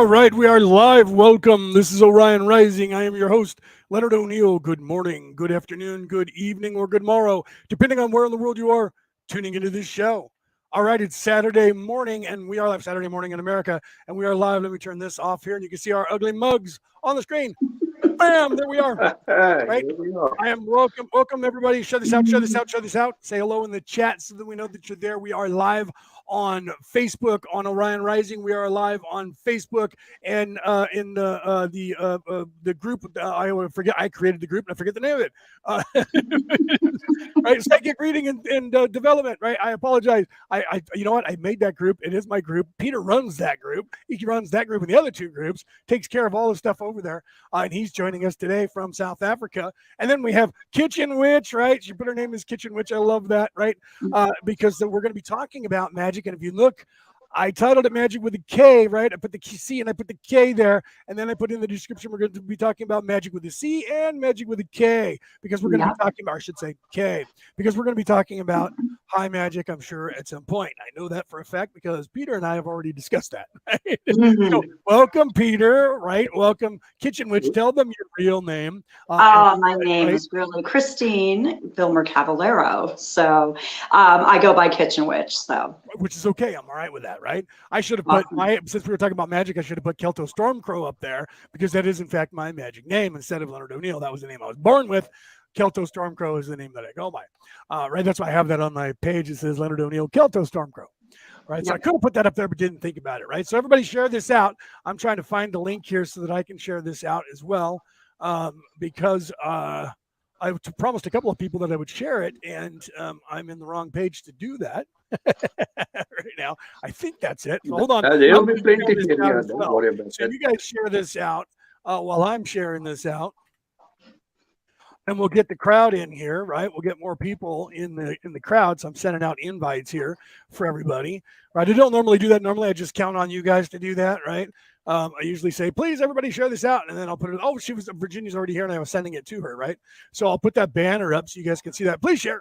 All right, we are live. Welcome. This is Orion Rising. I am your host, Leonard O'Neill. Good morning, good afternoon, good evening, or good morrow, depending on where in the world you are tuning into this show. All right, it's Saturday morning, and we are live Saturday morning in America, and we are live. Let me turn this off here, and you can see our ugly mugs on the screen. Bam, there we are. Right? Here we are. I am welcome everybody. Show this out, show this out, show this out. Say hello in the chat so that we know that you're there. We are live on Facebook on Orion Rising. We are live on Facebook and in the group. I forget. I created the group and I forget the name of it. Right, psychic reading and development. Right, I apologize. I you know what? I made that group. It is my group. Peter runs that group. He runs that group and the other two groups. Takes care of all the stuff over there. And he's joining us today from South Africa. And then we have Kitchen Witch. Right, she put her name as Kitchen Witch. I love that. Right, because we're going to be talking about magic. And if you look, I titled it Magic with a K, right? I put the C and I put the K there. And then I put in the description, we're going to be talking about magic with a C and magic with a K, because we're going to be talking about, I should say K, because we're going to be talking about high magic, I'm sure, at some point. I know that for a fact because Peter and I have already discussed that. Right? So, welcome, Peter, right? Welcome, Kitchen Witch. Tell them your real name. My name is really Christine Vilmur Cavaliero. So I go by Kitchen Witch. So, which is okay. I'm all right with that, right? I should have put since we were talking about magic, I should have put Kelto Stormcrow up there because that is in fact my magic name instead of Leonard O'Neill. That was the name I was born with. Kelto Stormcrow is the name that I go by. Right. That's why I have that on my page. It says Leonard O'Neill, Kelto Stormcrow. Right. So I could have put that up there, but didn't think about it. Right. So everybody share this out. I'm trying to find the link here so that I can share this out as well. Because I promised a couple of people that I would share it, and I'm in the wrong page to do that right now. I think that's it. So hold on. There'll be plenty here. Don't worry about so that. you guys share this out while I'm sharing this out. And we'll get the crowd in here, right? We'll get more people in the crowd. So I'm sending out invites here for everybody, right? I don't normally do that. Normally, I just count on you guys to do that, right? I usually say, please, everybody share this out. And then I'll put it, Virginia's already here and I was sending it to her, right? So I'll put that banner up so you guys can see that. Please share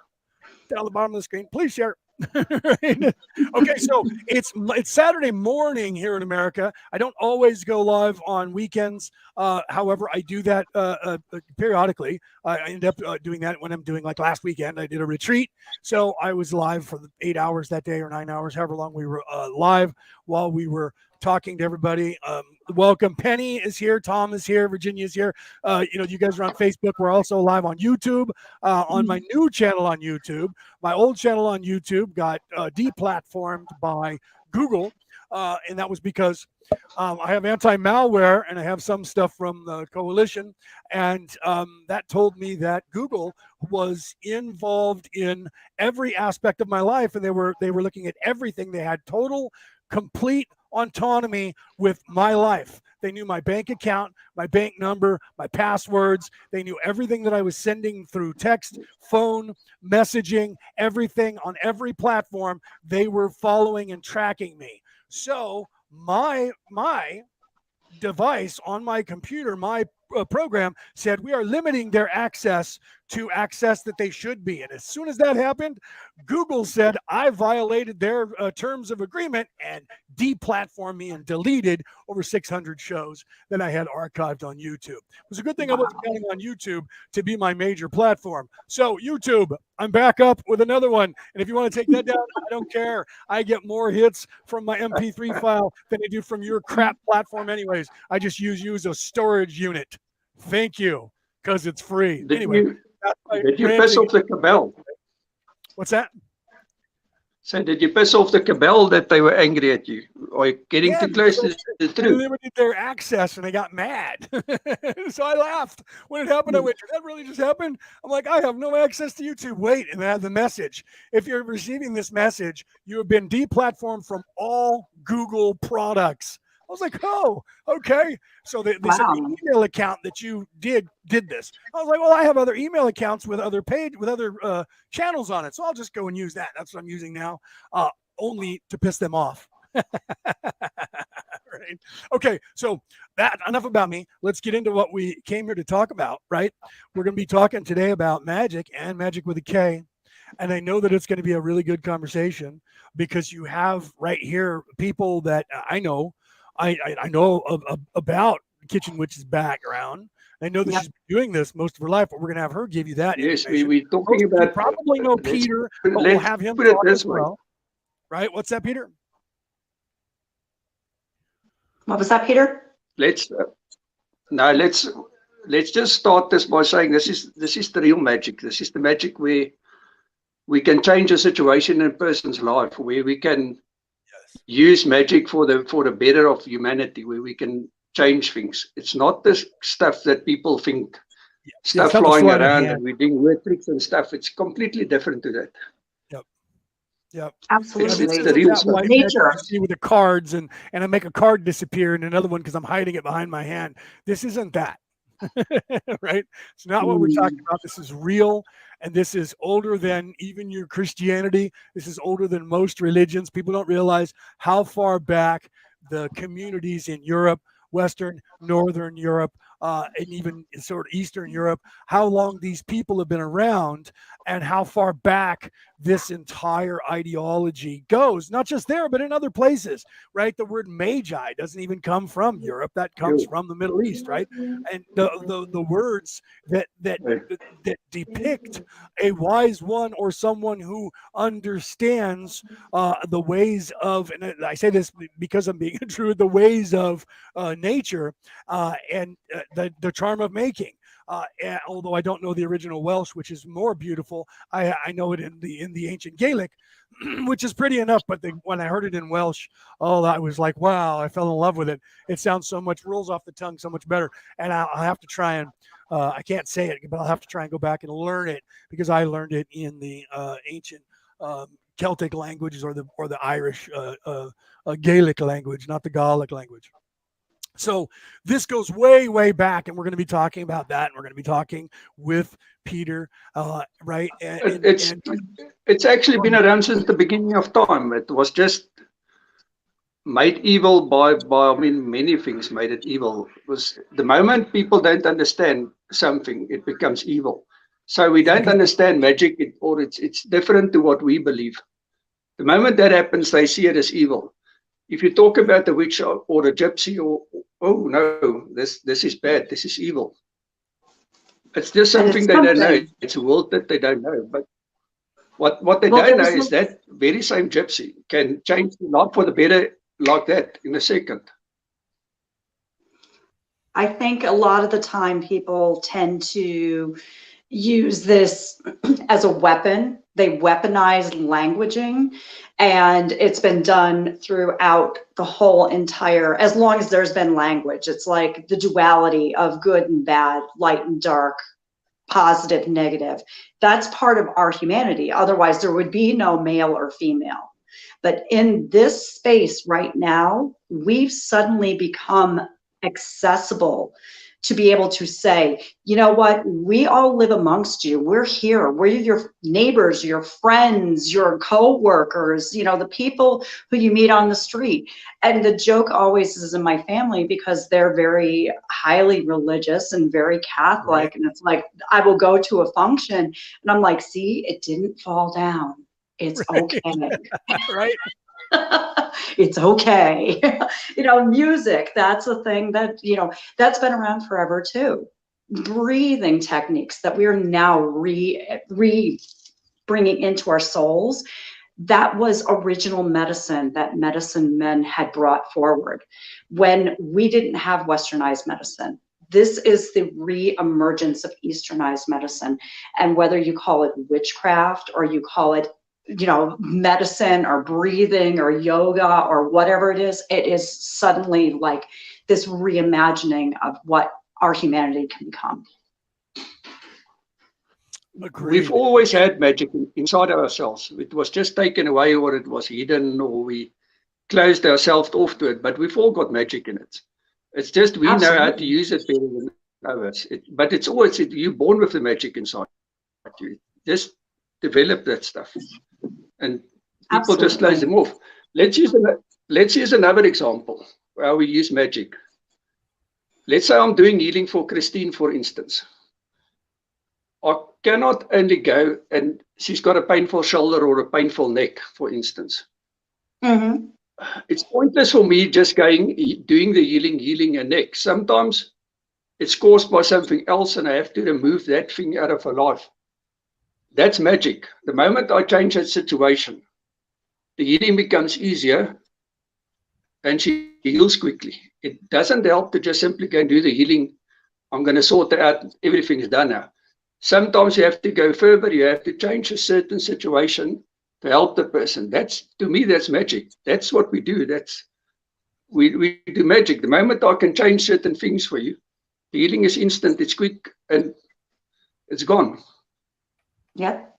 down the bottom of the screen. Please share. Right? Okay, so it's Saturday morning here in America. I don't always go live on weekends. However, I do that periodically. I end up doing that when I'm doing, like last weekend, I did a retreat. So I was live for 8 hours that day or 9 hours, however long we were live while we were talking to everybody. Welcome. Penny is here. Tom is here. Virginia is here. You guys are on Facebook. We're also live on YouTube, on my new channel on YouTube. My old channel on YouTube got deplatformed by Google. And that was because I have anti-malware and I have some stuff from the coalition. And that told me that Google was involved in every aspect of my life. And they were looking at everything. They had total, complete autonomy with my life. They knew my bank account, my bank number, my passwords. They knew everything that I was sending through text, phone, messaging, everything on every platform. They were following and tracking me. So my device on my computer, my program said we are limiting their access to access that they should be. And as soon as that happened, Google said I violated their terms of agreement and deplatformed me and deleted over 600 shows that I had archived on YouTube. It was a good thing I wasn't counting on YouTube to be my major platform. So YouTube, I'm back up with another one. And if you want to take that down, I don't care. I get more hits from my MP3 file than I do from your crap platform anyways. I just use you as a storage unit. Thank you, because it's free. Did you piss off the cabal? What's that? So did you piss off the cabal that they were angry at you? Are you getting too close to the truth? They limited their access and they got mad. So I laughed. When it happened, I went, did that really just happen? I'm like, I have no access to YouTube. Wait, and I have the message. If you're receiving this message, you have been deplatformed from all Google products. I was like, oh, okay. So they said the email account that you did this. I was like, well, I have other email accounts with other channels on it. So I'll just go and use that. That's what I'm using now, only to piss them off. Right. Okay. So enough about me. Let's get into what we came here to talk about, right? We're going to be talking today about magic and magic with a K. And I know that it's going to be a really good conversation because you have right here people that I know I know about Kitchen Witch's background. I know that Yep. she's been doing this most of her life, but we're going to have her give you that Yes, information. we're talking Most of you about. probably know let's Peter, put, but we'll let's have him put it talk this as way. well. Right? What's that, Peter? What was that, Peter? Let's now let's just start this by saying this is the real magic. This is the magic where we can change a situation in a person's life, where we can use magic for the better of humanity, where we can change things. It's not this stuff that people think, stuff it's not the flying sleight of around hand. and we're doing weird tricks and stuff. It's completely different to that. Yep. Absolutely. It's the real That stuff. white Nature. magic you see with the cards, and I make a card disappear and another one because I'm hiding it behind my hand. This isn't that. Right? It's not what we're talking about. This is real, and this is older than even your Christianity. This is older than most religions. People don't realize how far back the communities in Europe, Western, Northern Europe, and even sort of Eastern Europe, how long these people have been around and how far back this entire ideology goes, not just there, but in other places, right? The word magi doesn't even come from Europe. That comes from the Middle East, right? And the words that depict a wise one or someone who understands the ways of, and I say this because I'm being true, the ways of nature and the charm of making. And although I don't know the original Welsh, which is more beautiful, I know it in the ancient Gaelic, which is pretty enough. But when I heard it in Welsh, I was like, wow, I fell in love with it. It sounds so much, rolls off the tongue so much better. And I'll have to try and, I can't say it, but I'll have to try and go back and learn it because I learned it in the ancient Celtic languages or the Irish Gaelic language, not the Gaelic language. So this goes way, way back, and we're going to be talking about that, and we're going to be talking with Peter, right? It's actually been around since the beginning of time. It was just made evil by I mean, many things made it evil. It was the moment people don't understand something, it becomes evil. So we don't understand magic, or it's different to what we believe. The moment that happens, they see it as evil. If you talk about the witch or the gypsy, or oh no, this is bad, this is evil. It's just something they don't know. It's a world that they don't know. But what they don't know is that very same gypsy can change the life for the better like that in a second. I think a lot of the time people tend to use this as a weapon. They weaponize languaging, and it's been done throughout the whole entire, as long as there's been language. It's like the duality of good and bad, light and dark, positive, negative. That's part of our humanity. Otherwise, there would be no male or female. But in this space right now, we've suddenly become accessible to be able to say, you know what, we all live amongst you. We're here. We're your neighbors, your friends, your co-workers, you know, the people who you meet on the street. And the joke always is in my family, because they're very highly religious and very Catholic. Right. And it's like, I will go to a function and I'm like, see, it didn't fall down. It's okay. Right. It's okay. You know, music, that's a thing that, you know, that's been around forever too. Breathing techniques that we are now bringing into our souls. That was original medicine that medicine men had brought forward when we didn't have westernized medicine. This is the re-emergence of easternized medicine. And whether you call it witchcraft or you call it, you know, medicine or breathing or yoga or whatever it is suddenly like this reimagining of what our humanity can become. Agreed. We've always had magic inside ourselves. It was just taken away, or it was hidden, or we closed ourselves off to it, but we've all got magic in it. It's just we know how to use it better than others. But it's always, you're born with the magic inside you. Just develop that stuff. And people just close them off. Let's use another example how we use magic. Let's say I'm doing healing for Christine, for instance. I cannot only go and she's got a painful shoulder or a painful neck, for instance. Mm-hmm. it's pointless for me just doing the healing and next. Sometimes it's caused by something else and I have to remove that thing out of her life. That's magic. The moment I change that situation, the healing becomes easier and she heals quickly. It doesn't help to just simply go and do the healing. I'm going to sort it out. Everything is done now. Sometimes you have to go further. You have to change a certain situation to help the person. To me, that's magic. That's what we do. We do magic. The moment I can change certain things for you, the healing is instant, it's quick, and it's gone. Yep.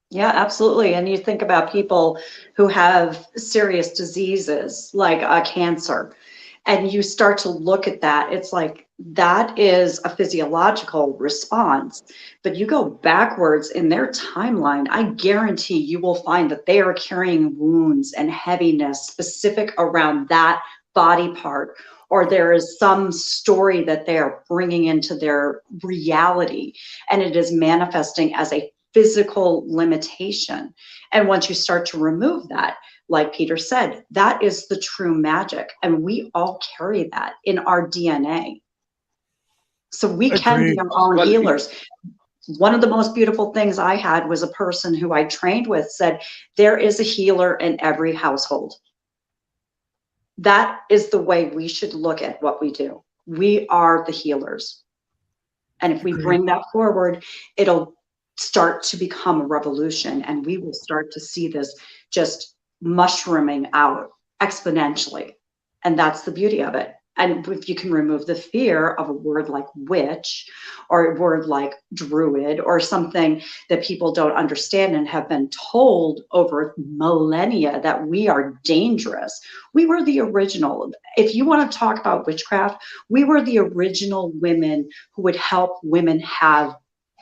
Yeah, absolutely. And you think about people who have serious diseases like cancer, and you start to look at that, it's like that is a physiological response. But you go backwards in their timeline, I guarantee you will find that they are carrying wounds and heaviness specific around that body part, or there is some story that they are bringing into their reality, and it is manifesting as a physical limitation. And once you start to remove that, like Peter said, that is the true magic. And we all carry that in our DNA. So we can be our own healers. One of the most beautiful things I had was a person who I trained with said, there is a healer in every household. That is the way we should look at what we do. We are the healers. And if we bring that forward, it'll start to become a revolution, and we will start to see this just mushrooming out exponentially. And that's the beauty of it. And if you can remove the fear of a word like witch or a word like druid or something that people don't understand and have been told over millennia that we are dangerous. We were the original. If you want to talk about witchcraft, we were the original women who would help women have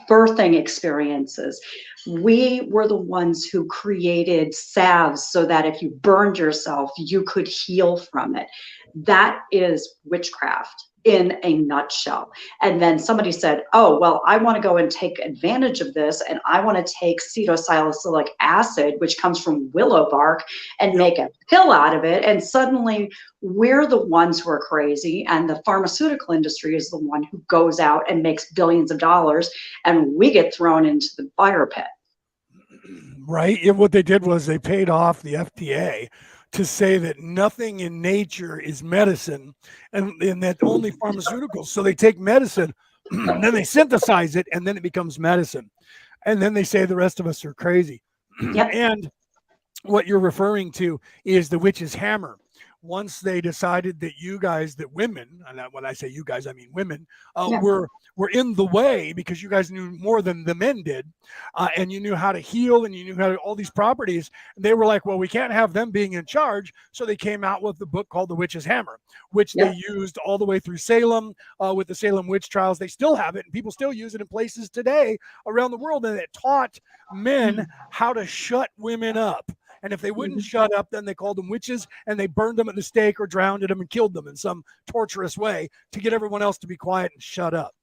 birthing experiences. We were the ones who created salves so that if you burned yourself, you could heal from it. That is witchcraft in a nutshell. And then somebody said, oh, well, I want to go and take advantage of this, and I want to take acetylsalicylic acid, which comes from willow bark, and make a pill out of it. And suddenly we're the ones who are crazy, and the pharmaceutical industry is the one who goes out and makes billions of dollars, and we get thrown into the fire pit. Right. And what they did was they paid off the FDA to say that nothing in nature is medicine, and that only pharmaceuticals. So they take medicine, and then they synthesize it, and then it becomes medicine. And then they say the rest of us are crazy. Yep. And what you're referring to is the witch's hammer. Once they decided that you guys, that women, and when I say you guys, I mean women, were in the way because you guys knew more than the men did, and you knew how to heal and you knew how to all these properties. And they were like, well, we can't have them being in charge. So they came out with the book called The Witch's Hammer, which they used all the way through Salem with the Salem witch trials. They still have it, and people still use it in places today around the world. And it taught men how to shut women up. And if they wouldn't shut up, then they called them witches, and they burned them at the stake or drowned them and killed them in some torturous way to get everyone else to be quiet and shut up.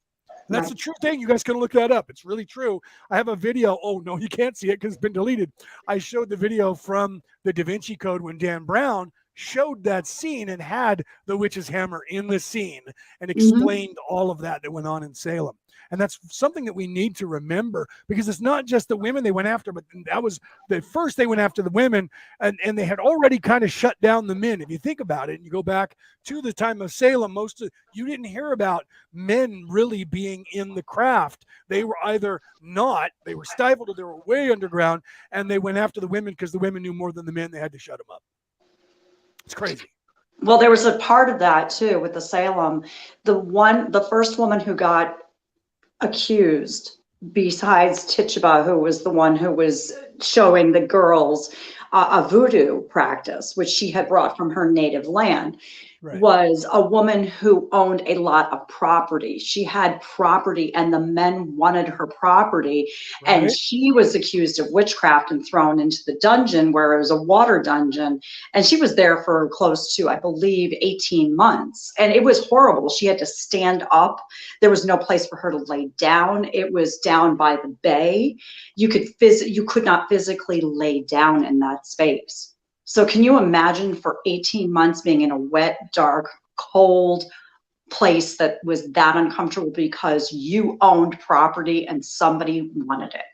And that's the true thing. You guys can look that up. It's really true. I have a video. Oh, no, you can't see it because it's been deleted. I showed the video from the Da Vinci Code when Dan Brown showed that scene and had the witch's hammer in the scene and explained all of that went on in Salem. And that's something that we need to remember, because it's not just the women they went after, but that was the first they went after the women, and they had already kind of shut down the men. If you think about it and you go back to the time of Salem, you didn't hear about men really being in the craft. They were either not, they were stifled, or they were way underground, and they went after the women because the women knew more than the men. They had to shut them up. It's crazy. Well, there was a part of that too with the Salem. The first woman who got accused, besides Tituba, who was the one who was showing the girls a voodoo practice, which she had brought from her native land, was a woman who owned a lot of property. She had property, and the men wanted her property, and she was accused of witchcraft and thrown into the dungeon, where it was a water dungeon, and she was there for close to, I believe, 18 months, and it was horrible. She had to stand up. There was no place for her to lay down. It was down by the bay. You could not physically lay down in that space. So can you imagine for 18 months being in a wet, dark, cold place that was that uncomfortable because you owned property and somebody wanted it?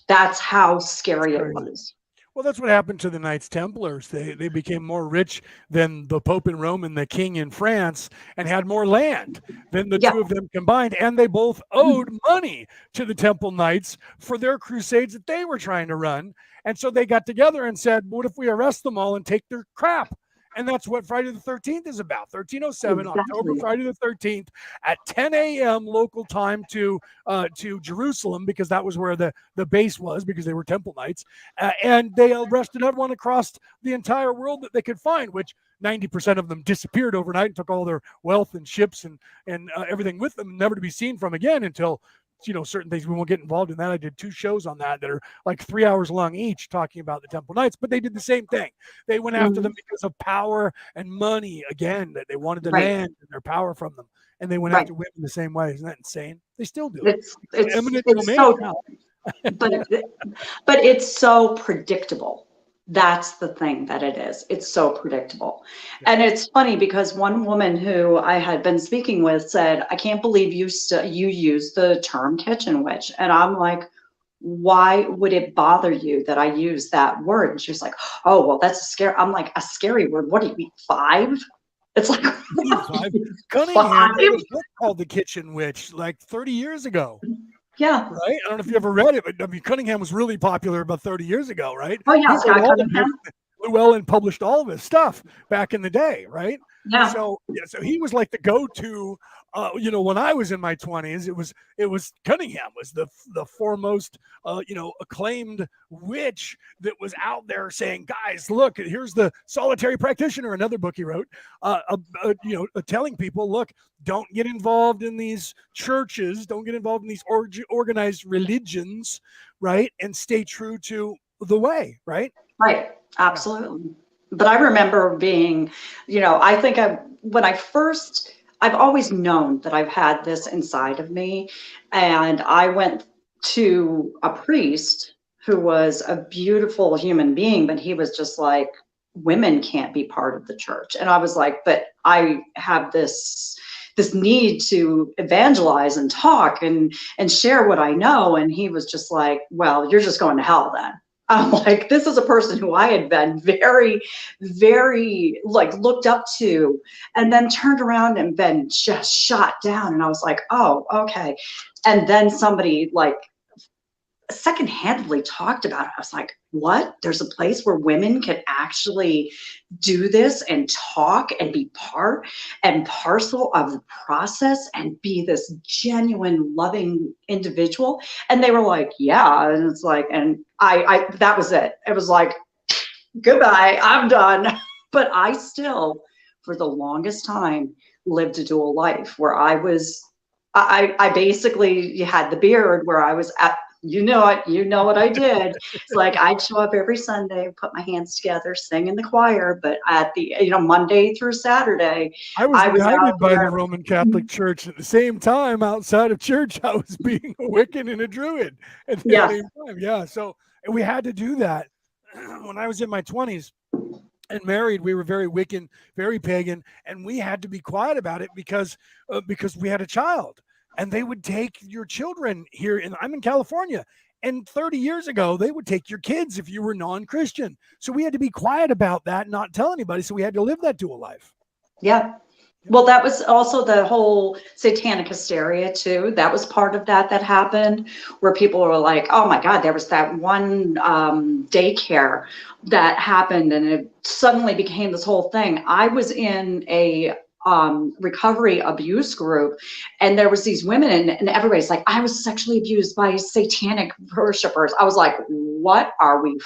That's how scary it was. Well, that's what happened to the Knights Templars. They became more rich than the Pope in Rome and the King in France, and had more land than the two of them combined. And they both owed money to the Temple Knights for their crusades that they were trying to run. And so they got together and said, what if we arrest them all and take their crap? And that's what Friday the 13th is about. 1307, October, Friday the 13th at 10 a.m. local time to Jerusalem, because that was where the base was, because they were Temple Knights. And they arrested everyone across the entire world that they could find, which 90% of them disappeared overnight and took all their wealth and ships and everything with them, never to be seen from again until certain things. We won't get involved in that. I did 2 shows on that are like 3 hours long each, talking about the Temple Knights, but they did the same thing. They went after them because of power and money, again, that they wanted the land and their power from them. And they went after women the same way. Isn't that insane? They still do. It's so, but it's so predictable. That's the thing that it is. It's so predictable. And it's funny because one woman who I had been speaking with said, I can't believe you use the term kitchen witch. And I'm like, why would it bother you that I use that word? And she was like, oh, well, that's a scary. I'm like, a scary word. What do you mean, 5? It's like, 5? Cunningham wrote a book called The Kitchen Witch like 30 years ago. Yeah. Right? I don't know if you ever read it, but I mean, Cunningham was really popular about 30 years ago, right? Oh, yeah. Llewellyn published all of his stuff back in the day, right? Yeah. So he was like the go-to. When I was in my 20s, it was Cunningham was the foremost, acclaimed witch that was out there saying, guys, look, here's the solitary practitioner, another book he wrote, telling people, look, don't get involved in these churches, don't get involved in these organized religions, right? And stay true to the way, right? Right. Absolutely. But I remember being, I think I've always known that I've had this inside of me. And I went to a priest who was a beautiful human being, but he was just like, women can't be part of the church. And I was like, but I have this need to evangelize and talk and share what I know. And he was just like, well, you're just going to hell then. I'm like, this is a person who I had been very, very looked up to, and then turned around and been just shot down. And I was like, oh, okay. And then somebody second-handedly talked about it. I was like, what? There's a place where women can actually do this and talk and be part and parcel of the process and be this genuine, loving individual. And they were like, yeah. And it's like, and I that was it. It was like, goodbye, I'm done. But I still, for the longest time, lived a dual life where I basically had the beard where I was at, you know what I did. It's like I'd show up every Sunday, put my hands together, sing in the choir, but at the Monday through Saturday, I was guided by the Roman Catholic Church. At the same time, outside of church, I was being a Wiccan and a Druid at the same time. Yeah, so we had to do that. When I was in my 20s and married, we were very Wiccan, very pagan, and we had to be quiet about it because we had a child. And they would take your children here, and I'm in California. And 30 years ago, they would take your kids if you were non-Christian. So we had to be quiet about that, not tell anybody. So we had to live that dual life. Yeah. Well, that was also the whole satanic hysteria too. That was part of that happened, where people were like, oh my God, there was that one daycare that happened, and it suddenly became this whole thing. I was in a recovery abuse group, and there was these women, and everybody's like, I was sexually abused by satanic worshipers. I was like, what are we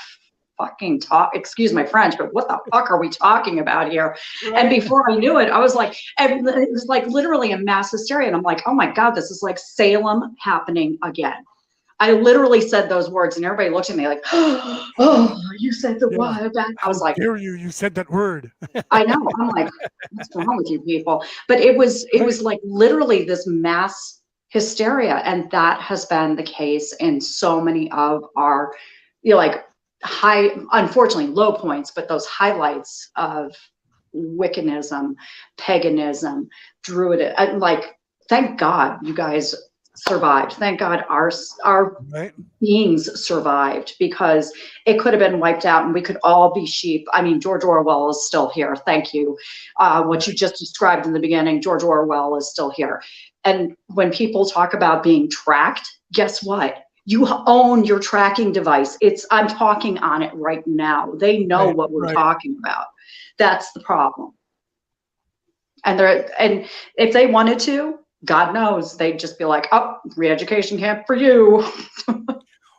fucking excuse my French, but what the fuck are we talking about here? Right. And before I knew it, I was like, it was like literally a mass hysteria. And I'm like, oh my God, this is like Salem happening again. I literally said those words, and everybody looked at me like, oh, you said the word. I was like, dare you said that word. I know. I'm like, what's wrong with you people? But it was like literally this mass hysteria. And that has been the case in so many of our, unfortunately, low points, but those highlights of Wiccanism, paganism, Druid, like, thank God you guys survived. Thank God our Right. beings survived, because it could have been wiped out and we could all be sheep. I mean, George Orwell is still here. Thank you. What you just described in the beginning, George Orwell is still here. And when people talk about being tracked, guess what? You own your tracking device. I'm talking on it right now. They know what we're talking about. That's the problem. And if they wanted to, God knows, they'd just be like, oh, re-education camp for you.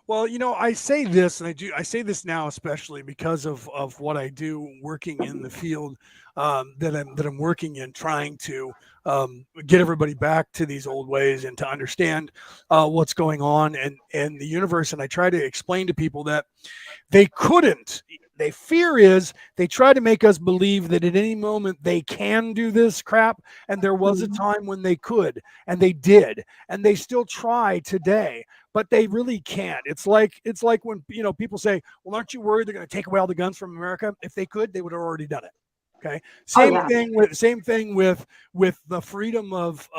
Well, I say this, and I say this now, especially because of what I do working in the field that I'm working in, trying to get everybody back to these old ways and to understand what's going on and the universe. And I try to explain to people that they couldn't. Their fear is they try to make us believe that at any moment they can do this crap. And there was a time when they could, and they did, and they still try today, but they really can't. It's like when, people say, well, aren't you worried they're going to take away all the guns from America? If they could, they would have already done it. Okay. Same thing with the freedom of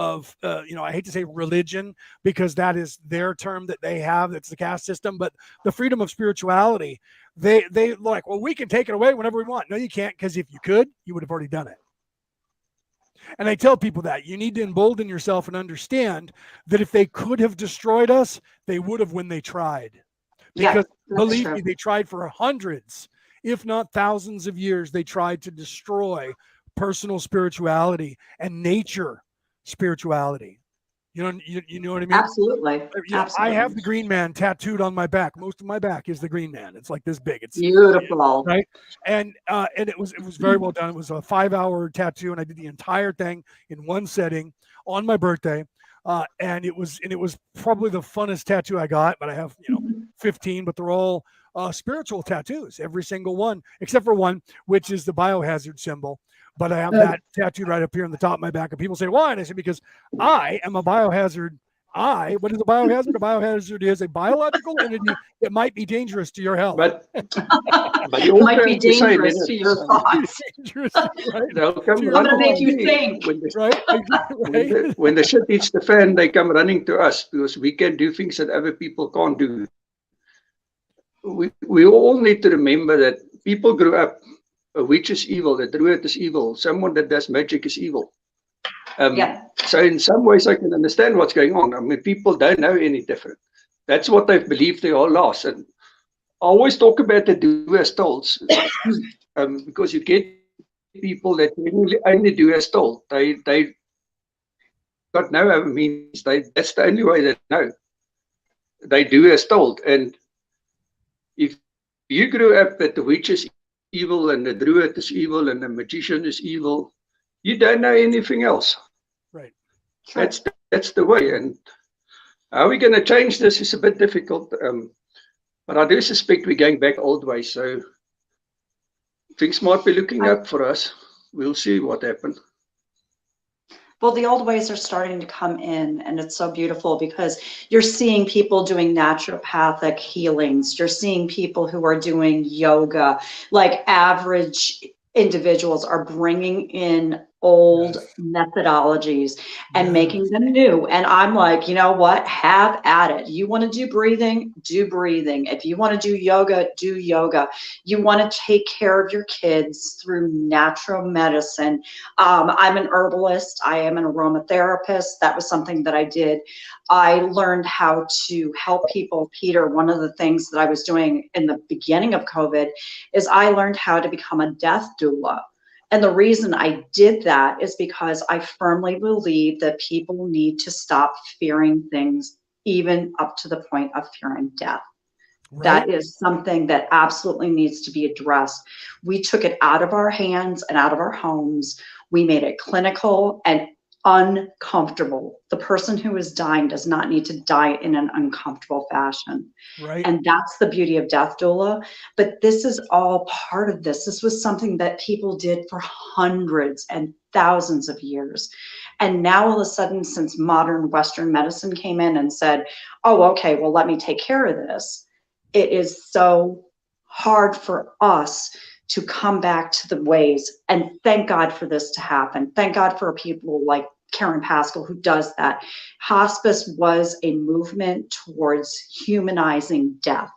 I hate to say religion, because that is their term that they have. It's the caste system, but the freedom of spirituality, they like, well, we can take it away whenever we want. No, you can't, because if you could, you would have already done it. And I tell people that you need to embolden yourself and understand that if they could have destroyed us, they would have when they tried. Because believe me, they tried for hundreds, if not thousands of years. They tried to destroy personal spirituality and nature spirituality. You know what I mean? Absolutely. I have the Green Man tattooed on my back. Most of my back is the Green Man. It's like this big. It's beautiful, right? And it was very well done. It was a 5-hour tattoo, and I did the entire thing in one setting on my birthday. And it was probably the funnest tattoo I got. But I have 15, but they're all spiritual tattoos, every single one, except for one, which is the biohazard symbol. But I have that tattooed right up here on the top of my back. And people say, why? And I say, because I am a biohazard. What is a biohazard? A biohazard is a biological entity that might be dangerous to your health. But you also might be dangerous to your thoughts. Right? I'm going to make you think. When the shit hits the fan, they come running to us, because we can do things that other people can't do. We all need to remember that people grew up, a witch is evil, a druid is evil, someone that does magic is evil. So in some ways I can understand what's going on. I mean, people don't know any different. That's what they've believed their whole lives. And I always talk about the do as told, because you get people that only do as told. They got no other means. That's the only way they know. They do as told. And if you grew up that the witch is evil and the druid is evil and the magician is evil, you don't know anything else. Right. That's the way. And how we're going to change this is a bit difficult. But I do suspect we're going back old ways. So things might be looking up for us. We'll see what happens. Well, the old ways are starting to come in, and it's so beautiful because you're seeing people doing naturopathic healings. You're seeing people who are doing yoga, like average individuals are bringing in old methodologies and making them new. And I'm like, you know what? Have at it. You want to do breathing? Do breathing. If you want to do yoga, do yoga. You want to take care of your kids through natural medicine. I'm an herbalist. I am an aromatherapist. That was something that I did. I learned how to help people. Peter, one of the things that I was doing in the beginning of COVID is I learned how to become a death doula. And the reason I did that is because I firmly believe that people need to stop fearing things, even up to the point of fearing death. Right. That is something that absolutely needs to be addressed. We took it out of our hands and out of our homes. We made it clinical and uncomfortable. The person who is dying does not need to die in an uncomfortable fashion. Right. And that's the beauty of death doula. But this is all part of this. This was something that people did for hundreds and thousands of years. And now all of a sudden, since modern Western medicine came in and said, oh, okay, well, let me take care of this. It is so hard for us to come back to the ways. And thank God for this to happen. Thank God for people like Karen Pascal who does that. Hospice was a movement towards humanizing death.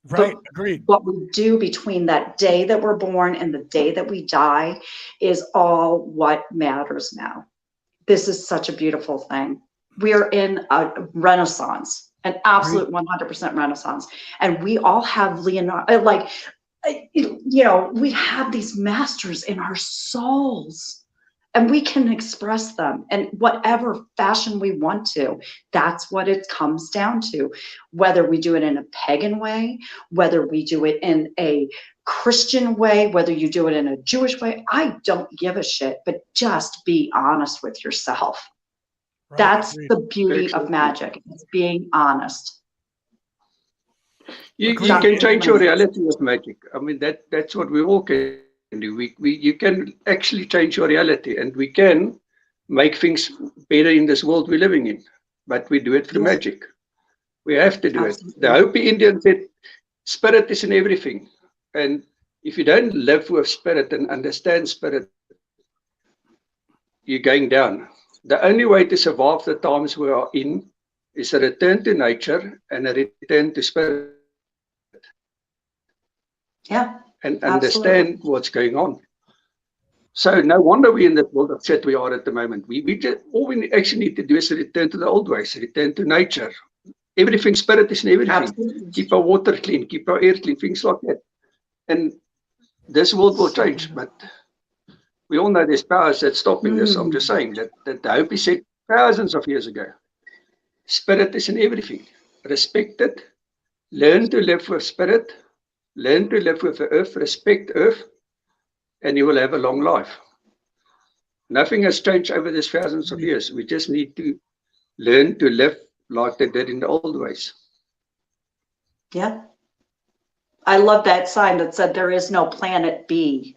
Right. But Agreed. what we do between that day that we're born and the day that we die is all what matters now. This is such a beautiful thing. We are in a renaissance, an absolute 100% renaissance. And we all have Leonardo, like, you know, we have these masters in our souls. And we can express them in whatever fashion we want to. That's what it comes down to. Whether we do it in a pagan way, whether we do it in a Christian way, whether you do it in a Jewish way, I don't give a shit, but just be honest with yourself. Right. That's Agreed. the beauty of magic. It's being honest. You Agreed. can change your reality with magic. I mean, that's what we all can do. You can actually change your reality, and we can make things better in this world we're living in. But we do it through magic. We have to do it. The Hopi Indian said, spirit is in everything. And if you don't live with spirit and understand spirit, you're going down. The only way to survive the times we are in is a return to nature and a return to spirit. Yeah. And understand what's going on. So no wonder we're in the world of shit we are at the moment. We just, all we actually need to do is return to the old ways, return to nature. Everything, spirit is in everything. Absolutely. Keep our water clean, keep our air clean, things like that. And this world will change, but we all know there's powers that's stopping this. I'm just saying that the Hopi said thousands of years ago, spirit is in everything. Respect it, learn to live with spirit, learn to live with the earth, respect earth, and you will have a long life. Nothing has changed over these thousands of years. We just need to learn to live like they did in the old ways. Yeah. I love that sign that said there is no planet B.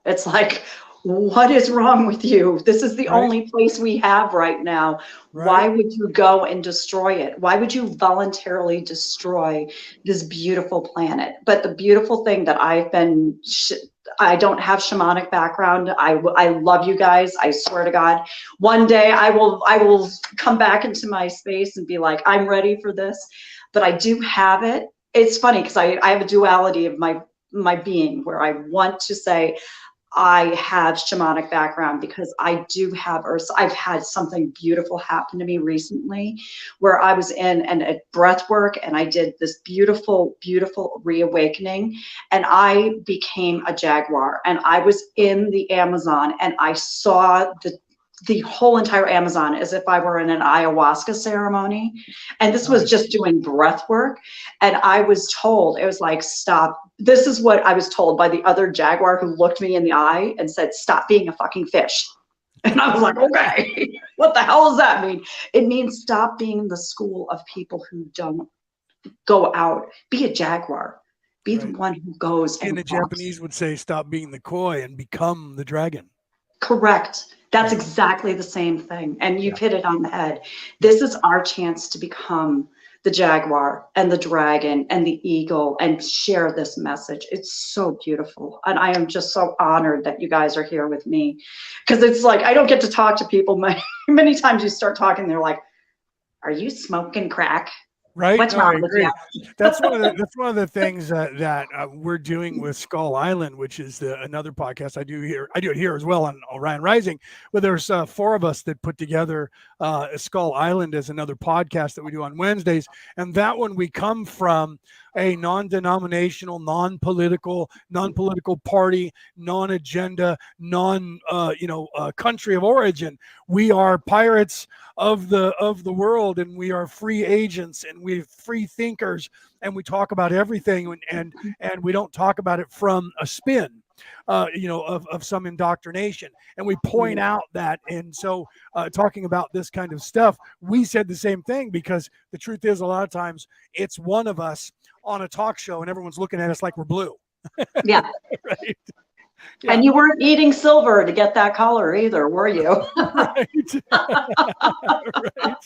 It's like, what is wrong with you? This is the only place we have right now. Why would you go and destroy it? Why would you voluntarily destroy this beautiful planet? But the beautiful thing that I've been, I don't have shamanic background. I love you guys. I swear to God, one day I will come back into my space and be like, I'm ready for this. But I do have it. It's funny because I have a duality of my being where I want to say, I have shamanic background because I do have, or I've had something beautiful happen to me recently where I was in a breath work and I did this beautiful, beautiful reawakening and I became a jaguar and I was in the Amazon and I saw the whole entire Amazon as if I were in an ayahuasca ceremony. And this was just doing breath work. And I was told, it was like, stop. This is what I was told by the other jaguar who looked me in the eye and said, stop being a fucking fish. And I was like, okay, what the hell does that mean? It means stop being the school of people who don't go out. Be a jaguar. Be the one who goes and the Japanese would say, stop being the koi and become the dragon. Correct. That's exactly the same thing. And you've hit it on the head. This is our chance to become the jaguar and the dragon and the eagle and share this message. It's so beautiful. And I am just so honored that you guys are here with me. Because it's like, I don't get to talk to people. Many times you start talking, they're like, are you smoking crack? Right. What's wrong with you? That's one of the things that we're doing with Skull Island, which is another podcast I do here. I do it here as well on Orion Rising. But there's 4 of us that put together Skull Island as another podcast that we do on Wednesdays, and that one we come from a non-denominational, non-political party, non-agenda, country of origin. We are pirates of the world, and we are free agents, and we're free thinkers, and we talk about everything, and we don't talk about it from a spin, of some indoctrination. And we point out that, and so talking about this kind of stuff, we said the same thing, because the truth is a lot of times it's one of us on a talk show and everyone's looking at us like we're blue. Yeah. Right. Yeah. And you weren't eating silver to get that color either, were you? Right. Right.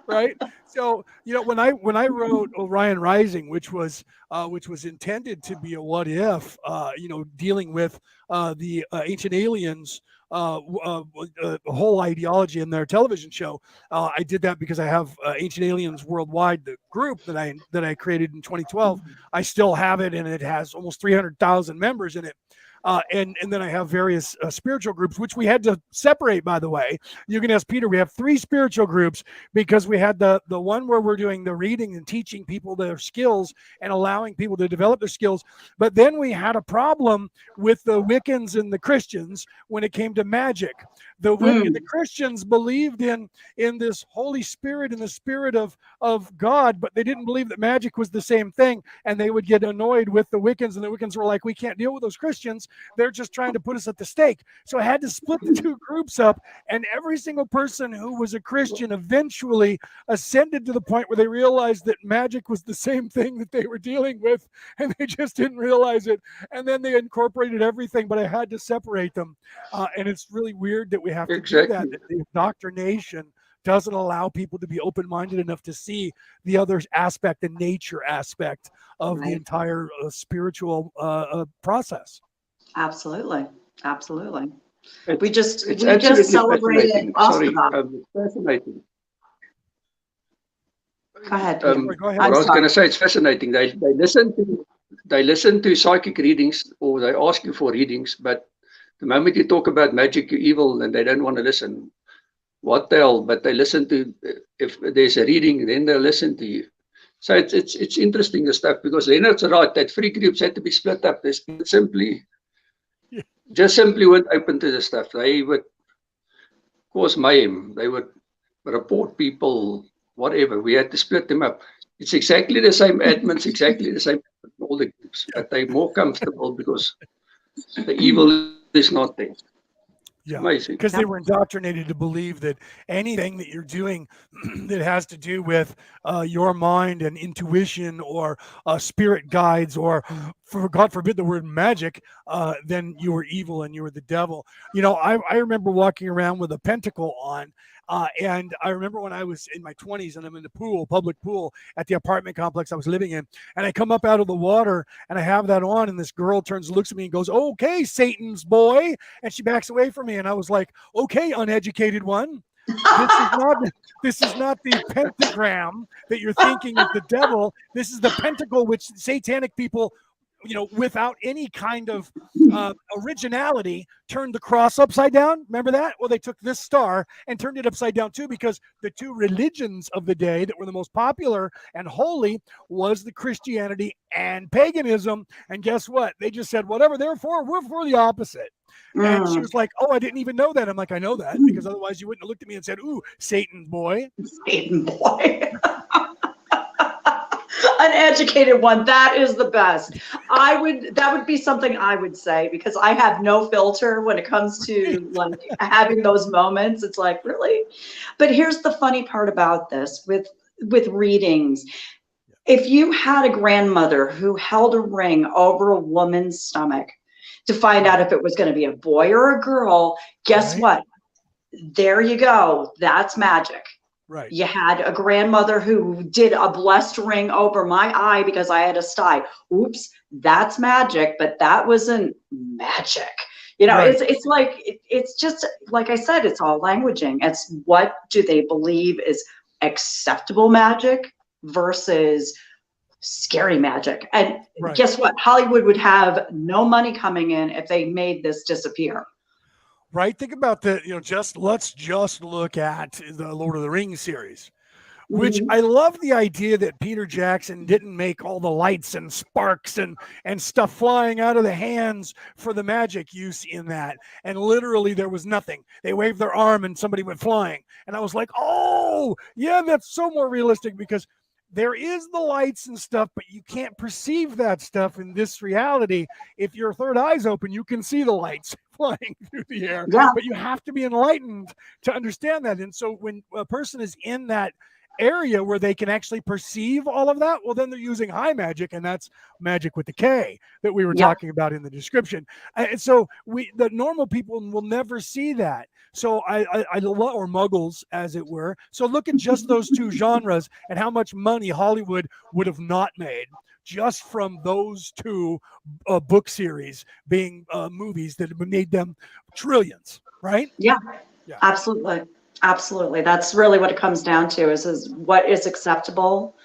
Right. So, when I wrote Orion Rising, which was intended to be a what if, dealing with the ancient aliens, the whole ideology in their television show. I did that because I have Ancient Aliens Worldwide, the group that I created in 2012. I still have it, and it has almost 300,000 members in it. And then I have various spiritual groups, which we had to separate, by the way. You can ask Peter. We have 3 spiritual groups because we had the one where we're doing the reading and teaching people their skills and allowing people to develop their skills. But then we had a problem with the Wiccans and the Christians when it came to magic. The Christians believed in this Holy Spirit and the Spirit of God, but they didn't believe that magic was the same thing. And they would get annoyed with the Wiccans, and the Wiccans were like, we can't deal with those Christians. They're just trying to put us at the stake. So I had to split the 2 groups up, and every single person who was a Christian eventually ascended to the point where they realized that magic was the same thing that they were dealing with, and they just didn't realize it. And then they incorporated everything, but I had to separate them. And it's really weird that we have to do that. That the indoctrination doesn't allow people to be open-minded enough to see the other aspect, the nature aspect of the entire spiritual process. Absolutely. Absolutely. It's We just absolutely celebrated fascinating. Osterhoff. Fascinating. Go ahead. Go What ahead. I was going to say, it's fascinating. They listen to psychic readings, or they ask you for readings, but the moment you talk about magic, you're evil, and they don't want to listen. What the hell? But they listen to, if there's a reading, then they'll listen to you. So it's interesting, the stuff, because Leonard's right, that 3 groups had to be split up. They simply weren't open to the stuff. They would cause mayhem. They would report people, whatever. We had to split them up. It's exactly the same admins, exactly the same in all the groups, but they're more comfortable because the evil is not there. Yeah, amazing. Because they were indoctrinated to believe that anything that you're doing that has to do with your mind and intuition or spirit guides or, for God forbid, the word magic, then you were evil and you were the devil. I remember walking around with a pentacle on. And I remember when I was in my 20s and I'm in the public pool at the apartment complex I was living in, and I come up out of the water and I have that on, and this girl turns and looks at me and goes, "Okay, Satan's boy," and she backs away from me, and I was like, "Okay, uneducated one. This is not the pentagram that you're thinking is the devil. This is the pentacle, which satanic people, without any kind of originality, turned the cross upside down. Remember that? Well, they took this star and turned it upside down too, because the 2 religions of the day that were the most popular and holy was the Christianity and paganism. And guess what? They just said, whatever they're for, we're for the opposite. And she was like, "Oh, I didn't even know that." I'm like, "I know that, because otherwise you wouldn't have looked at me and said, 'Ooh, Satan boy.'" Satan boy. Uneducated one. That is the best. That would be something I would say, because I have no filter when it comes to like having those moments. It's like, really? But here's the funny part about this with readings. If you had a grandmother who held a ring over a woman's stomach to find out if it was going to be a boy or a girl, guess what? There you go. That's magic. Right. You had a grandmother who did a blessed ring over my eye because I had a sty. Oops, that's magic, but that wasn't magic. Right. It's like, it's just, like I said, it's all languaging. It's what do they believe is acceptable magic versus scary magic. And guess what? Hollywood would have no money coming in if they made this disappear. Right. Think about let's just look at the Lord of the Rings series, which I love the idea that Peter Jackson didn't make all the lights and sparks and stuff flying out of the hands for the magic use in that. And literally there was nothing. They waved their arm and somebody went flying. And I was like, oh, yeah, that's so more realistic, because there is the lights and stuff, but you can't perceive that stuff in this reality. If your third eye's open, you can see the lights flying through the air, but you have to be enlightened to understand that. And so when a person is in that area where they can actually perceive all of that, well, then they're using high magic, and that's magic with the K that we were talking about in the description. And so the normal people will never see that. So I love, or muggles, as it were. So look at just those two genres and how much money Hollywood would have not made just from those two book series being movies that have made them trillions, right? Yeah, absolutely. Absolutely. That's really what it comes down to is what is acceptable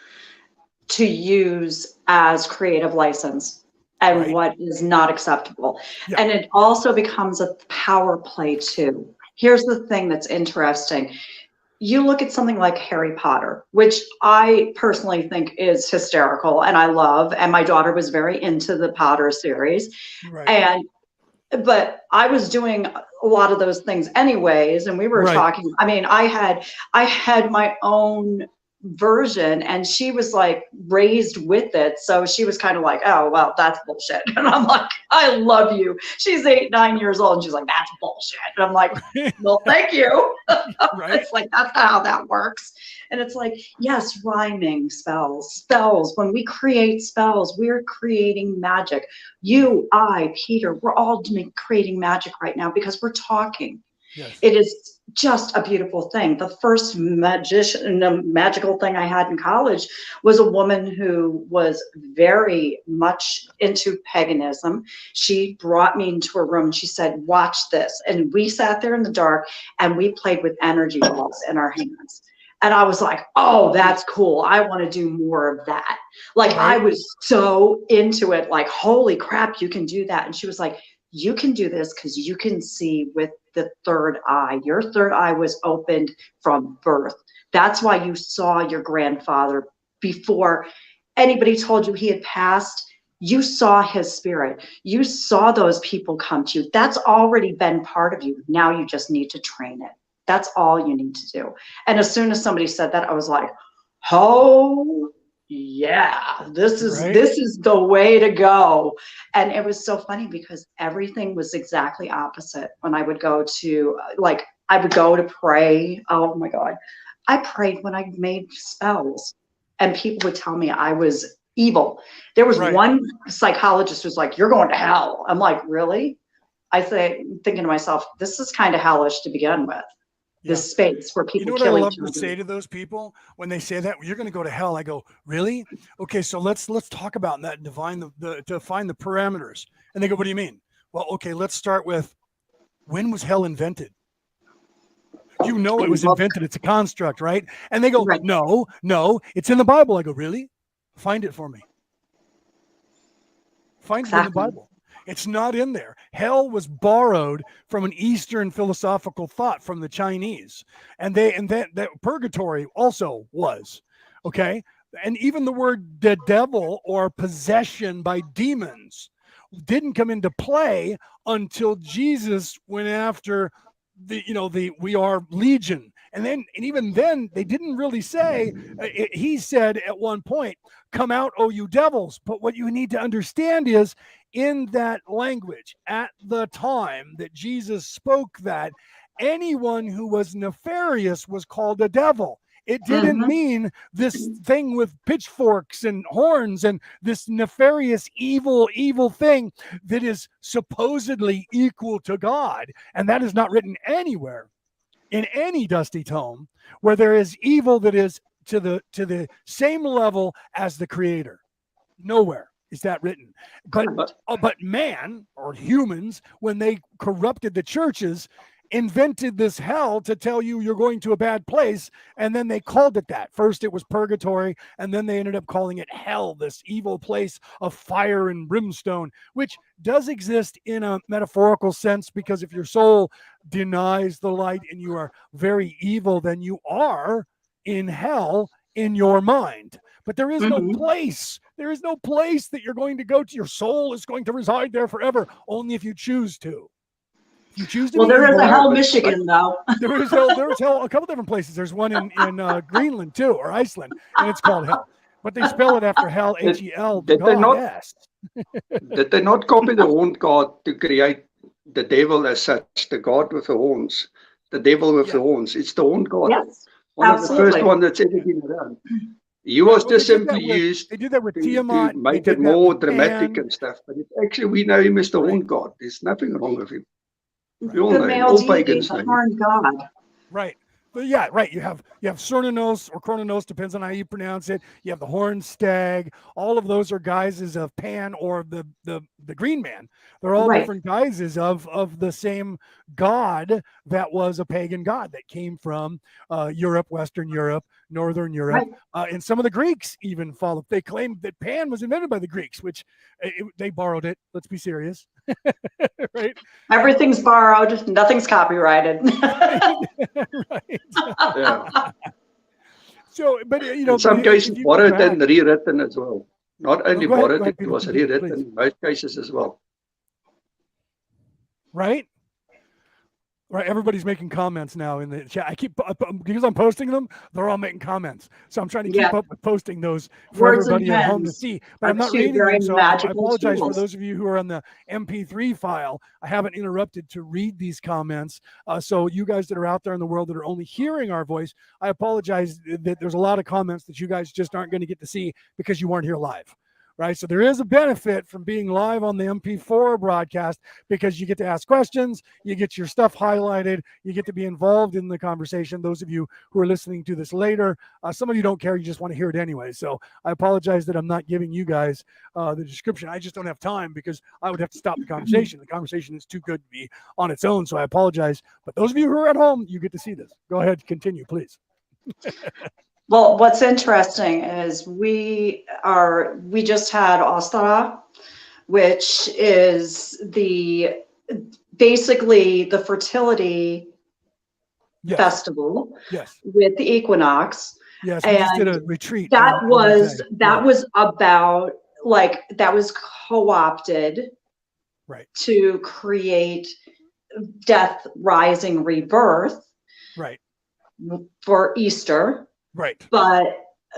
to use as creative license and what is not acceptable. Yeah. And it also becomes a power play too. Here's the thing that's interesting. You look at something like Harry Potter, which I personally think is hysterical and I love, and my daughter was very into the Potter series. Right. But I was doing a lot of those things anyways, and we were talking. I mean, I had my own version, and she was like raised with it, so she was kind of like, oh well, that's bullshit. And I'm like, I love you. She's 8, 9 years old, and she's like, that's bullshit. And I'm like, well, thank you. It's like, that's how that works. And it's like, yes, rhyming spells. When we create spells, we're creating magic. You, I, Peter, we're all creating magic right now because we're talking. Yes. It is just a beautiful thing. The first magical thing I had in college was a woman who was very much into paganism. She brought me into a room. She said, watch this. And we sat there in the dark and we played with energy balls in our hands. And I was like, oh, that's cool. I want to do more of that. Like, I was so into it, like, holy crap, you can do that. And she was like, you can do this because you can see with the third eye. Your third eye was opened from birth. That's why you saw your grandfather before anybody told you he had passed. You saw his spirit. You saw those people come to you. That's already been part of you. Now you just need to train it. That's all you need to do. And as soon as somebody said that, I was like, oh yeah, this is the way to go. And it was so funny because everything was exactly opposite. When I would go to I would go to pray. Oh my God. I prayed when I made spells and people would tell me I was evil. There was one psychologist who was like, you're going to hell. I'm like, really? I say, thinking to myself, this is kind of hellish to begin with. This space where people kill each other. You know what I love to say to those people when they say that, you're going to go to hell? I go, really? Okay, so let's talk about that and define the parameters. And they go, what do you mean? Well, okay, let's start with, when was hell invented? You know it was invented. It's a construct, right? And they go, no, it's in the Bible. I go, really? Find it for me. Find it in the Bible. It's not in there. Hell was borrowed from an Eastern philosophical thought from the Chinese. And that purgatory also was, okay? And even the word the devil or possession by demons didn't come into play until Jesus went after we are legion. And even then, they didn't really say, he said at one point, come out, oh, you devils. But what you need to understand is, in that language, at the time that Jesus spoke that, anyone who was nefarious was called a devil. It didn't mean this thing with pitchforks and horns and this nefarious, evil thing that is supposedly equal to God. And that is not written anywhere in any dusty tome where there is evil that is to the same level as the Creator. Nowhere is that written. But man, or humans, when they corrupted the churches, invented this hell to tell you you're going to a bad place, and then they called it that. First it was purgatory, and then they ended up calling it hell, this evil place of fire and brimstone, which does exist in a metaphorical sense, because if your soul denies the light and you are very evil, then you are in hell in your mind. But there is no place. There is no place that you're going to go to. Your soul is going to reside there forever, only if you choose to. If you choose to. Well, there is a hell, Michigan, though. There is hell a couple different places. There's one in Greenland too, or Iceland, and it's called hell. But they spell it after hell, H-E-L. Did they not copy the horn god to create the devil as such, the god with the horns, the devil with the horns? It's the horn god. Yes. One of the first Absolutely. one that's ever been around. He was Well, just they did that simply with- used They did that with to Tiamat. They make did it that more with dramatic Pan. and stuff. But actually, we know him as the Right. horn god. There's nothing wrong with him. Right. We all The know him. male All deity, pagans know the him. horned god. Right. But yeah, right. You have Cernunnos or Kronos, depends on how you pronounce it. You have the horned stag. All of those are guises of Pan or the Green Man. They're all Right. different guises of the same god that was a pagan god that came from Europe, Western Europe, Northern Europe, and some of the Greeks even followed. They claimed that Pan was invented by the Greeks, which they borrowed it. Let's be serious, right? Everything's borrowed, nothing's copyrighted. Right. Yeah. So, but you know, In some if cases, you go borrowed back- and rewritten as well. Not only go ahead, borrowed, it Peter, was continue, rewritten please. in most cases as well. right? Right, everybody's making comments now in the chat. I keep because I'm posting them; they're all making comments. So I'm trying to keep Yeah. up with posting those for Words and everybody at home to pens see. But are I'm not two reading very them, so I magical apologize for tools. those of you who are on the MP3 file. I haven't interrupted to read these comments. So you guys that are out there in the world that are only hearing our voice, I apologize that there's a lot of comments that you guys just aren't going to get to see because you weren't here live. Right. So there is a benefit from being live on the MP4 broadcast because you get to ask questions, you get your stuff highlighted, you get to be involved in the conversation. Those of you who are listening to this later, some of you don't care, you just want to hear it anyway. So I apologize that I'm not giving you guys the description. I just don't have time because I would have to stop the conversation. The conversation is too good to be on its own. So I apologize. But those of you who are at home, you get to see this. Go ahead, continue, please. Well, what's interesting is we just had Ostara, which is basically the fertility Yes. festival Yes. with the equinox. Yes. We just did a And retreat. That on was yeah. about that was co-opted Right. to create death, rising, rebirth Right. for Easter. Right. But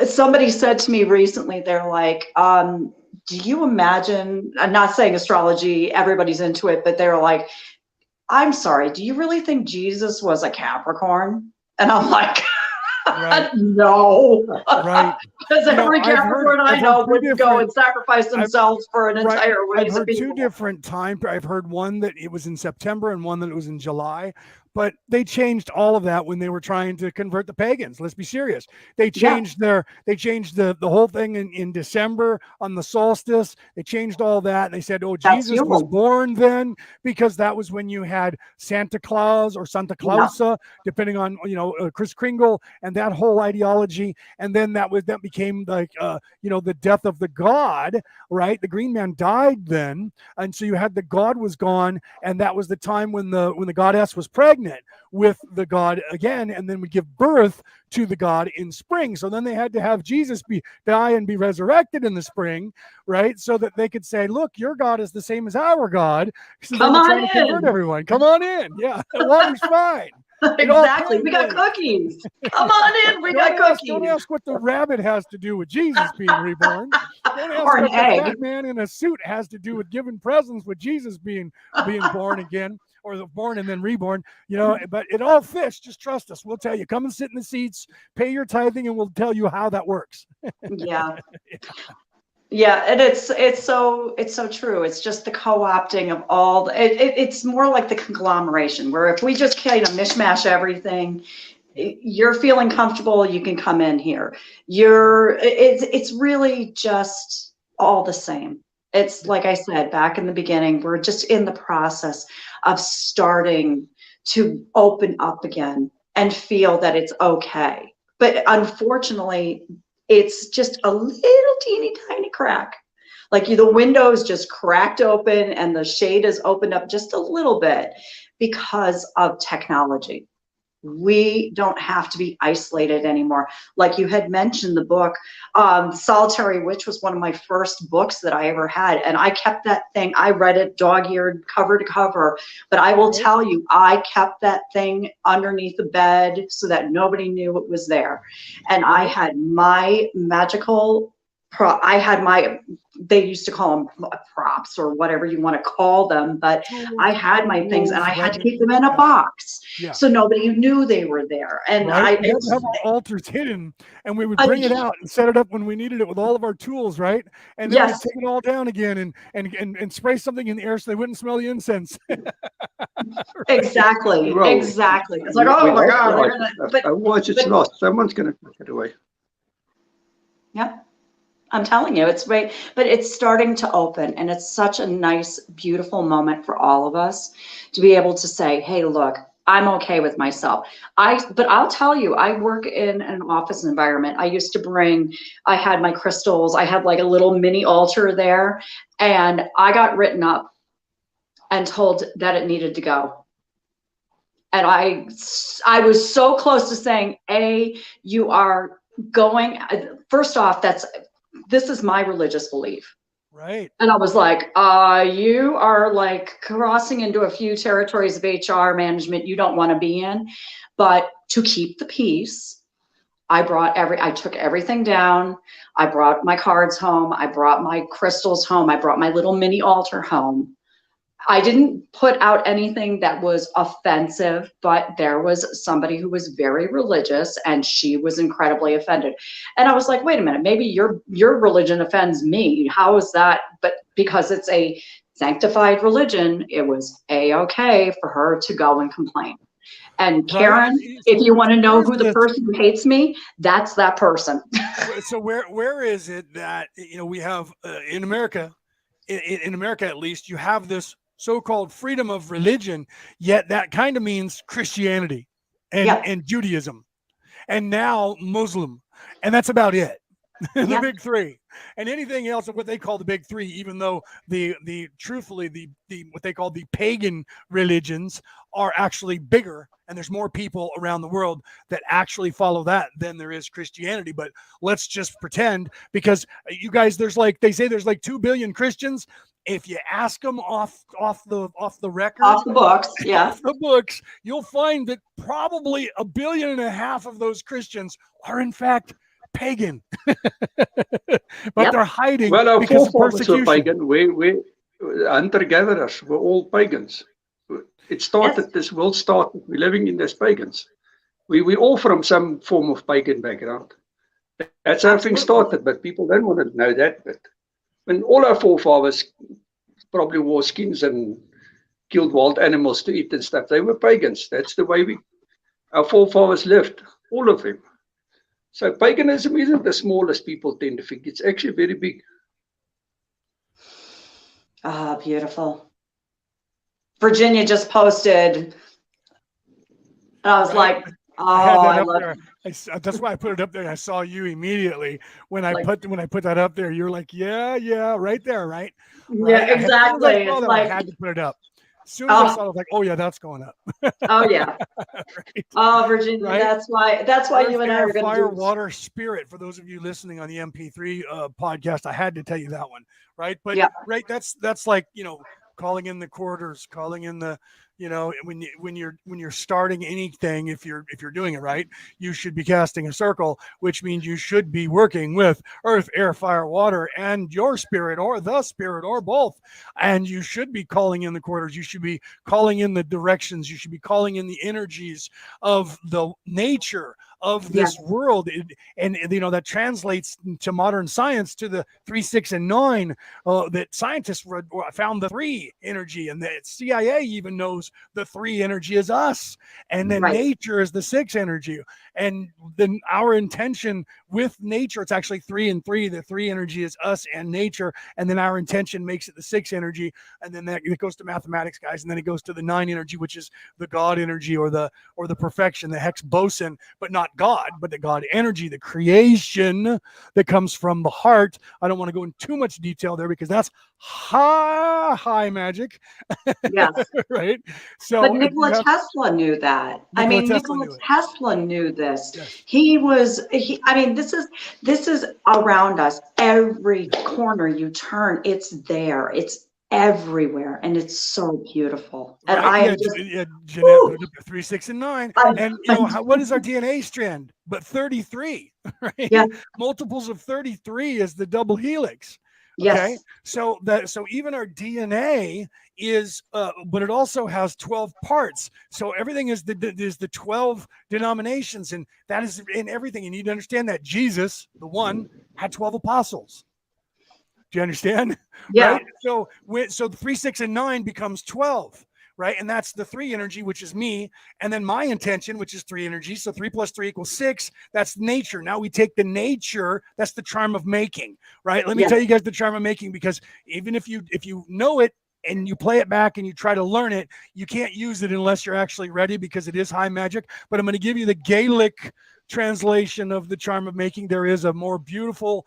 somebody said to me recently, they're like, do you imagine, I'm not saying astrology, everybody's into it, but they're like, I'm sorry, do you really think Jesus was a Capricorn? And I'm like, Right. no. Right. Because every Capricorn I know would go and sacrifice themselves for an entire race I've heard of people. two different times. I've heard one that it was in September and one that it was in July. But they changed all of that when they were trying to convert the pagans. Let's be serious. They changed the whole thing in December on the solstice. They changed all that. And they said, oh, Jesus was born then because that was when you had Santa Claus or Santa Clausa, depending on, Kris Kringle and that whole ideology. And then that became like, the death of the god, right? The Green Man died then. And so you had the god was gone. And that was the time when the goddess was pregnant with the god again, and then would give birth to the god in spring. So then they had to have Jesus die and be resurrected in the spring, right? So that they could say, look, your God is the same as our God. So Come on in. To convert everyone. Come on in. Yeah, the water's fine. Exactly. We got cookies. Come on in. We got cookies. Don't ask what the rabbit has to do with Jesus being reborn. Don't ask Or an what egg. the fat man in a suit has to do with giving presents with Jesus being born again. Or the born and then reborn, but it all fits. Just trust us. We'll tell you. Come and sit in the seats, pay your tithing, and we'll tell you how that works. Yeah. Yeah, and it's so true. It's just the co-opting of all. It's more like the conglomeration, where if we just kind of mishmash everything, you're feeling comfortable, you can come in here. It's really just all the same. It's like I said back in the beginning, we're just in the process of starting to open up again and feel that it's okay. But unfortunately, it's just a little teeny tiny crack. Like the window's just cracked open and the shade is opened up just a little bit because of technology. We don't have to be isolated anymore. Like you had mentioned, the book, Solitary Witch was one of my first books that I ever had. And I kept that thing, I read it dog-eared cover to cover, but I will tell you, I kept that thing underneath the bed so that nobody knew it was there. And I had my magical I had my, they used to call them props or whatever you want to call them, but I had my things and I had to keep them in a box. Yeah. So nobody knew they were there. And we had to have our altars hidden, and we would bring it out and set it up when we needed it with all of our tools, right? And then we'd take it all down again and spray something in the air so they wouldn't smell the incense. Exactly. Well, Exactly. It's like, oh my God. Otherwise it's lost. Someone's going to take it away. Yeah. I'm telling you, it's right, but it's starting to open, and it's such a nice, beautiful moment for all of us to be able to say, hey, look, I'm okay with myself. But I'll tell you, I work in an office environment. I had my crystals. I had like a little mini altar there, and I got written up and told that it needed to go. And I was so close to saying, you are going, first off, this is my religious belief. Right. And I was like, you are like crossing into a few territories of HR management you don't want to be in. But to keep the peace, I took everything down. I brought my cards home. I brought my crystals home. I brought my little mini altar home. I didn't put out anything that was offensive, but there was somebody who was very religious and she was incredibly offended. And I was like, wait a minute, maybe your religion offends me. How is that? But because it's a sanctified religion, it was a-okay for her to go and complain. And Karen, if you want to know who the person who hates me, that's that person. So where is it that, we have in America, in America at least, you have this so-called freedom of religion, yet that kind of means Christianity and Judaism, and now Muslim, and that's about it. The big three, and anything else of what they call the big three, even though the what they call the pagan religions are actually bigger, and there's more people around the world that actually follow that than there is Christianity. But let's just pretend, because you guys, they say there's like 2 billion Christians. If you ask them off the record, off the books, off the books, you'll find that probably 1.5 billion of those Christians are in fact pagan. But they're hiding because of persecution. Were pagan. We hunter-gatherers were all pagans. It started, this world started, we're living in as pagans. We all from some form of pagan background. That's how things started, but people don't want to know that. But when all our forefathers probably wore skins and killed wild animals to eat and stuff, they were pagans. That's the way our forefathers lived, all of them. So paganism isn't the smallest people tend to think. It's actually very big. Ah, beautiful. Virginia just posted, and I was like, I love it. That's why I put it up there. I saw you immediately when I put that up there. You're like, yeah, right there, right? Yeah, exactly. I had to put it up. As soon as I saw it, I was like, oh yeah, that's going up. Oh yeah. Right. Oh, Virginia, right? That's why you and I are going to do fire, water, spirit. For those of you listening on the MP3 podcast, I had to tell you that one, right? But right, that's like, calling in the quarters, calling in the, when you're starting anything, if you're doing it right, you should be casting a circle, which means you should be working with earth, air, fire, water, and your spirit, or the spirit, or both. And you should be calling in the quarters. You should be calling in the directions. You should be calling in the energies of the nature of this world, and that translates to modern science to the 3, 6, and 9. That scientists found the 3 energy, and the CIA even knows the 3 energy is us, and then nature is the 6 energy. And then our intention with nature, it's actually 3 and 3. The 3 energy is us and nature, and then our intention makes it the 6 energy, and then it goes to mathematics, guys, and then it goes to the 9 energy, which is the God energy, or the perfection, the hex boson, but not God, but the God energy, the creation that comes from the heart. I don't want to go into too much detail there because that's high magic. Yes. Right. So, but Nikola Tesla knew that. Nikola Tesla knew this. Yes. This is around us. Every corner you turn, it's there. It's everywhere, and it's so beautiful. And Right? I Yeah, am just, Jeanette put it up to 3, 6, and 9. And you know, I'm what is our DNA strand? But 33, right? yeah, Multiples of 33 is the double helix. Okay, yes, so even our DNA is, but it also has 12 parts. So everything is the 12 denominations, and that is in everything. You need to understand that Jesus, the one, had 12 apostles. Do you understand? yeah, Right. So the 3, 6, and 9 becomes 12. Right. And that's the 3 energy, which is me. And then my intention, which is 3 energy. So 3 plus 3 equals 6. That's nature. Now we take the nature. That's the charm of making. Right. Let me yes, tell you guys the charm of making, because even if you know it and you play it back and you try to learn it, you can't use it unless you're actually ready, because it is high magic. But I'm going to give you the Gaelic translation of the charm of making. There is a more beautiful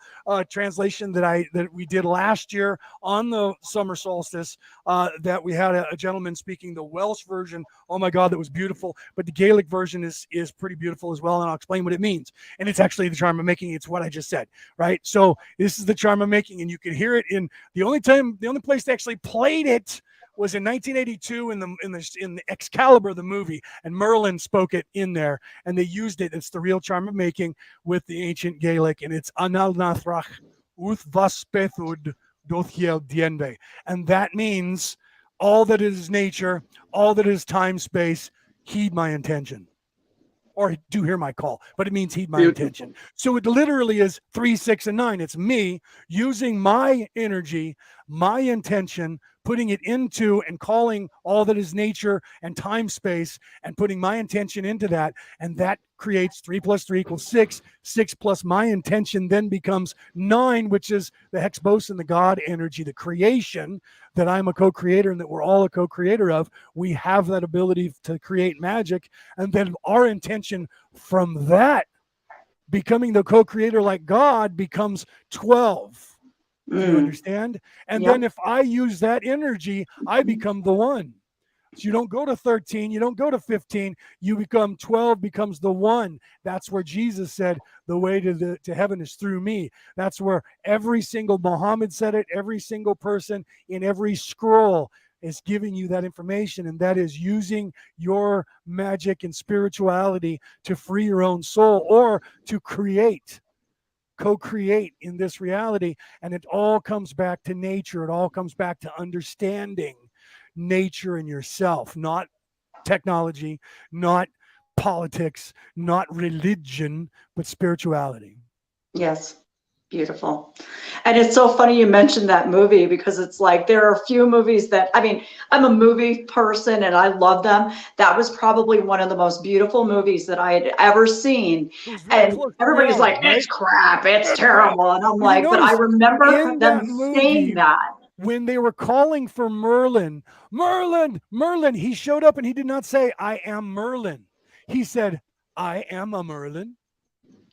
translation that we did last year on the summer solstice, that we had a gentleman speaking the Welsh version. Oh my God, that was beautiful. But the Gaelic version is pretty beautiful as well, and I'll explain what it means. And it's actually the charm of making. It's what I just said, right? So this is the charm of making, and you can hear it in the only place they actually played it was in 1982 in the Excalibur, the movie, and Merlin spoke it in there, and they used it. It's the real charm of making with the ancient Gaelic, and it's Anal Nathrach Uth Vas Bethud Dothiel Dienbe, and that means all that is nature, all that is time, space, heed my intention. Or do hear my call, but it means heed my Beautiful. intention. So it literally is 3, 6, and 9. It's me using my energy, my intention, putting it into and calling all that is nature and time, space, and putting my intention into that. And that creates 3 plus 3 equals 6. 6 plus my intention then becomes 9, which is the hex boson, the God energy, the creation that I'm a co-creator and that we're all a co-creator of. We have that ability to create magic. And then our intention from that, becoming the co-creator like God, becomes 12. Do you understand? And yep, then if I use that energy, I become the one. So you don't go to 13, you don't go to 15, you become 12, becomes the one. That's where Jesus said the way to heaven is through me. That's where every single Muhammad said it, every single person in every scroll is giving you that information, and that is using your magic and spirituality to free your own soul or to create, co-create in this reality. And it all comes back to nature. It all comes back to understanding nature and yourself, not technology, not politics, not religion, but spirituality. yes. Beautiful. And it's so funny you mentioned that movie, because it's like there are a few movies that, I mean, I'm a movie person and I love them. That was probably one of the most beautiful movies that I had ever seen. It was very And close to everybody's reality, like, right? it's crap, it's It's crap. terrible. And I'm Well, you like, but I notice remember in them that saying movie, that. when they were calling for Merlin, Merlin, he showed up and he did not say, I am Merlin. He said, I am a Merlin.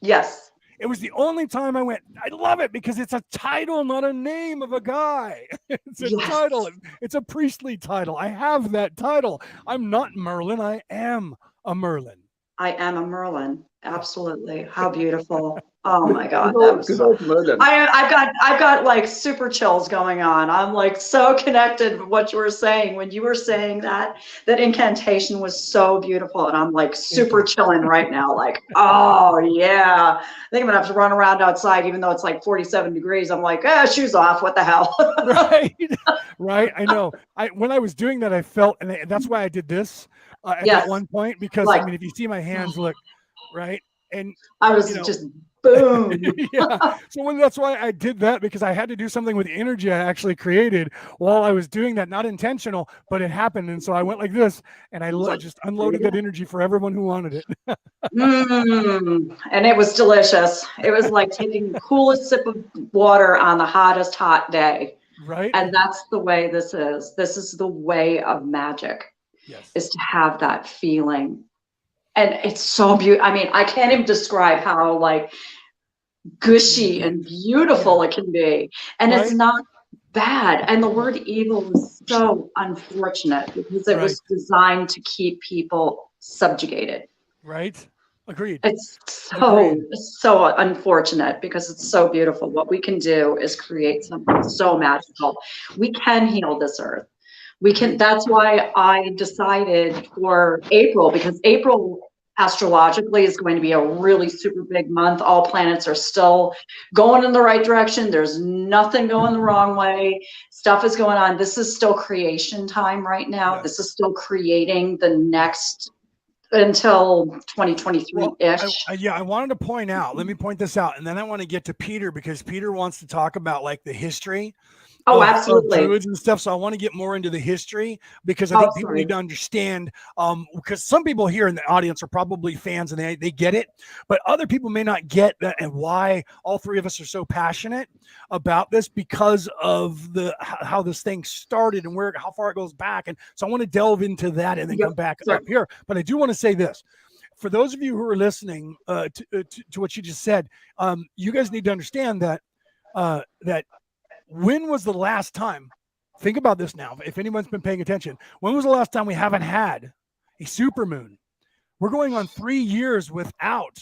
Yes. It was the only time I went, I love it, because it's a title, not a name of a guy. It's a Yes. title. It's a priestly title. I have that title. I'm not Merlin. I am a Merlin. I am a Merlin. Absolutely. How beautiful. Oh my God. Good That old, was good so, old Merlin. I've got like super chills going on. I'm like so connected with what you were saying when you were saying that incantation was so beautiful. And I'm like super chilling right now. Like, oh yeah. I think I'm gonna have to run around outside, even though it's like 47 degrees. I'm like, shoes off. What the hell? Right. Right. I know. When I was doing that, I felt, and that's why I did this at Yes. that one point, because Like, I mean, if you see my hands, look, right. And I was you know, just boom. yeah. So that's why I did that, because I had to do something with the energy I actually created while I was doing that. Not intentional, but it happened. And so I went like this, and I just unloaded that energy for everyone who wanted it. And it was delicious. It was like taking the coolest sip of water on the hottest hot day. Right. And that's the way this is. This is the way of magic. Yes. Is to have that feeling. And it's so beautiful. I mean, I can't even describe how like gushy and beautiful it can be. And it's not bad. And the word evil is so unfortunate, because it was designed to keep people subjugated. Right. Agreed. It's so unfortunate because it's so beautiful. What we can do is create something so magical. We can heal this earth. We can, that's why I decided for April, because April astrologically is going to be a really super big month. All planets are still going in the right direction. There's nothing going the wrong way. Stuff is going on. This is still creation time right now. Yes. This is still creating the next until 2023-ish. Yeah, I wanted to point out, let me point this out, and then I want to get to Peter because Peter wants to talk about like the history Oh, of absolutely. druids and stuff. So I want to get more into the history because I think people need to understand, because some people here in the audience are probably fans and they get it, but other people may not get that and why all three of us are so passionate about this because of how this thing started and how far it goes back. And so I want to delve into that and then come back up here. But I do want to say this. For those of you who are listening to what you just said, you guys need to understand that when was the last time, think about this now, if anyone's been paying attention, when was the last time we haven't had a supermoon? We're going on 3 years without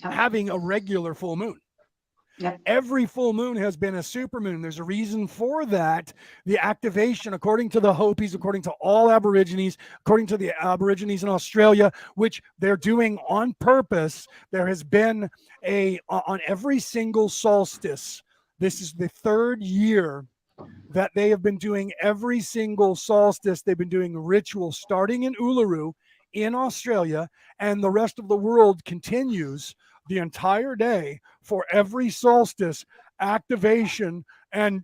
having a regular full moon. Yep. Every full moon has been a supermoon. There's a reason for that. The activation, according to the Hopis, according to all Aborigines, according to the Aborigines in Australia, which they're doing on purpose, there has been on every single solstice. This is the 3rd year that they have been doing every single solstice. They've been doing rituals starting in Uluru in Australia, and the rest of the world continues the entire day for every solstice activation. And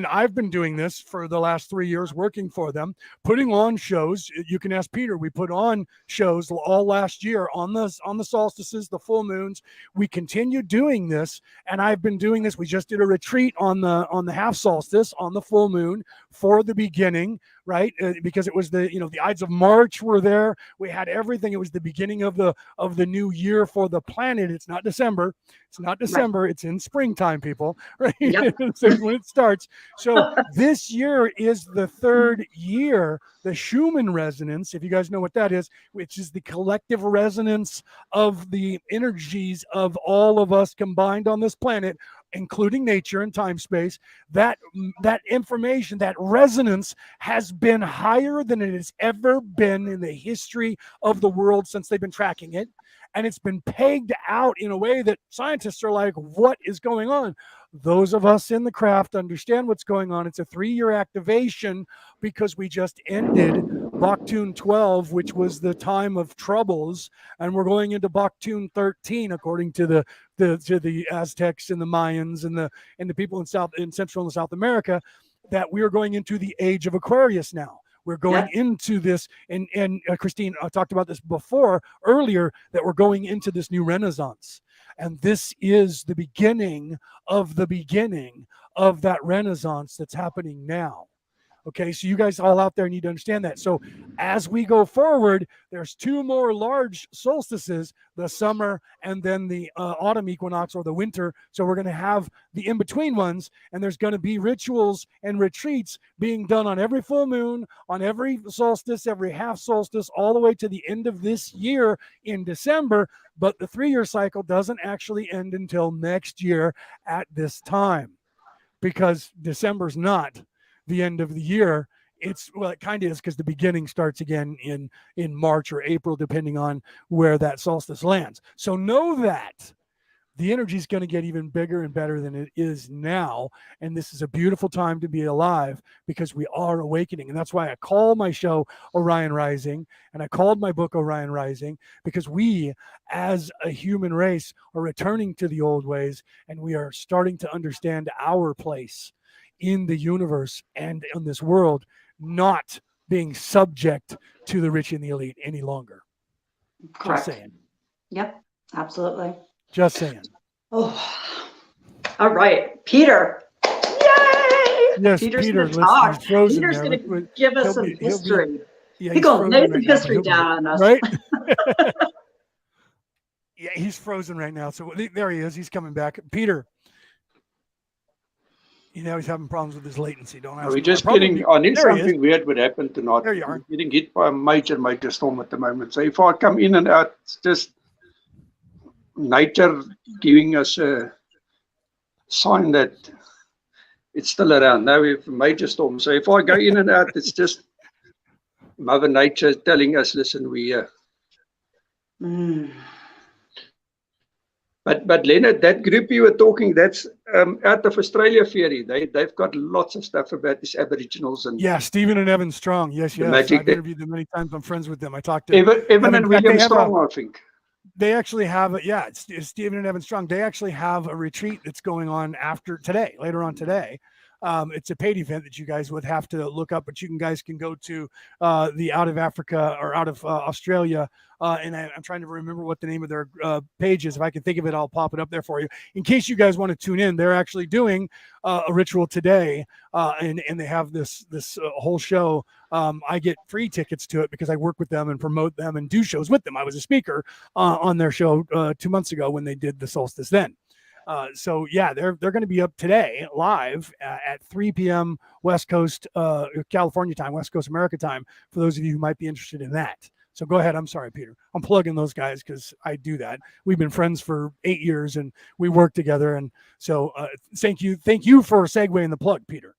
I've been doing this for the last 3 years, working for them, putting on shows. You can ask Peter. We put on shows all last year on the solstices, the full moons. We continue doing this, and I've been doing this. We just did a retreat on the half solstice, on the full moon for the beginning, right? Because it was the Ides of March were there. We had everything. It was the beginning of the new year for the planet. It's not December. It's not December. Right. It's in springtime, people, right? Yep. So when it starts. So this year is the 3rd year, the Schumann resonance, if you guys know what that is, which is the collective resonance of the energies of all of us combined on this planet, including nature and time space. That information, that resonance has been higher than it has ever been in the history of the world since they've been tracking it. And it's been pegged out in a way that scientists are like, what is going on? Those of us in the craft understand what's going on. It's a 3-year activation because we just ended Baktun 12, which was the time of troubles, and we're going into Baktun 13, according to the Aztecs and the Mayans and the people in Central and South America, that we are going into the age of Aquarius now. We're going into this, and Christine talked about this earlier, that we're going into this new Renaissance. And this is the beginning of that Renaissance that's happening now. Okay, so you guys all out there need to understand that. So as we go forward, there's 2 more large solstices, the summer and then the autumn equinox or the winter. So we're going to have the in-between ones, and there's going to be rituals and retreats being done on every full moon, on every solstice, every half solstice, all the way to the end of this year in December. But the 3-year cycle doesn't actually end until next year at this time, because December's not the end of the year. It kind of is, because the beginning starts again in March or April, depending on where that solstice lands. So know that the energy is going to get even bigger and better than it is now. And this is a beautiful time to be alive, because we are awakening. And that's why I call my show Orion Rising, and I called my book Orion Rising, because we as a human race are returning to the old ways, and we are starting to understand our place in the universe and in this world, not being subject to the rich and the elite any longer. Correct. Just saying. Yep, absolutely. Just saying. Oh, all right, Peter. Yay! Yes, Peter's Peter. going to talk. Peter's going to give us some history. He's going to lay some right history down on us. Right? Yeah, he's frozen right now. So there he is. He's coming back. Peter. He's having problems with his latency. Don't ask. We're just getting. I knew something weird would happen tonight. There you are. We're getting hit by a major storm at the moment. So if I come in and out, it's just nature giving us a sign that it's still around. Now we have a major storm. So if I go in and out, it's just Mother Nature telling us, listen, we're here. Mm. But Leonard, that group you were talking, that's out of Australia Ferry. They've got lots of stuff about these Aboriginals and yeah, Stephen and Evan Strong. Yes, the yes. Magick. I've interviewed them many times. I'm friends with them. I talked to Evan and in fact, William they have Strong, I think. They actually have it's Stephen and Evan Strong. They actually have a retreat that's going on later on today. It's a paid event that you guys would have to look up, but guys can go to the Out of Africa or Out of Australia. And I'm trying to remember what the name of their page is. If I can think of it, I'll pop it up there for you. In case you guys want to tune in, they're actually doing a ritual today, and they have this whole show. I get free tickets to it because I work with them and promote them and do shows with them. I was a speaker on their show 2 months ago when they did the solstice then. So yeah, they're going to be up today live at 3 p.m. West Coast California time, West Coast America time, for those of you who might be interested in that. So go ahead. I'm sorry, Peter. I'm plugging those guys because I do that. We've been friends for 8 years and we work together. And so thank you for segueing the plug, Peter.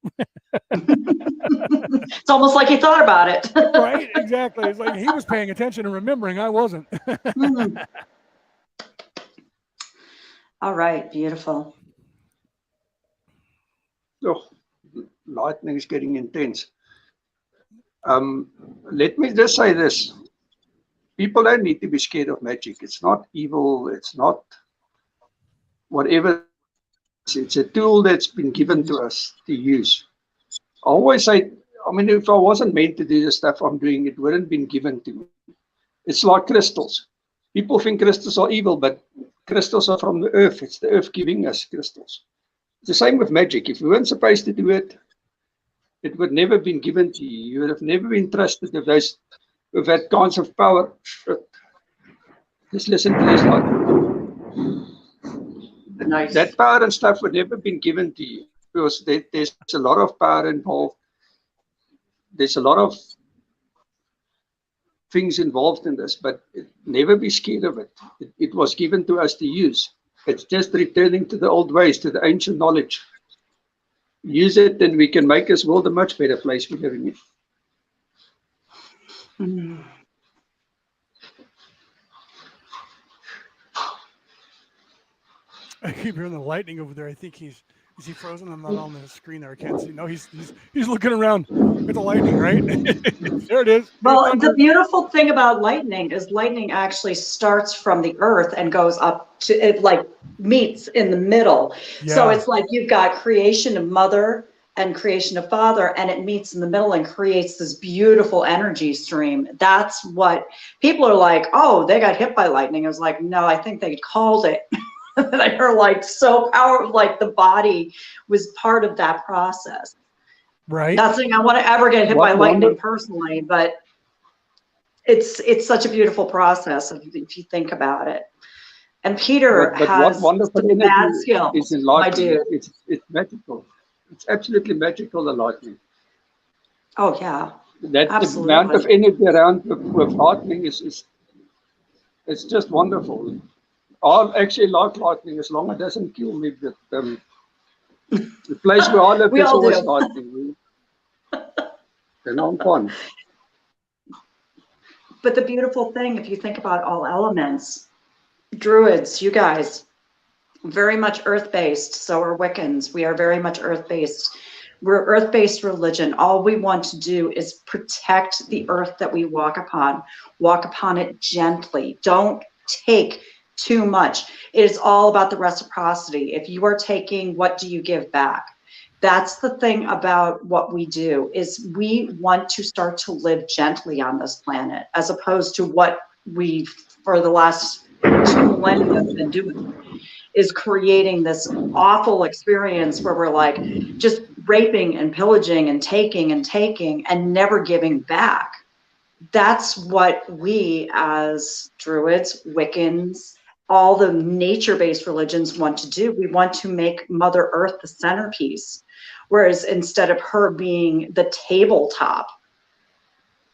It's almost like he thought about it. Right? Exactly. It's like he was paying attention and remembering. I wasn't. Mm. All right, beautiful. Oh, lightning is getting intense. Let me just say this. People don't need to be scared of magic. It's not evil. It's not whatever. It's a tool that's been given to us to use. I always say, I mean, if I wasn't meant to do the stuff I'm doing, it wouldn't have been given to me. It's like crystals. People think crystals are evil, but crystals are from the earth. It's the earth giving us crystals. It's the same with magic. If you weren't supposed to do it, it would never have been given to you. You would have never been trusted with that kinds of power. Just listen to this. Nice. That power and stuff would never have been given to you because there's a lot of power involved. There's a lot of things involved in this, but never be scared of it. It was given to us to use. It's just returning to the old ways, to the ancient knowledge. Use it, and we can make this world a much better place we're living in. Mm. I keep hearing the lightning over there. I think is he frozen? I'm not on the screen there. I can't see. No, he's looking around with the lightning, right? There it is. Well, the beautiful thing about lightning is lightning actually starts from the earth and goes up to it, like meets in the middle. Yeah. So it's like you've got creation of mother and creation of father, and it meets in the middle and creates this beautiful energy stream. That's what people are like, oh, they got hit by lightning. I was like, no, I think they called it. They're like so powerful, like the body was part of that process. Right. Not saying I want to ever get hit by lightning personally, but it's such a beautiful process if you think about it. And Peter has some mad skills, my dude. It's magical. It's absolutely magical, the lightning. Oh yeah. That absolutely. The amount of energy around with lightning is it's just wonderful. I actually like lightning as long as it doesn't kill me. But the place where I live, there's always lightning. And I'm fine. But the beautiful thing, if you think about all elements, Druids, you guys, very much earth-based. So are Wiccans. We are very much earth-based. We're earth-based religion. All we want to do is protect the earth that we walk upon. Walk upon it gently. Don't take too much. It is all about the reciprocity. If you are taking, what do you give back? That's the thing about what we do, is we want to start to live gently on this planet, as opposed to what we, for the last 2 millennia, have been doing, is creating this awful experience where we're like just raping and pillaging and taking and never giving back. That's what we as Druids, Wiccans, all the nature-based religions want to do. We want to make Mother Earth the centerpiece, whereas instead of her being the tabletop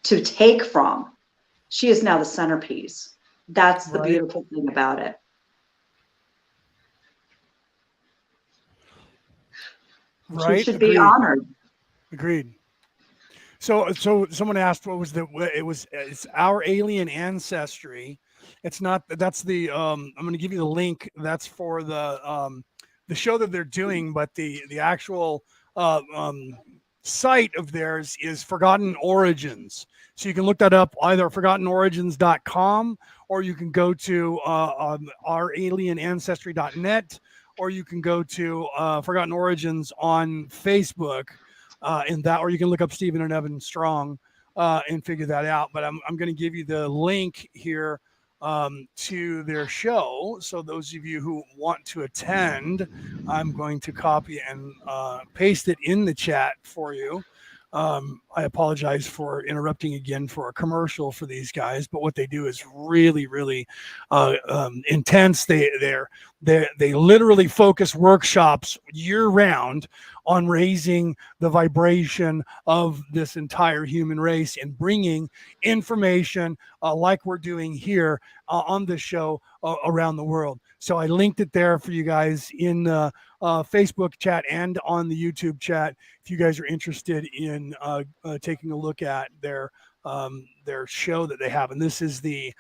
to take from, she is now the centerpiece. That's the beautiful thing about it. She Right? should Agreed. be honored. Agreed. So someone asked what was it's Our Alien Ancestry. It's not, that's the I'm going to give you the link. That's for the show that they're doing, but the actual site of theirs is Forgotten Origins. So you can look that up either forgottenorigins.com, or you can go to ouralienancestry.net, or you can go to Forgotten Origins on Facebook. In that, or you can look up Stephen and Evan Strong and figure that out. But I'm going to give you the link here to their show. So those of you who want to attend, I'm going to copy and paste it in the chat for you. I apologize for interrupting again for a commercial for these guys, but what they do is really, really intense. They literally focus workshops year round on raising the vibration of this entire human race and bringing information like we're doing here on this show around the world. So I linked it there for you guys in the Facebook chat and on the YouTube chat if you guys are interested in taking a look at their show that they have. And this is this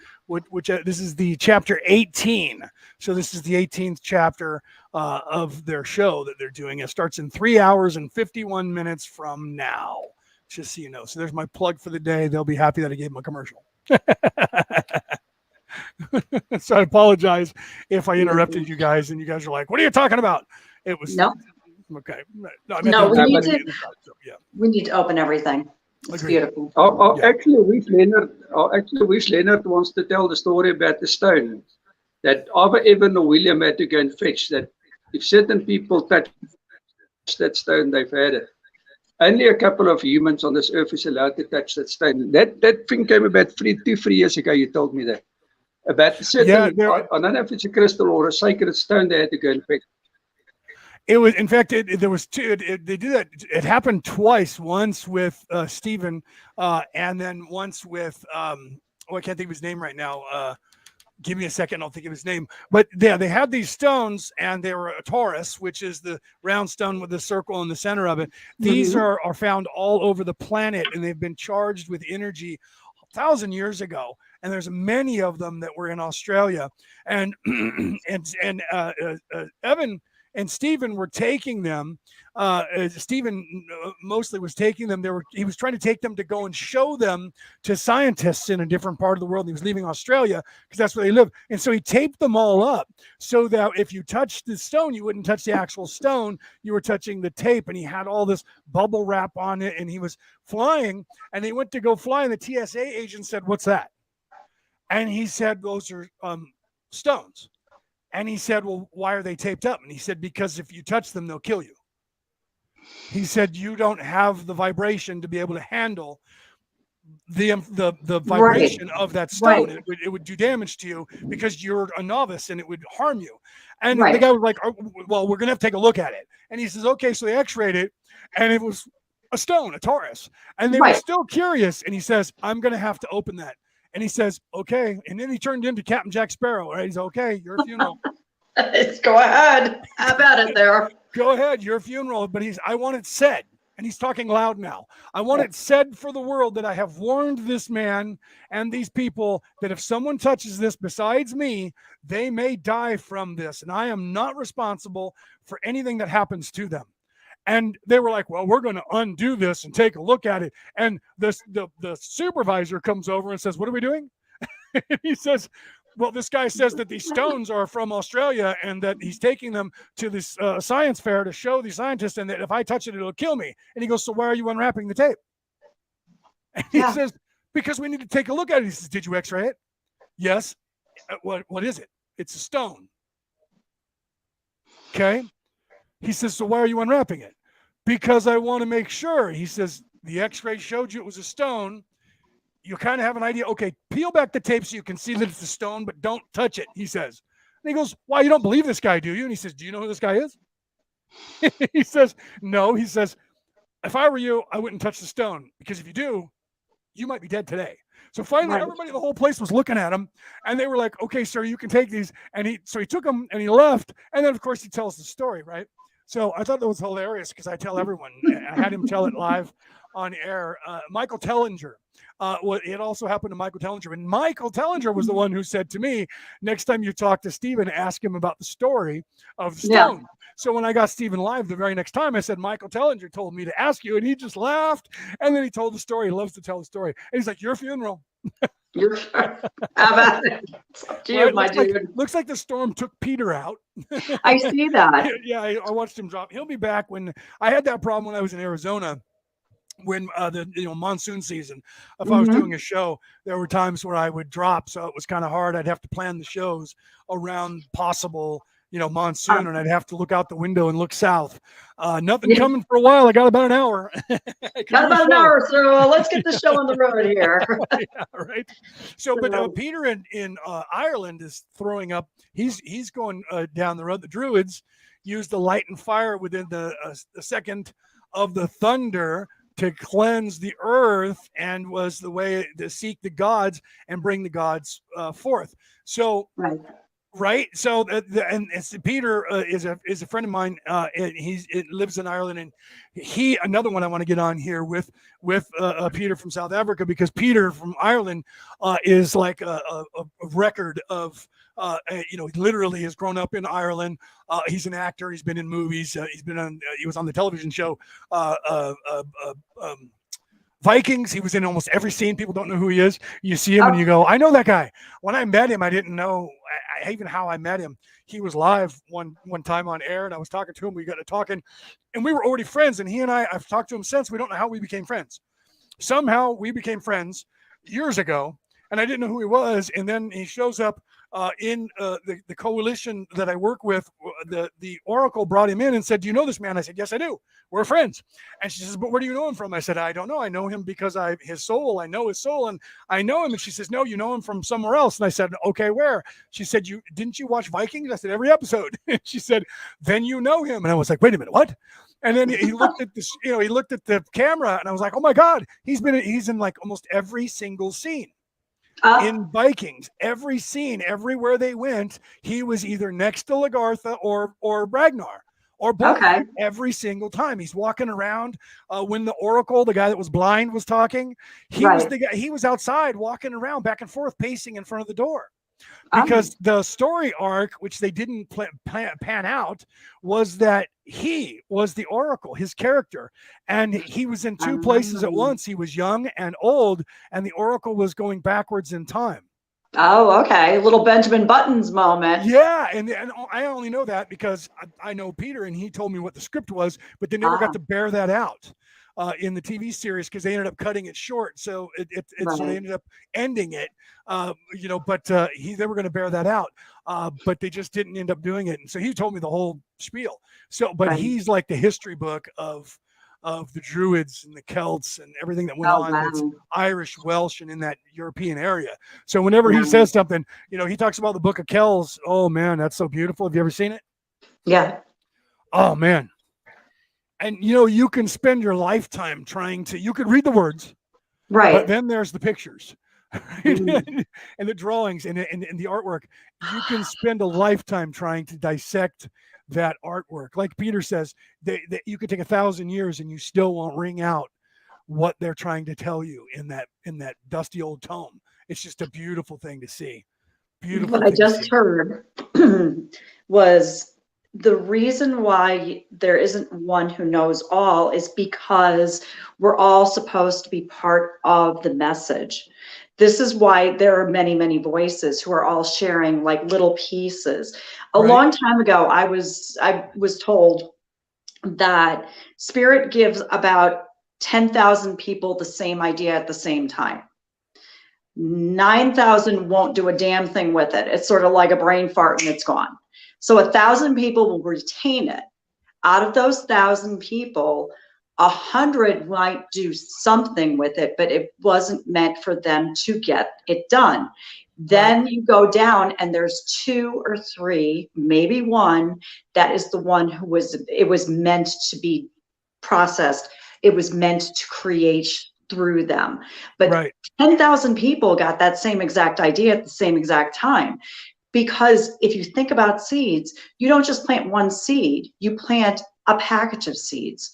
is the chapter 18. So this is the 18th chapter of their show that they're doing. It starts in 3 hours and 51 minutes from now, just so you know. So there's my plug for the day. They'll be happy that I gave them a commercial. So I apologize if I interrupted you guys and you guys are like, what are you talking about? It was No. Okay. No, we need to. Yeah. We need to open everything. It's Agreed. beautiful. Yeah. Actually, wish Leonard wants to tell the story about the stone that either Evan or William had to go and fetch. That if certain people touch that stone, they've had it. Only a couple of humans on this earth is allowed to touch that stone. That thing came about 3 years ago. You told me that. About certain, I don't know if it's a crystal or a sacred stone they had to go and fetch. It was, in fact, there was two. They do that. It happened twice. Once with Stephen, and then once with I can't think of his name right now. Give me a second. I'll think of his name. But yeah, they had these stones, and they were a torus, which is the round stone with the circle in the center of it. These are found all over the planet, and they've been charged with energy 1,000 years ago. And there's many of them that were in Australia, and Evan and Stephen were taking them. Stephen mostly was taking them. He was trying to take them to go and show them to scientists in a different part of the world. And he was leaving Australia because that's where they live. And so he taped them all up so that if you touched the stone, you wouldn't touch the actual stone. You were touching the tape. And he had all this bubble wrap on it. And he was flying. And he went to go fly. And the TSA agent said, "What's that?" And he said, "Those are stones." And he said, "Well, why are they taped up?" And he said, "Because if you touch them, they'll kill you." He said, "You don't have the vibration to be able to handle the vibration of that stone. Right. It would do damage to you because you're a novice and it would harm you." And the guy was like, "Oh, well, we're going to have to take a look at it." And he says, "Okay." So they x-rayed it, and it was a stone, a torus. And they were still curious. And he says, "I'm going to have to open that." And he says, "Okay." And then he turned into Captain Jack Sparrow, right? He's okay. Your funeral. Go ahead. Have at it there. Go ahead. Your funeral. But I want it said. And he's talking loud now. "I want it said for the world that I have warned this man and these people that if someone touches this besides me, they may die from this. And I am not responsible for anything that happens to them." And they were like, "Well, we're going to undo this and take a look at it." And the supervisor comes over and says, "What are we doing?" And he says, "Well, this guy says that these stones are from Australia and that he's taking them to this science fair to show the scientists, and that if I touch it, it'll kill me." And he goes, "So why are you unwrapping the tape?" And he says, "Because we need to take a look at it." He says, "Did you x-ray it?" "Yes." What is it?" "It's a stone." Okay. He says, "So why are you unwrapping it?" "Because I want to make sure." He says, "The x-ray showed you it was a stone. You kind of have an idea. Okay, peel back the tape so you can see that it's a stone, but don't touch it," he says. And he goes, "Why, you don't believe this guy, do you?" And he says, "Do you know who this guy is?" He says, "No." He says, "If I were you, I wouldn't touch the stone, because if you do, you might be dead today." So finally, everybody in the whole place was looking at him, and they were like, "Okay, sir, you can take these." And so he took them and he left. And then, of course, he tells the story, right? So I thought that was hilarious because I tell everyone. I had him tell it live on air. Michael Tellinger. It also happened to Michael Tellinger. And Michael Tellinger was the one who said to me, next time you talk to Steven, ask him about the story of Stone. Yeah. So when I got Steven live the very next time, I said, Michael Tellinger told me to ask you. And he just laughed. And then he told the story. He loves to tell the story. And he's like, your funeral. You're how about it? It's up to you, right? My dude. Looks like the storm took Peter out. I see that. Yeah, I watched him drop. He'll be back when I had that problem when I was in Arizona. When the monsoon season, if I was doing a show, there were times where I would drop, so it was kind of hard. I'd have to plan the shows around possible monsoon, and I'd have to look out the window and look south. Nothing coming for a while. I got about an hour. Got about an hour, so let's get the show on the road here. Yeah, right. So, but Peter in Ireland is throwing up. He's going down the road. The Druids used the light and fire within the second of the thunder to cleanse the earth, and was the way to seek the gods and bring the gods forth. So, right. So, Peter is a friend of mine. He lives in Ireland, and another one I want to get on here with Peter from South Africa, because Peter from Ireland is like a record of. He literally has grown up in Ireland. He's an actor. He's been in movies. He was on the television show Vikings. He was in almost every scene. People don't know who he is. You see him and you go, I know that guy. When I met him, I didn't know even how I met him. He was live one time on air, and I was talking to him. We got to talking, and we were already friends. And he and I've talked to him since. We don't know how we became friends. Somehow we became friends years ago, and I didn't know who he was. And then he shows up in the coalition that I work with. The Oracle brought him in and said, do you know this man? I said, yes, I do. We're friends. And she says, but where do you know him from? I said, I don't know. I know him because I know his soul, and I know him. And she says, no, you know him from somewhere else. And I said, okay, where? She said, didn't you watch Vikings? I said, every episode. She said, then you know him. And I was like, wait a minute, what? And then he looked at this, he looked at the camera, and I was like, oh my God, he's in like almost every single scene. In Vikings, every scene, everywhere they went, he was either next to Lagartha or Ragnar or both. Every single time. He's walking around. When the Oracle, the guy that was blind, was talking, was the guy. He was outside walking around back and forth, pacing in front of the door. Because the story arc, which they didn't pan out, was that he was the Oracle, his character, and he was in two places at once. He was young and old, and the Oracle was going backwards in time. Oh, okay. A little Benjamin Buttons moment. Yeah, and I only know that because I know Peter, and he told me what the script was, but they never got to bear that out in the TV series because they ended up cutting it short. So so they ended up ending it, but they were going to bear that out, but they just didn't end up doing it. And so he told me the whole spiel. So, but he's like the history book of the Druids and the Celts and everything that went on. That's Irish, Welsh, and in that European area. So whenever he says something, he talks about the Book of Kells. Oh man, that's so beautiful. Have you ever seen it? Yeah. Oh man. And you can spend your lifetime you could read the words, right? But then there's the pictures, and the drawings and the artwork. You can spend a lifetime trying to dissect that artwork. Like Peter says, you could take 1,000 years and you still won't wring out what they're trying to tell you in that dusty old tome. It's just a beautiful thing to see. Beautiful. What I just heard was, the reason why there isn't one who knows all is because we're all supposed to be part of the message. This is why there are many, many voices who are all sharing like little pieces. A long time ago, I was told that Spirit gives about 10,000 people the same idea at the same time. 9,000 won't do a damn thing with it. It's sort of like a brain fart and it's gone. So 1,000 people will retain it. Out of those 1,000 people, 100 might do something with it, but it wasn't meant for them to get it done. Then you go down and there's 2 or 3, maybe 1, that is the one it was meant to be processed. It was meant to create through them. But 10,000 people got that same exact idea at the same exact time. Because if you think about seeds, you don't just plant one seed, you plant a package of seeds.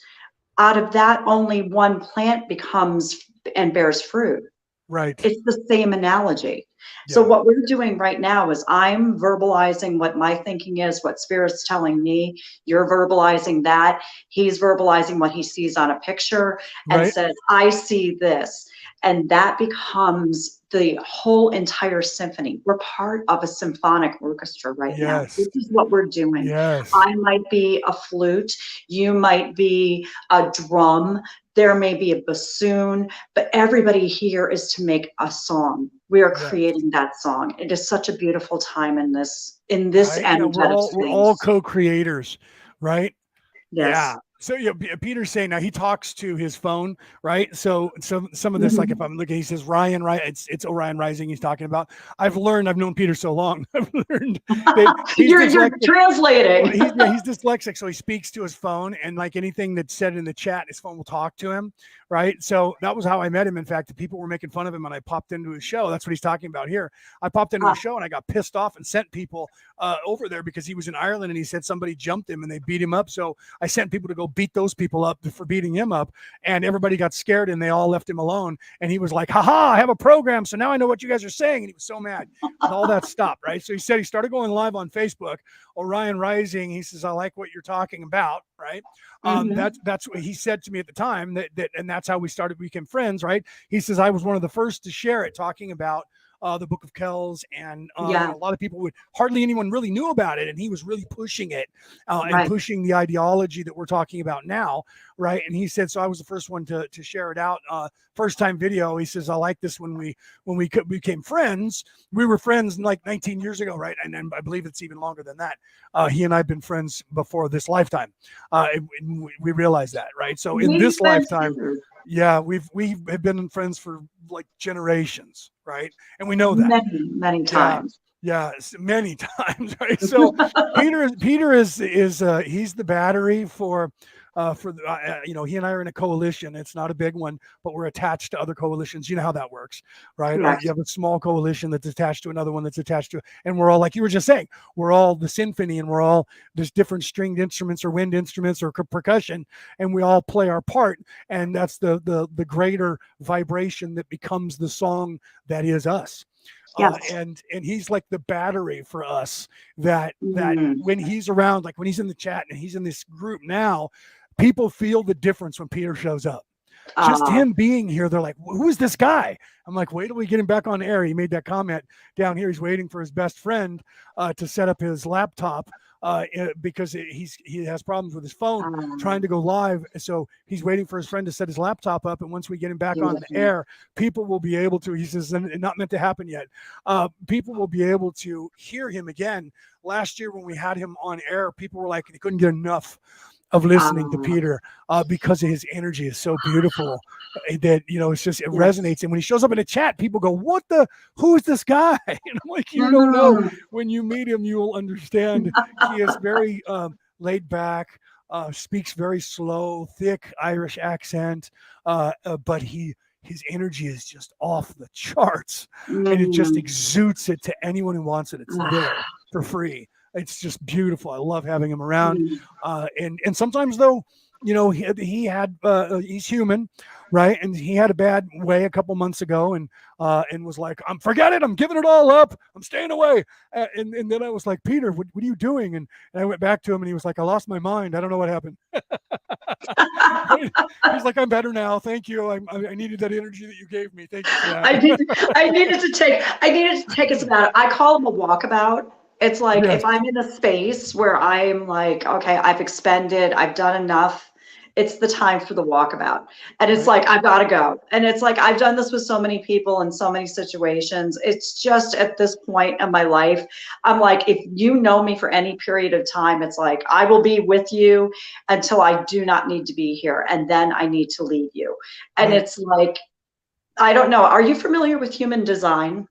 Out of that, only one plant becomes and bears fruit. Right. It's the same analogy. Yeah. So what we're doing right now is I'm verbalizing what my thinking is, what Spirit's telling me. You're verbalizing that. He's verbalizing what he sees on a picture and Right. says, I see this. And that becomes the whole entire symphony. We're part of a symphonic orchestra right now. Yes. This is what we're doing. Yes. I might be a flute. You might be a drum. There may be a bassoon, but everybody here is to make a song. We are Yes. creating that song. It is such a beautiful time in this Right? Yeah, energetic we're all space. co-creators, right? Yes. Yeah. So yeah, Peter's saying now he talks to his phone, right? So some of this, like if I'm looking, he says Ryan, right? It's Orion Rising he's talking about. I've known Peter so long. I've learned that he's You're dyslexic. translating. He's dyslexic, so he speaks to his phone, and like anything that's said in the chat, his phone will talk to him, right? So that was how I met him. In fact, the people were making fun of him when I popped into his show. That's what he's talking about here. I popped into a show and I got pissed off and sent people over there because he was in Ireland and he said somebody jumped him and they beat him up. So I sent people to go beat those people up for beating him up, and everybody got scared and they all left him alone. And he was like, haha, I have a program, so now I know what you guys are saying. And he was so mad. And all that stopped, right? So he said he started going live on Facebook, Orion Rising. He says, I like what you're talking about, right? That's what he said to me at the time, and that's how we became friends, right? He says, I was one of the first to share it, talking about the Book of Kells, and a lot of people hardly anyone really knew about it, and he was really pushing it and pushing the ideology that we're talking about now, right? And he said, so I was the first one to share it out. First time video. He says, I like this. When we became friends, we were friends like 19 years ago, right? And I believe it's even longer than that. He and I have been friends before this lifetime. We realized that, right? So in this lifetime, yeah, we have been friends for like generations, right? And we know that many times. Yeah, many times, right? So Peter is he's the battery for he and I are in a coalition. It's not a big one, but we're attached to other coalitions. You know how that works, right? You have a small coalition that's attached to another one that's attached to, and we're all, like you were just saying, we're all the symphony, and there's different stringed instruments or wind instruments or percussion, and we all play our part, and that's the greater vibration that becomes the song that is us. Yes. And he's like the battery for us that when he's around, like when he's in the chat and he's in this group now, people feel the difference when Peter shows up. Just him being here, they're like, who is this guy? I'm like, wait till we get him back on air. He made that comment down here. He's waiting for his best friend to set up his laptop because he has problems with his phone trying to go live. So he's waiting for his friend to set his laptop up. And once we get him back on the air, people will be able to, he says, and not meant to happen yet. People will be able to hear him again. Last year when we had him on air, people were like, they couldn't get enough of listening to Peter because his energy is so beautiful that, it's just, it resonates. And when he shows up in a chat, people go, who's this guy? And I'm like, you don't know. When you meet him, you will understand. He is very laid back, speaks very slow, thick Irish accent, but his energy is just off the charts, and it just exudes it to anyone who wants it. It's there for free. It's just beautiful. I love having him around. And sometimes though, he's human, right? And he had a bad way a couple months ago and was like, forget it. I'm giving it all up. I'm staying away. And then I was like, Peter, what are you doing? And I went back to him and he was like, I lost my mind. I don't know what happened. He's like, I'm better now. Thank you. I needed that energy that you gave me. Thank you for that. I needed to take a sabbatical. I call him a walkabout. It's like, if I'm in a space where I'm like, okay, I've expended, I've done enough, it's the time for the walkabout. And it's like, I've got to go. And it's like, I've done this with so many people in so many situations. It's just at this point in my life, I'm like, if you know me for any period of time, it's like, I will be with you until I do not need to be here. And then I need to leave you. And it's like, I don't know. Are you familiar with human design?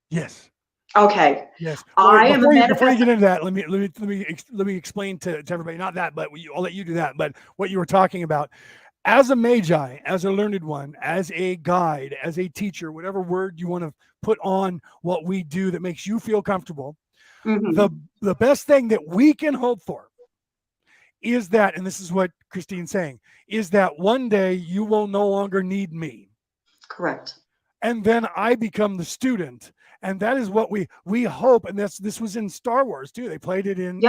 Yes. Okay. Yes. Well, before you get into that, let me explain to everybody. Not that, but I'll let you do that. But what you were talking about, as a Magi, as a learned one, as a guide, as a teacher, whatever word you want to put on what we do that makes you feel comfortable, the best thing that we can hope for is that, and this is what Christine's saying, is that one day you will no longer need me. Correct. And then I become the student. And that is what we hope. And this was in Star Wars too. They played it in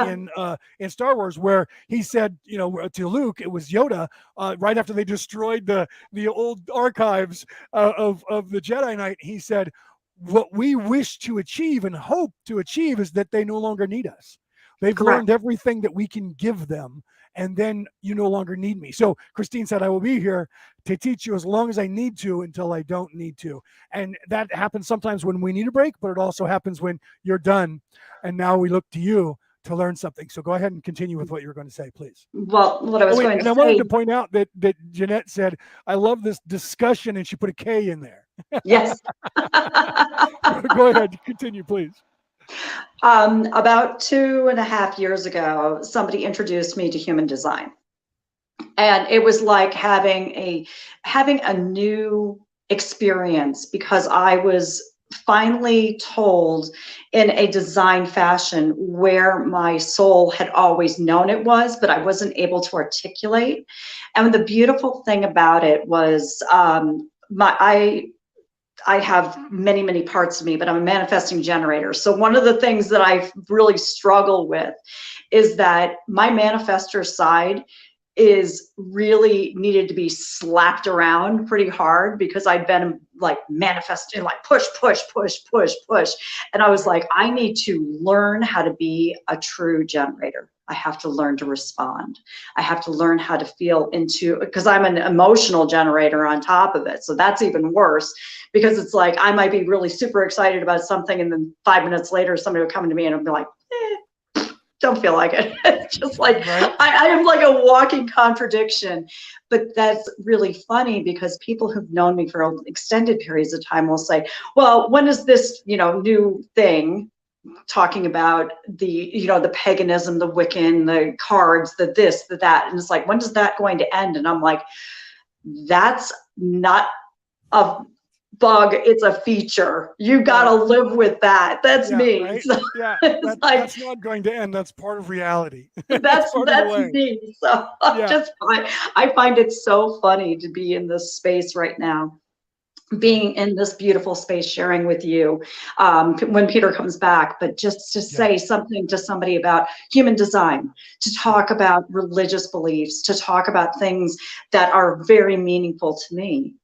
Star Wars, where he said, to Luke, it was Yoda, right after they destroyed the old archives of the Jedi Knight. He said, what we wish to achieve and hope to achieve is that they no longer need us. They've learned everything that we can give them, and then you no longer need me. So Christine said, I will be here to teach you as long as I need to until I don't need to. And that happens sometimes when we need a break, but it also happens when you're done. And now we look to you to learn something. So go ahead and continue with what you were going to say, please. Well, what I was going to say. I wanted to point out that Jeanette said, I love this discussion, and she put a K in there. Yes. Go ahead, continue, please. About 2.5 years ago, somebody introduced me to human design. And it was like having a new experience, because I was finally told in a design fashion where my soul had always known it was, but I wasn't able to articulate. And the beautiful thing about it was I have many, many parts of me, but I'm a manifesting generator. So one of the things that I really struggle with is that my manifestor side is really needed to be slapped around pretty hard, because I'd been like manifesting, like push. And I was like, I need to learn how to be a true generator. I have to learn to respond. I have to learn how to feel into, because I'm an emotional generator on top of it. So that's even worse, because it's like, I might be really super excited about something, and then 5 minutes later, somebody will come to me and I'll be like, don't feel like it. It's just like, right? I am like a walking contradiction. But that's really funny, because people who've known me for extended periods of time will say, well, when is this, new thing, talking about the, the paganism, the Wiccan, the cards, the this, the that. And it's like, when is that going to end? And I'm like, that's not a bug, it's a feature. You got to live with that. That's me. Right? So that's not going to end. That's part of reality. That's me. So I find it so funny to be in this space right now, being in this beautiful space, sharing with you when Peter comes back, but just to say something to somebody about human design, to talk about religious beliefs, to talk about things that are very meaningful to me,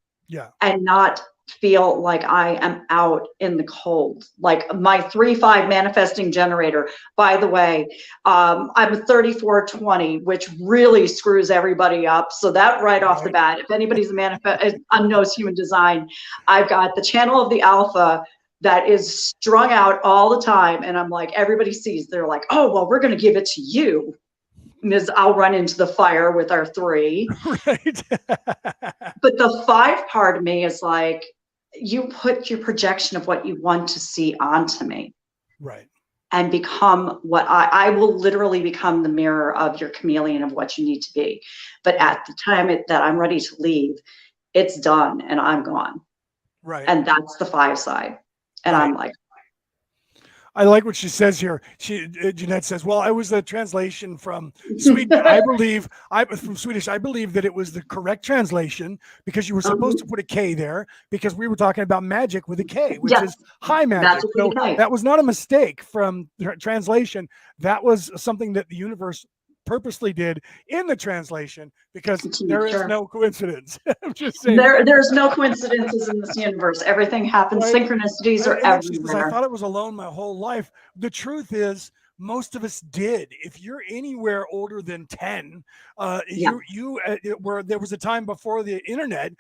and not feel like I am out in the cold. Like my 3-5 manifesting generator, by the way, I'm a 3420, which really screws everybody up. So that right off the bat, if anybody's knows human design, I've got the channel of the alpha that is strung out all the time. And I'm like, everybody sees, they're like, oh, well, we're going to give it to you. Ms. I'll run into the fire with our 3. Right. But the 5 part of me is like, you put your projection of what you want to see onto me. Right. And become what I will literally become the mirror of your chameleon of what you need to be. But at the time that I'm ready to leave, it's done and I'm gone. Right. And that's the 5 side. And I'm like, I like what she says here. Jeanette says, well, it was the translation from Swedish. From Swedish, I believe that it was the correct translation, because you were supposed to put a K there, because we were talking about magic with a K, which is high magic. So that was not a mistake from the translation. That was something that the universe purposely did in the translation, because there is no coincidence. I'm just saying. There's no coincidences in this universe. Everything happens. Right? Synchronicities are everywhere. I thought it was alone my whole life. The truth is, most of us did. If you're anywhere older than 10, there was a time before the internet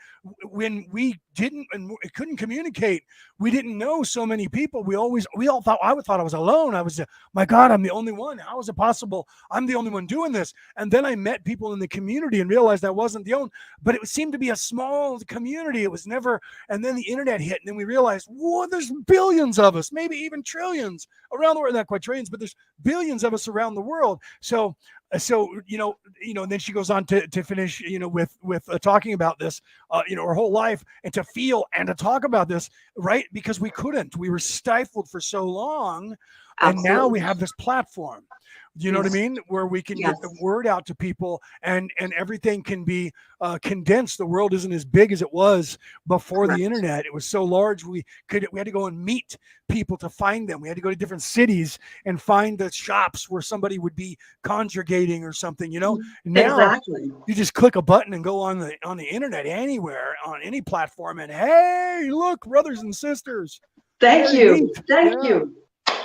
when we didn't and couldn't communicate. We didn't know so many people. I thought I was alone. I was, my God, I'm the only one. How is it possible? I'm the only one doing this. And then I met people in the community and realized I wasn't the only, but it seemed to be a small community. It was never, and then the internet hit, and then we realized, whoa, there's billions of us, maybe even trillions around the world. Not quite trillions, but there's billions of us around the world. So and then she goes on to finish, with talking about this, her whole life, and to feel and to talk about this, right? Because we were stifled for so long. And now we Absolutely. have this platform. You know what I Yes. mean? Where we can get the Yes. word out to people, and everything can be condensed. The world isn't as big as it was before the Correct. internet. It was so large we had to go and meet people to find them. We had to go to different cities and find the shops where somebody would be congregating or something. You know, now Exactly. you just click a button and go on the internet anywhere on any platform, and hey, look, brothers and sisters. Thank Very you. neat. Thank Yeah. you.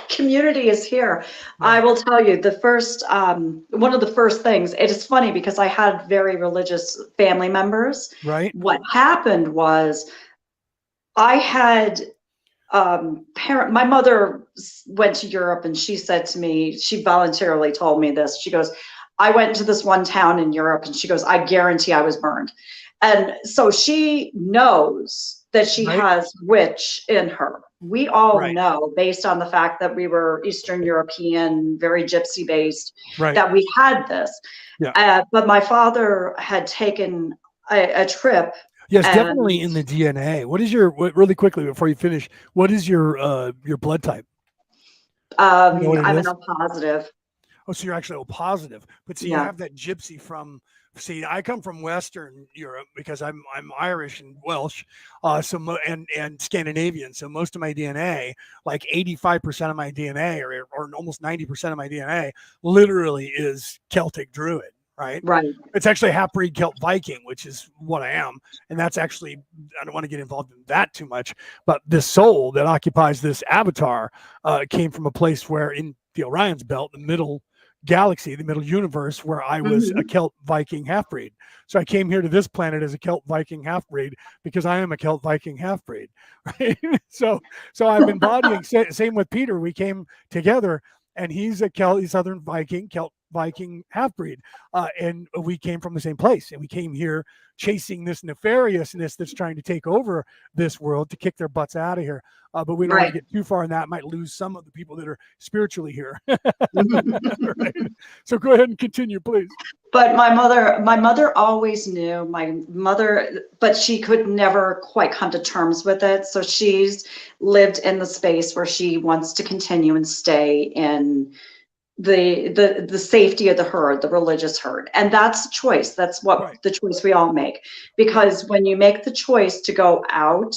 Community is here. Yeah. I will tell you the first, one of the first things, it is funny because I had very religious family members. Right. What happened was I had my mother went to Europe, and she said to me, she voluntarily told me this. She goes, I went to this one town in Europe, and she goes, I guarantee I was burned. And so she knows that she Right. has witch in her. We all Right. know, based on the fact that we were Eastern European, very gypsy based, Right. that we had this. Yeah. But my father had taken a trip. Yes, and definitely in the DNA. What is really quickly before you finish? What is your blood type? You know what it I'm is? an O positive. Oh, so you're actually O positive. But see, you Yeah. have that gypsy from. See, I come from Western Europe because I'm Irish and Welsh, and Scandinavian. So most of my DNA, like 85% of my DNA, or almost 90% of my DNA, literally is Celtic Druid. Right. Right. It's actually a half-breed Celt Viking, which is what I am. And that's actually, I don't want to get involved in that too much, but this soul that occupies this avatar came from a place where in the Orion's belt, the middle galaxy, the middle universe, where I was a Celt Viking half-breed. So I came here to this planet as a Celt Viking half-breed because I am a Celt Viking half-breed. Right. So I'm embodying, same with Peter. We came together, and he's a Southern Viking, Celt Viking half-breed, and we came from the same place, and we came here chasing this nefariousness that's trying to take over this world to kick their butts out of here. But we don't want to get too far in that. Might lose some of the people that are spiritually here. Right. So go ahead and continue, please. But my mother always knew, but she could never quite come to terms with it. So she's lived in the space where she wants to continue and stay in the safety of the herd, the religious herd. And that's a choice. That's what the choice we all make. Because when you make the choice to go out,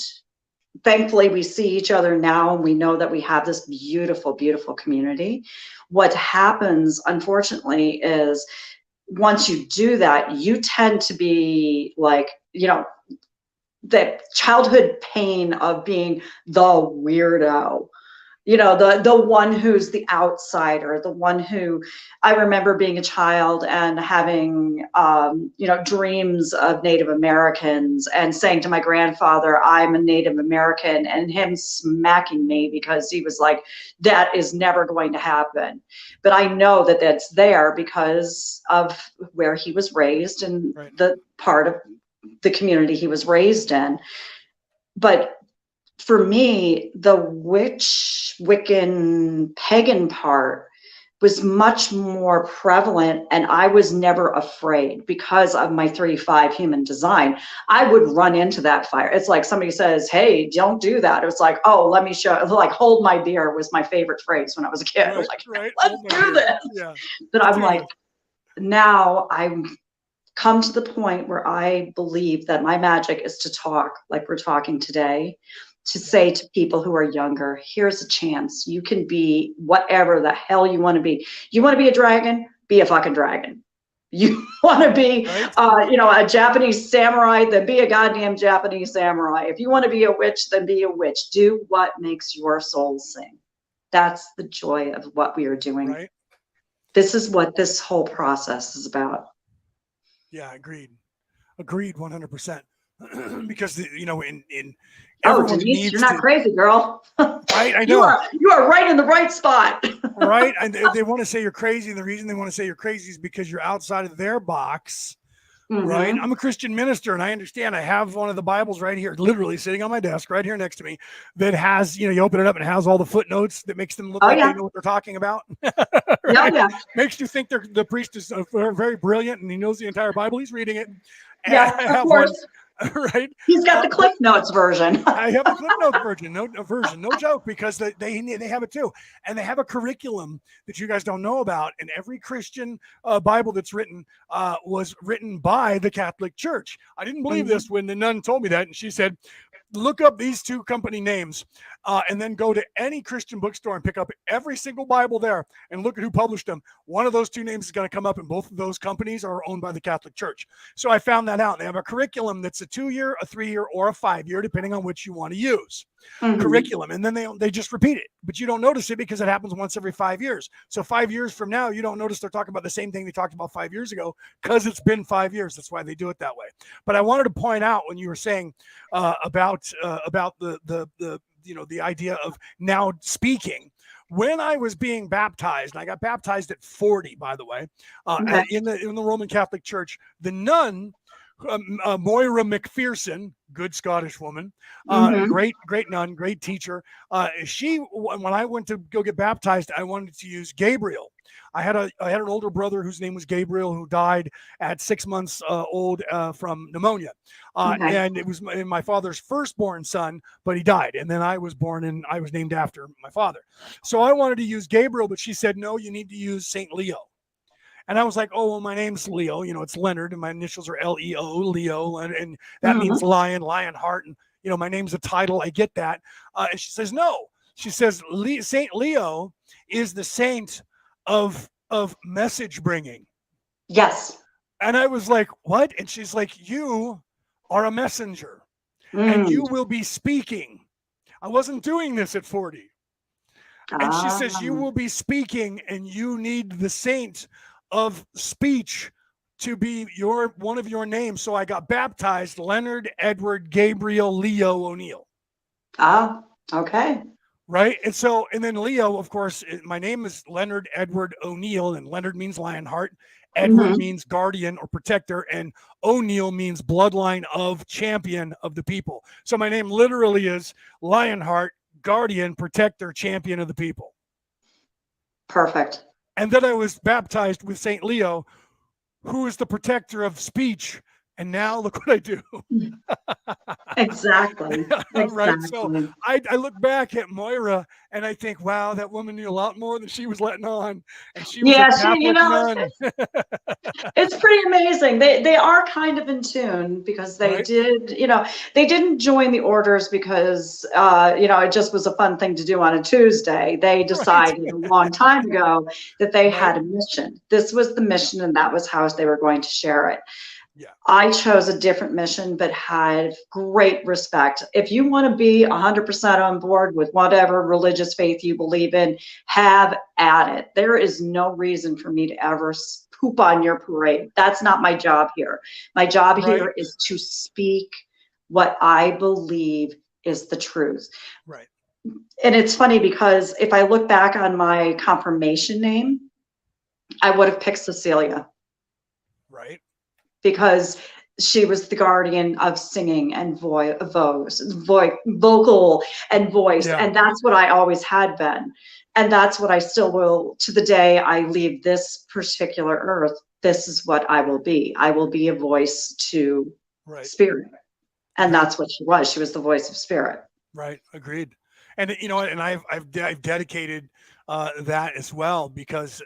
thankfully we see each other now, and we know that we have this beautiful, beautiful community. What happens, unfortunately, is once you do that, you tend to be like, the childhood pain of being the weirdo, the one who's the outsider, the one who, I remember being a child and having, dreams of Native Americans and saying to my grandfather, I'm a Native American, and him smacking me because he was like, that is never going to happen. But I know that that's there because of where he was raised and the part of the community he was raised in. But for me, the Wiccan, pagan part was much more prevalent, and I was never afraid because of my 3-5 human design. I would run into that fire. It's like somebody says, hey, don't do that. It was like, oh, let me show, like, hold my beer was my favorite phrase when I was a kid. Let's do this. Yeah. But I'm like, now I'm come to the point where I believe that my magic is to talk like we're talking today, to say to people who are younger, here's a chance. You can be whatever the hell you want to be. You want to be a dragon? Be a fucking dragon. You want to be, a Japanese samurai? Then be a goddamn Japanese samurai. If you want to be a witch, then be a witch. Do what makes your soul sing. That's the joy of what we are doing. Right. This is what this whole process is about. Yeah, agreed 100%. Because in Denise, you're not crazy, girl. Right, I know. You are right in the right spot. Right, and they want to say you're crazy, and the reason they want to say you're crazy is because you're outside of their box. Right. I'm a Christian minister, and I understand. I have one of the Bibles right here, literally sitting on my desk right here next to me, that has, you open it up and it has all the footnotes that makes them look like they know what they're talking about. Right? Yeah. Makes you think the priest is very brilliant and he knows the entire Bible. He's reading it. And yeah, of course. right? He's got the Cliff Notes version. I have a Cliff Notes version, no joke, because they have it too, and they have a curriculum that you guys don't know about. And every Christian Bible that's written was written by the Catholic Church. I didn't believe this when the nun told me that, and she said, look up these two company names and then go to any Christian bookstore and pick up every single Bible there and look at who published them. One of those two names is going to come up, and both of those companies are owned by the Catholic Church. So I found that out. They have a curriculum that's a 2-year, a 3-year, or a 5-year, depending on which you want to use. Curriculum, and then they just repeat it, but you don't notice it because it happens once every 5 years. So 5 years from now, you don't notice they're talking about the same thing they talked about 5 years ago, because it's been 5 years. That's why they do it that way. But I wanted to point out, when you were saying about the idea of now speaking, when I was being baptized, and I got baptized at 40, by the way, in the Roman Catholic Church, the nun, Moira McPherson, good Scottish woman, great nun, great teacher. When I went to go get baptized, I wanted to use Gabriel. I had an older brother whose name was Gabriel, who died at 6 months old from pneumonia, and it was my father's firstborn son, but he died, and then I was born and I was named after my father. So I wanted to use Gabriel, but she said no, you need to use Saint Leo. And I was like, oh, well, my name's Leo. It's Leonard, and my initials are Leo, Leo, and that means lion, Lionheart. And, my name's a title. I get that. And she says, no. She says, Saint Leo is the saint of message bringing. Yes. And I was like, what? And she's like, you are a messenger, and you will be speaking. I wasn't doing this at 40. And she says, you will be speaking, and you need the saint of speech to be one of your names. So I got baptized Leonard Edward Gabriel Leo O'Neill. Okay. Right. And then Leo, of course, my name is Leonard Edward O'Neill, and Leonard means Lionheart, Edward means guardian or protector, and O'Neill means bloodline of champion of the people. So my name literally is Lionheart, guardian, protector, champion of the people. Perfect. And then I was baptized with Saint Leo, who is the protector of speech. And now look what I do. Exactly. Right. So I look back at Moira and I think, wow, that woman knew a lot more than she was letting on. And she was a Catholic nun. It's pretty amazing. They are kind of in tune, because they did, they didn't join the orders because, it just was a fun thing to do on a Tuesday. They decided a long time ago that they had a mission. This was the mission, and that was how they were going to share it. Yeah. I chose a different mission, but had great respect. If you want to be 100% on board with whatever religious faith you believe in, have at it. There is no reason for me to ever poop on your parade. That's not my job here. My job here is to speak what I believe is the truth. Right. And it's funny, because if I look back on my confirmation name, I would have picked Cecilia. Right. Because she was the guardian of singing and vocal and voice. Yeah. And that's what I always had been. And that's what I still will, to the day I leave this particular earth. This is what I will be. I will be a voice to spirit. And that's what she was. She was the voice of spirit. Right. Agreed. And and I've dedicated that as well, because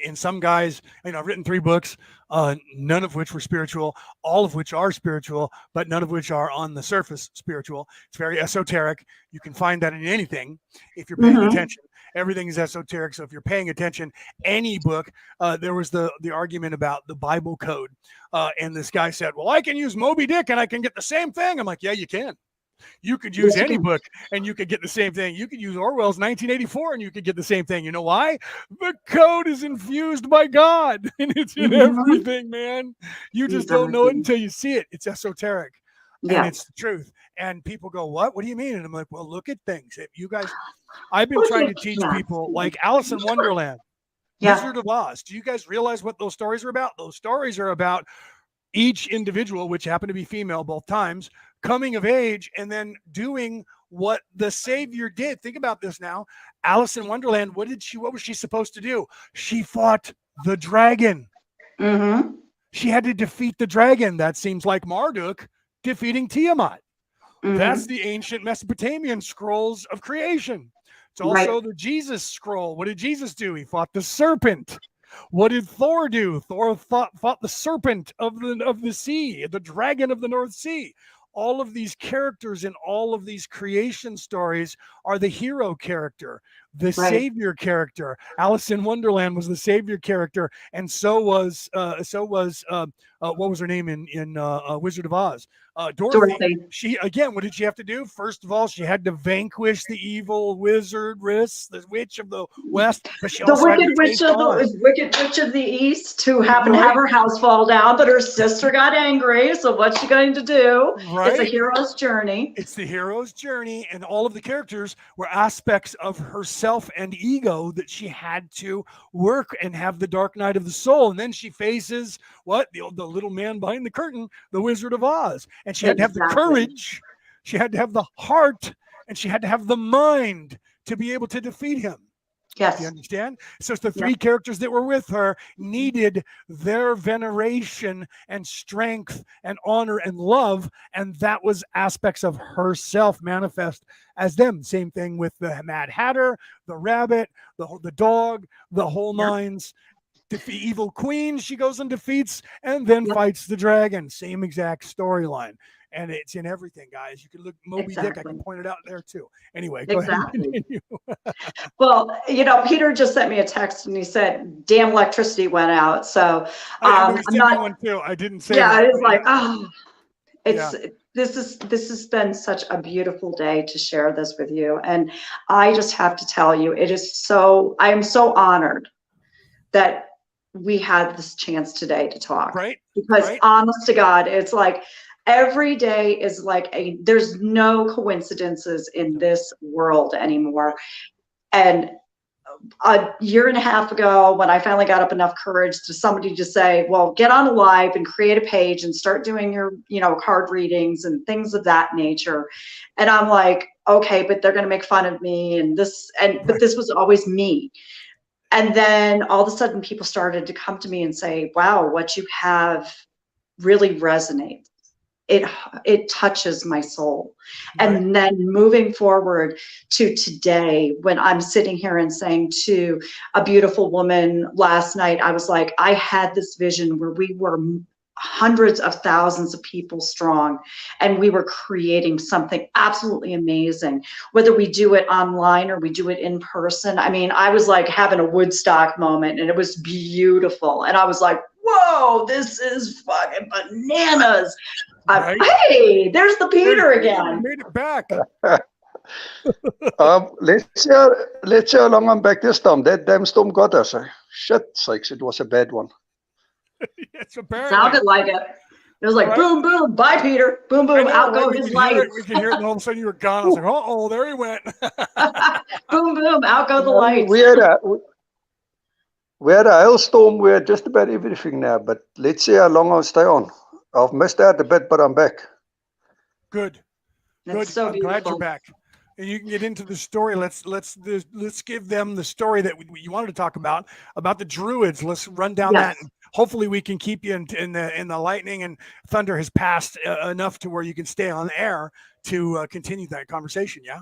in some guys, I've written 3 books, none of which were spiritual, all of which are spiritual, but none of which are on the surface spiritual. It's very esoteric. You can find that in anything if you're paying attention. Everything is esoteric. So if you're paying attention, any book, there was the argument about the Bible code. And this guy said, well, I can use Moby Dick and I can get the same thing. I'm like, yeah, you can. You could use any book and you could get the same thing. You could use Orwell's 1984 and you could get the same thing. You know why? The code is infused by God, and it's in everything, man. You just don't know it until you see it. It's esoteric, and it's the truth. And people go, what? What do you mean? And I'm like, well, look at things. If you guys, I've been trying to teach people like Alice in Wonderland, Wizard of Oz. Do you guys realize what those stories are about? Those stories are about each individual, which happened to be female both times, coming of age and then doing what the Savior did. Think about this now. Alice in Wonderland, what was she supposed to do? She fought the dragon. She had to defeat the dragon. That seems like Marduk defeating Tiamat. Mhm. That's the ancient Mesopotamian scrolls of creation. It's Right. also the Jesus scroll. What did Jesus do? He fought the serpent. What did Thor do? Thor fought the serpent of the sea, the dragon of the North Sea. All of these characters in all of these creation stories are the hero character, the Right. savior character. Alice in Wonderland was the savior character, and so was what was her name in Wizard of Oz? Dorothy. Dorothy. She, again, what did she have to do? First of all, she had to vanquish the evil wizardess, the witch of the west, but she The also had to wicked witch take of on. the wicked witch of the east, who happened to have Right. her house fall down, but her sister got angry. So what's she going to do? It's a Right. hero's journey. It's the hero's journey, and all of the characters were aspects of herself and ego that she had to work and have the dark night of the soul. And then she faces what? The little man behind the curtain, the Wizard of Oz. And she had to have the Exactly. courage, she had to have the heart, and she had to have the mind to be able to defeat him. You Yes. understand? So it's the three characters that were with her needed their veneration and strength and honor and love, and that was aspects of herself manifest as them. Same thing with the Mad Hatter, the rabbit, the dog, the whole nines. The evil queen, she goes and defeats, and then fights the dragon. Same exact storyline. And it's in everything, guys. You can look Moby Dick. I can point it out there too. Anyway, go ahead and continue. Well, Peter just sent me a text and he said, "Damn, electricity went out." So I'm I'm not. one too. I didn't say. Yeah, that. it's like, oh, it's this has been such a beautiful day to share this with you, and I just have to tell you, I am so honored that we had this chance today to talk. Right. Because honest to God, it's like every day is like there's no coincidences in this world anymore. And a year and a half ago, when I finally got up enough courage to somebody to say, well, get on a live and create a page and start doing your, card readings and things of that nature. And I'm like, okay, but they're going to make fun of me but this was always me. And then all of a sudden people started to come to me and say, wow, what you have really resonates. It touches my soul. And then moving forward to today, when I'm sitting here and saying to a beautiful woman last night, I was like, I had this vision where we were hundreds of thousands of people strong, and we were creating something absolutely amazing, whether we do it online or we do it in person. I mean, I was like having a Woodstock moment, and it was beautiful. And I was like, whoa, this is fucking bananas. Hey, there's the Peter again. Made it back. Let's see how long I'm back this time. That damn storm got us. Shit sakes, it was a bad one. It's apparently. Sounded like it. It was like boom, boom, bye, Peter. Boom, boom, out go his lights. We could hear it, and all of a sudden you were gone. I was like, oh, there he went. Boom, boom, out go the lights. We had a hailstorm. We had just about everything now, but let's see how long I'll stay on. I've missed out a bit, but I'm back. Good. That's so I'm glad you're back. And you can get into the story. Let's give them the story that you wanted to talk about the Druids. Let's run down that. And hopefully we can keep you in the lightning and thunder has passed enough to where you can stay on air to continue that conversation. Yeah.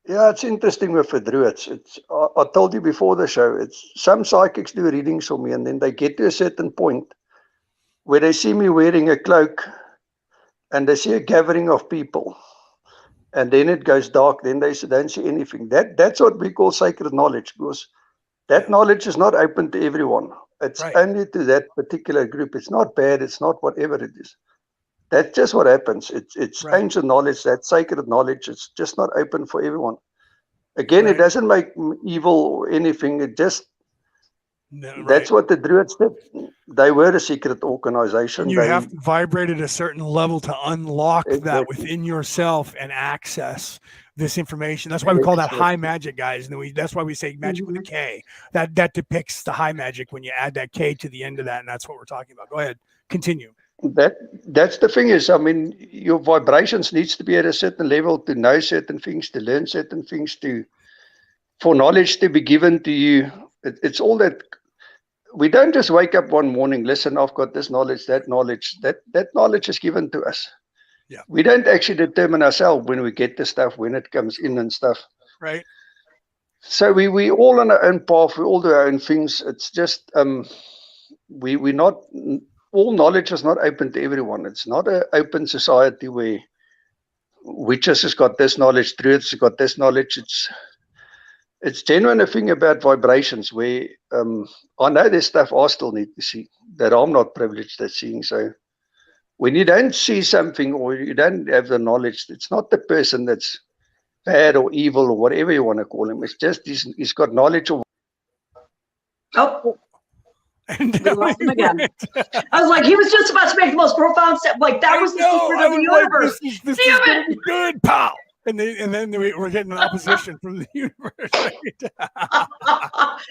Yeah, it's interesting with the Druids. I told you before the show, it's some psychics do readings for me, and then they get to a certain point where they see me wearing a cloak and they see a gathering of people, and then it goes dark, then they don't see anything. That's what we call sacred knowledge, because that knowledge is not open to everyone. It's only to that particular group. It's not bad, it's not whatever it is. That's just what happens. It's ancient knowledge, that's sacred knowledge. It's just not open for everyone. Again, it doesn't make evil or anything. It just, that's what the Druids did. They were a secret organization. And you have to vibrate at a certain level to unlock that within yourself and access this information. That's why we call that high magic, guys. And that's why we say magic with a K. That depicts the high magic when you add that K to the end of that. And that's what we're talking about. Go ahead. Continue. That's the thing is, I mean, your vibrations needs to be at a certain level to know certain things, to learn certain things, for knowledge to be given to you. It's all that. we don't just wake up one morning, listen, I've got this knowledge, that knowledge. That knowledge is given to us. Yeah. We don't actually determine ourselves when we get the stuff, when it comes in and stuff. Right. So we all on our own path, we all do our own things. It's just we not all knowledge is not open to everyone. It's not an open society where witches has got this knowledge, druids has got this knowledge. It's genuine a thing about vibrations where I know there's stuff I still need to see that I'm not privileged at seeing. So when you don't see something or you don't have the knowledge, it's not the person that's bad or evil or whatever you want to call him. It's just he's got knowledge of. Oh, And we lost him again. I was like, he was just about to make the most profound step. Like, that was the secret of the universe. This is gonna be good, pal. And then we're getting an opposition from the universe.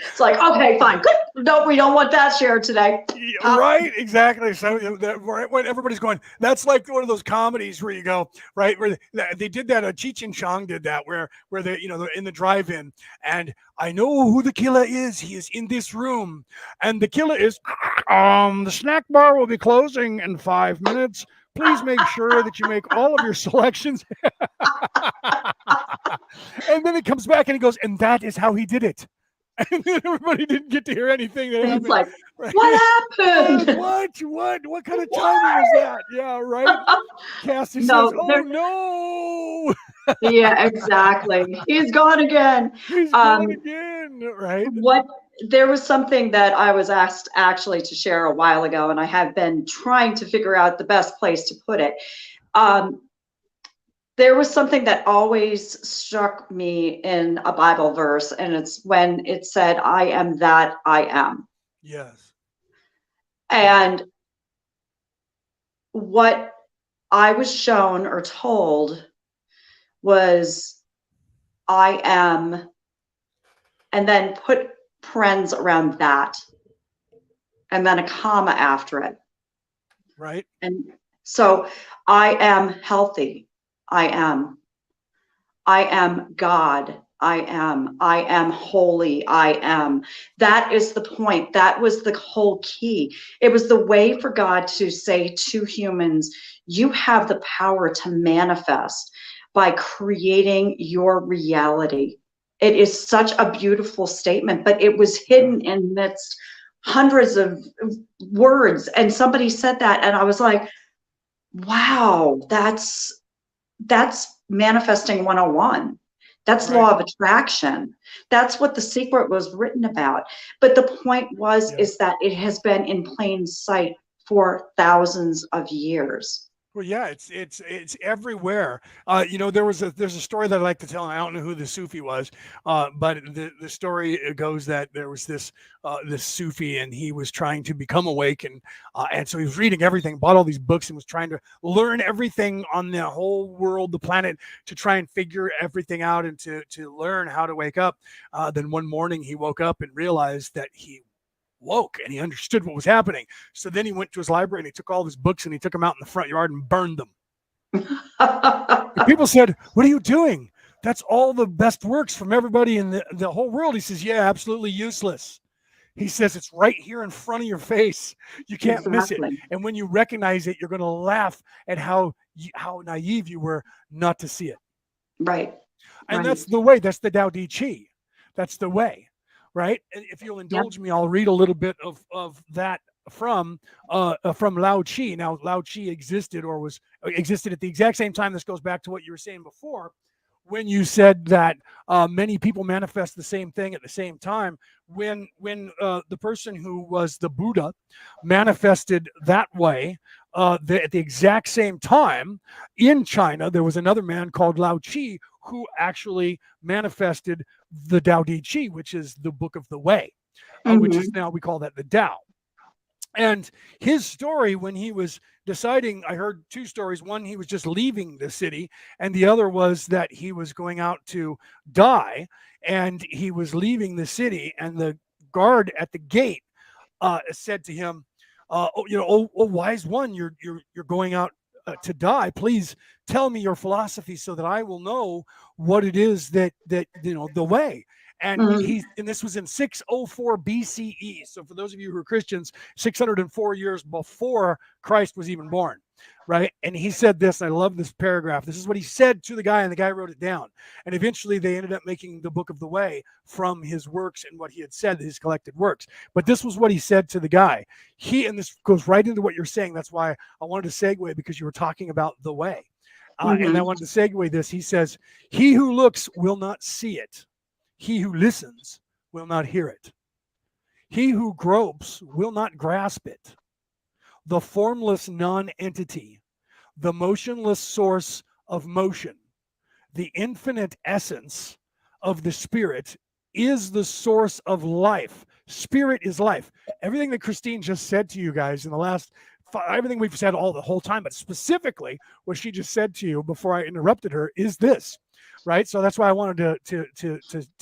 It's like, okay, fine. Good. No, we don't want that shared today. Right, exactly. So right when everybody's going, that's like one of those comedies where you go, right, where they did that. Cheech and Chong did that, where they, they're in the drive-in, and I know who the killer is. He is in this room, and the killer is, the snack bar will be closing in 5 minutes. Please make sure that you make all of your selections. And then it comes back and he goes, and that is how he did it. And then everybody didn't get to hear anything that happened. It's like, right? what happened? What kind of timing was that? Yeah, right. Cassie says, oh no. Yeah, exactly. He's gone again. He's gone again, right? There was something that I was asked actually to share a while ago, and I have been trying to figure out the best place to put it. There was something that always struck me in a Bible verse, and it's when it said, I am that I am. Yes. And what I was shown or told was, I am, and then put parens around that, and then a comma after it. Right. And so I am healthy. I am God. I am holy. I am. That is the point. That was the whole key. It was the way for God to say to humans, you have the power to manifest by creating your reality. It is such a beautiful statement, but it was hidden in midst hundreds of words. And somebody said that, and I was like, wow, that's manifesting 101. That's right. Law of attraction. That's what The Secret was written about. But the point was, is that it has been in plain sight for thousands of years. Well, yeah, it's everywhere. There's a story that I like to tell. And I don't know who the Sufi was, but the story goes that there was this Sufi, and he was trying to become awake, and so he was reading everything, bought all these books, and was trying to learn everything on the whole world, the planet, to try and figure everything out and to learn how to wake up. Then one morning he woke up and realized that he woke and he understood what was happening. So then he went to his library and he took all of his books and he took them out in the front yard and burned them. And people said, what are you doing? That's all the best works from everybody in the whole world. He says, yeah, absolutely useless. He says, it's right here in front of your face. You can't miss it. And when you recognize it, you're going to laugh at how naive you were not to see it. Right. And that's the way. That's the Tao Te Chi. That's the way. Right. And if you'll indulge me, I'll read a little bit of that from Lao Chi. Now, Lao Chi existed at the exact same time. This goes back to what you were saying before, when you said that many people manifest the same thing at the same time. When the person who was the Buddha manifested that way, at the exact same time in China, there was another man called Lao Chi who actually manifested the Tao Te Chi, which is the book of the way, which is now, we call that the Tao. And his story, when he was deciding, I heard two stories. One, he was just leaving the city, and the other was that he was going out to die, and he was leaving the city, and the guard at the gate said to him, oh, wise one, you're going out to die. Please tell me your philosophy so that I will know what it is that the way. And this was in 604 BCE. So for those of you who are Christians, 604 years before Christ was even born, right? And he said this, and I love this paragraph. This is what he said to the guy, and the guy wrote it down. And eventually they ended up making the Book of the Way from his works and what he had said, his collected works. But this was what he said to the guy. And this goes right into what you're saying. That's why I wanted to segue, because you were talking about the way. And I wanted to segue this. He says, he who looks will not see it. He who listens will not hear it. He who gropes will not grasp it. The formless non-entity, the motionless source of motion, the infinite essence of the spirit is the source of life. Spirit is life. Everything that Christine just said to you guys in the last, everything we've said the whole time, but specifically what she just said to you before I interrupted her is this. Right, so that's why I wanted to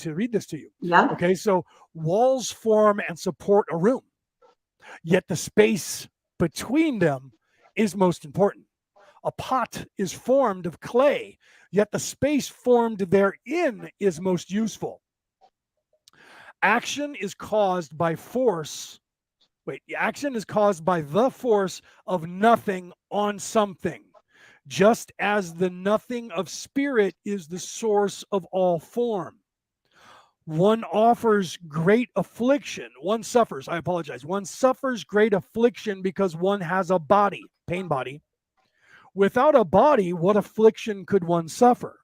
read this to you. Yeah. Okay, so walls form and support a room, yet the space between them is most important. A pot is formed of clay, yet the space formed therein is most useful. Action is caused by force. Action is caused by the force of nothing on something. Just as the nothing of spirit is the source of all form. One offers great affliction. One suffers great affliction because one has a body, pain body. Without a body, what affliction could one suffer?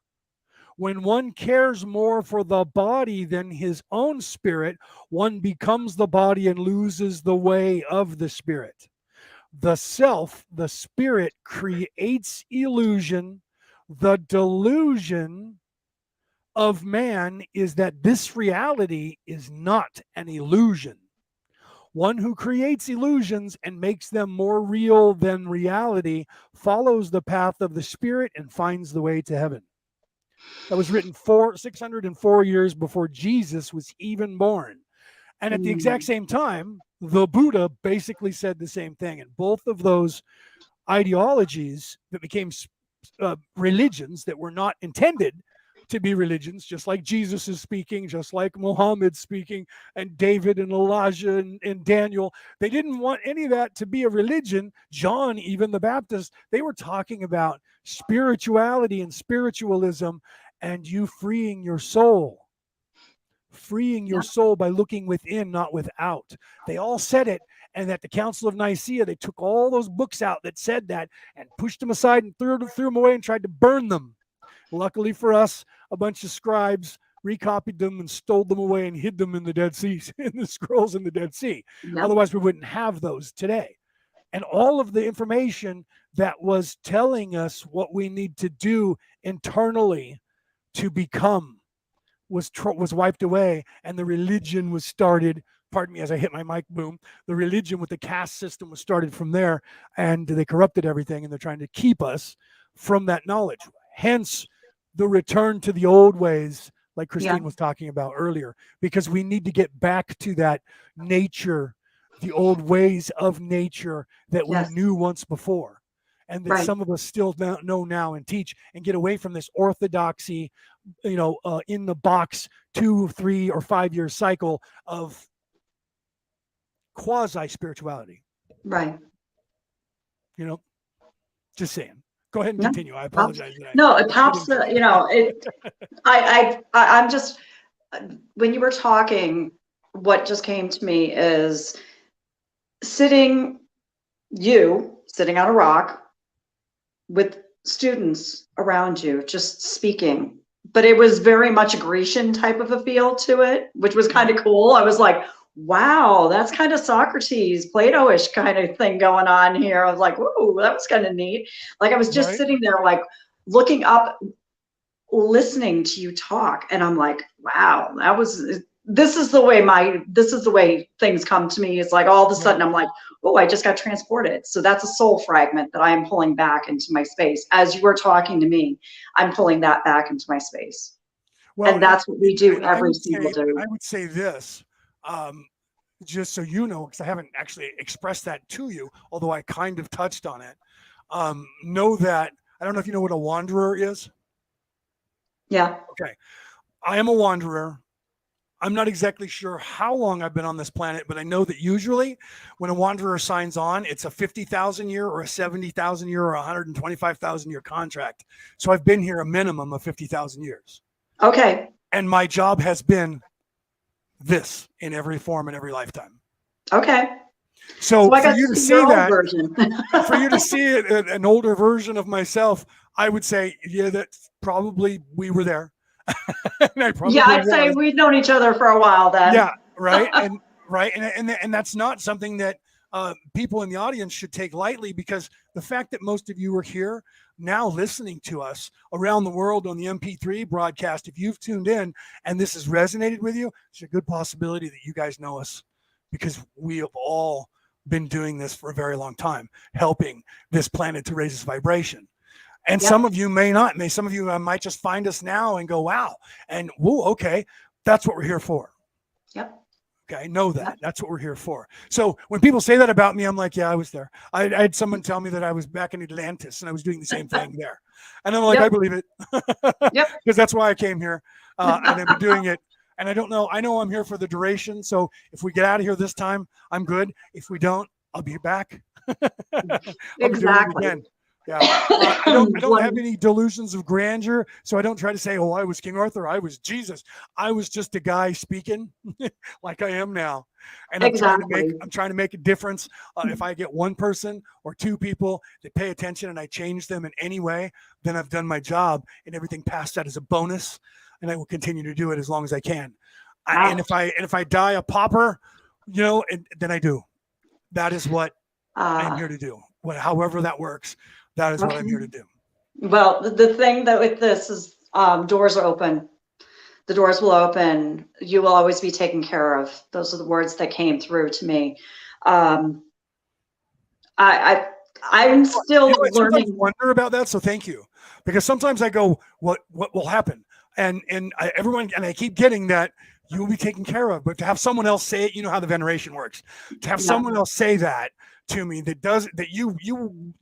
When one cares more for the body than his own spirit, one becomes the body and loses the way of the spirit. The self, the spirit, creates illusion. The delusion of man is that this reality is not an illusion. One who creates illusions and makes them more real than reality follows the path of the spirit and finds the way to heaven. That was written 604 years before Jesus was even born. And at the exact same time, the Buddha basically said the same thing. And both of those ideologies that became religions that were not intended to be religions, just like Jesus is speaking, just like Muhammad's speaking, and David and Elijah and Daniel, they didn't want any of that to be a religion. John, even the Baptist, they were talking about spirituality and spiritualism and you freeing your soul. Freeing your soul by looking within, not without. They all said it, and at the Council of Nicaea, they took all those books out that said that and pushed them aside and threw them away and tried to burn them. Luckily for us, a bunch of scribes recopied them and stole them away and hid them in the Dead Sea, in the scrolls in the Dead Sea. Yep. Otherwise, we wouldn't have those today. And all of the information that was telling us what we need to do internally to become was wiped away, and the religion was started. Pardon me as I hit my mic, boom. The religion with the caste system was started from there, and they corrupted everything, and they're trying to keep us from that knowledge. Hence, the return to the old ways, like Christine was talking about earlier, because we need to get back to that nature, the old ways of nature that we knew once before, and that some of us still know now and teach, and get away from this orthodoxy, in the box 2, 3, or 5 year cycle of quasi spirituality. Right. Just saying. Go ahead and continue. I apologize. No, it pops. I'm just, when you were talking, what just came to me is sitting on a rock with students around you, just speaking. But it was very much a Grecian type of a feel to it, which was kind of cool. I was like, wow, that's kind of Socrates, Plato-ish kind of thing going on here. I was like, whoa, that was kind of neat. Like I was just sitting there, like looking up, listening to you talk. And I'm like, wow, this is the way things come to me. It's like all of a sudden I'm like, oh, I just got transported. So that's a soul fragment that I am pulling back into my space. As you were talking to me, I'm pulling that back into my space. Well, and that's what we do every single day. I would say this, just so you know, because I haven't actually expressed that to you, although I kind of touched on it. Know that, I don't know if you know what a wanderer is. Yeah. Okay. I am a wanderer. I'm not exactly sure how long I've been on this planet, but I know that usually when a wanderer signs on, it's a 50,000 year or a 70,000 year or a 125,000 year contract. So I've been here a minimum of 50,000 years. Okay. And my job has been this in every form and every lifetime. Okay. So I for got you to see your old that, version. for you to see it, an older version of myself, I would say, yeah, that probably we were there. And I probably Yeah, I'd say was. we've known each other for a while then. Yeah, right. And that's not something that people in the audience should take lightly, because the fact that most of you are here now listening to us around the world on the MP3 broadcast, if you've tuned in and this has resonated with you, it's a good possibility that you guys know us, because we have all been doing this for a very long time, helping this planet to raise its vibration. And Yep. some of you may not. Some of you might just find us now and go, wow. And whoa, okay, that's what we're here for. Yep. Okay, know that. Yep. That's what we're here for. So when people say that about me, I'm like, yeah, I was there. I had someone tell me that I was back in Atlantis and I was doing the same thing there. And I'm like, Yep. I believe it. Yep. Because that's why I came here. And I've been doing it. And I don't know. I know I'm here for the duration. So if we get out of here this time, I'm good. If we don't, I'll be back. I'll be doing it again. Yeah, I don't have any delusions of grandeur, so I don't try to say, oh, I was King Arthur, I was Jesus. I was just a guy speaking like I am now. And Exactly. I'm trying to make a difference. If I get one person or two people that pay attention and I change them in any way, then I've done my job, and everything past that is a bonus, and I will continue to do it as long as I can. And if I die a pauper, then I do. That is what I'm here to do. However that works. That is what I'm here to do. Well, the thing that with this is doors are open. The doors will open. You will always be taken care of. Those are the words that came through to me. I'm still I sometimes learning. wonder about that. So thank you, because sometimes I go, what will happen? And I keep getting that you will be taken care of. But to have someone else say it, you know how the veneration works. To have someone else say that to me that you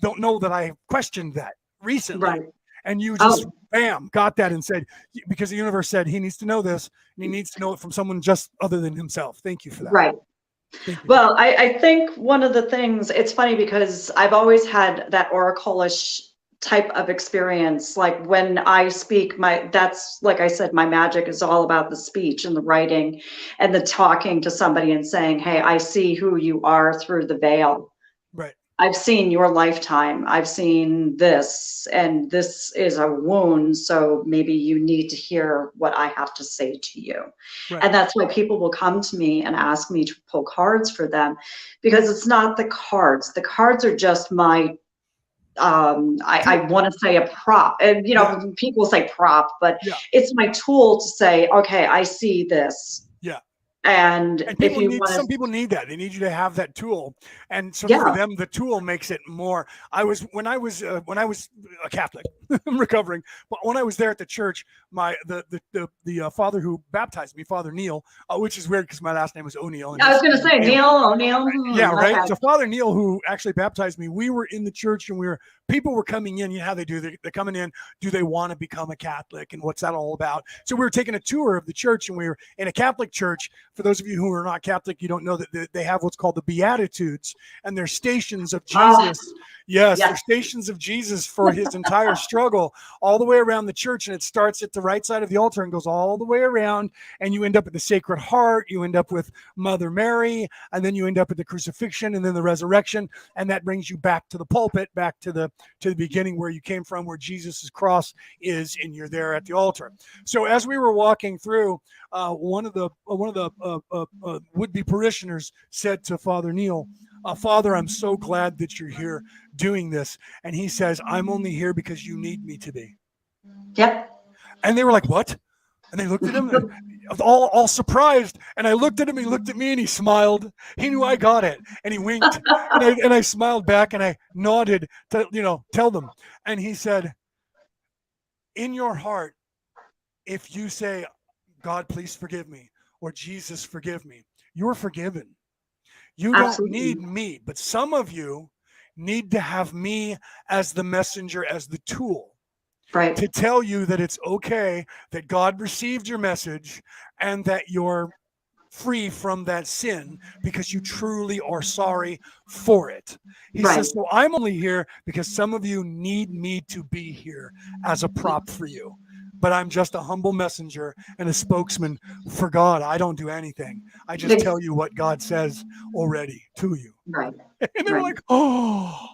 don't know that I questioned that recently, Right. and you just bam got that and said, because the universe said he needs to know this, and he needs to know it from someone just other than himself. Thank you for that. Right. Well, I think one of the things, it's funny because I've always had that oracle-ish type of experience. Like when I speak, that's like I said, my magic is all about the speech and the writing and the talking to somebody and saying, hey, I see who you are through the veil. Right. I've seen your lifetime. I've seen this, and this is a wound. So maybe you need to hear what I have to say to you. Right. And that's why people will come to me and ask me to pull cards for them, because it's not the cards. The cards are just my, I want to say a prop. And, people say prop, but it's my tool to say, okay, I see this. And if some people need that. They need you to have that tool, and so for them, the tool makes it more. When I was a Catholic, I'm recovering, but when I was there at the church, the father who baptized me, Father Neil, which is weird because my last name was O'Neill. I was going to say Neil O'Neill. Yeah, right. Okay. So Father Neil, who actually baptized me, we were in the church and people were coming in. You know how they do? They're coming in. Do they want to become a Catholic? And what's that all about? So we were taking a tour of the church, and we were in a Catholic church. For those of you who are not Catholic, you don't know that they have what's called the Beatitudes, and they're stations of Jesus. Yes, they're stations of Jesus for his entire struggle all the way around the church. And it starts at the right side of the altar and goes all the way around. And you end up at the Sacred Heart. You end up with Mother Mary. And then you end up at the crucifixion and then the resurrection. And that brings you back to the pulpit, back to the beginning where you came from, where Jesus's cross is, and you're there at the altar. So as we were walking through, one of the would-be parishioners said to Father Neil, Father, I'm so glad that you're here doing this. And he says, I'm only here because you need me to be. Yep. And they were like, what? And they looked at him all surprised. And I looked at him, he looked at me, and he smiled. He knew I got it. And he winked. and I smiled back, and I nodded to, tell them. And he said, in your heart, if you say, God, please forgive me, or Jesus, forgive me, you're forgiven. You don't need me, but some of you need to have me as the messenger, as the tool. Right. to tell you that it's okay, that God received your message, and that you're free from that sin because you truly are sorry for it. He Right. says, so I'm only here because some of you need me to be here as a prop for you. But I'm just a humble messenger and a spokesman for God. I don't do anything. I just tell you what God says already to you. Right. And they were like, oh.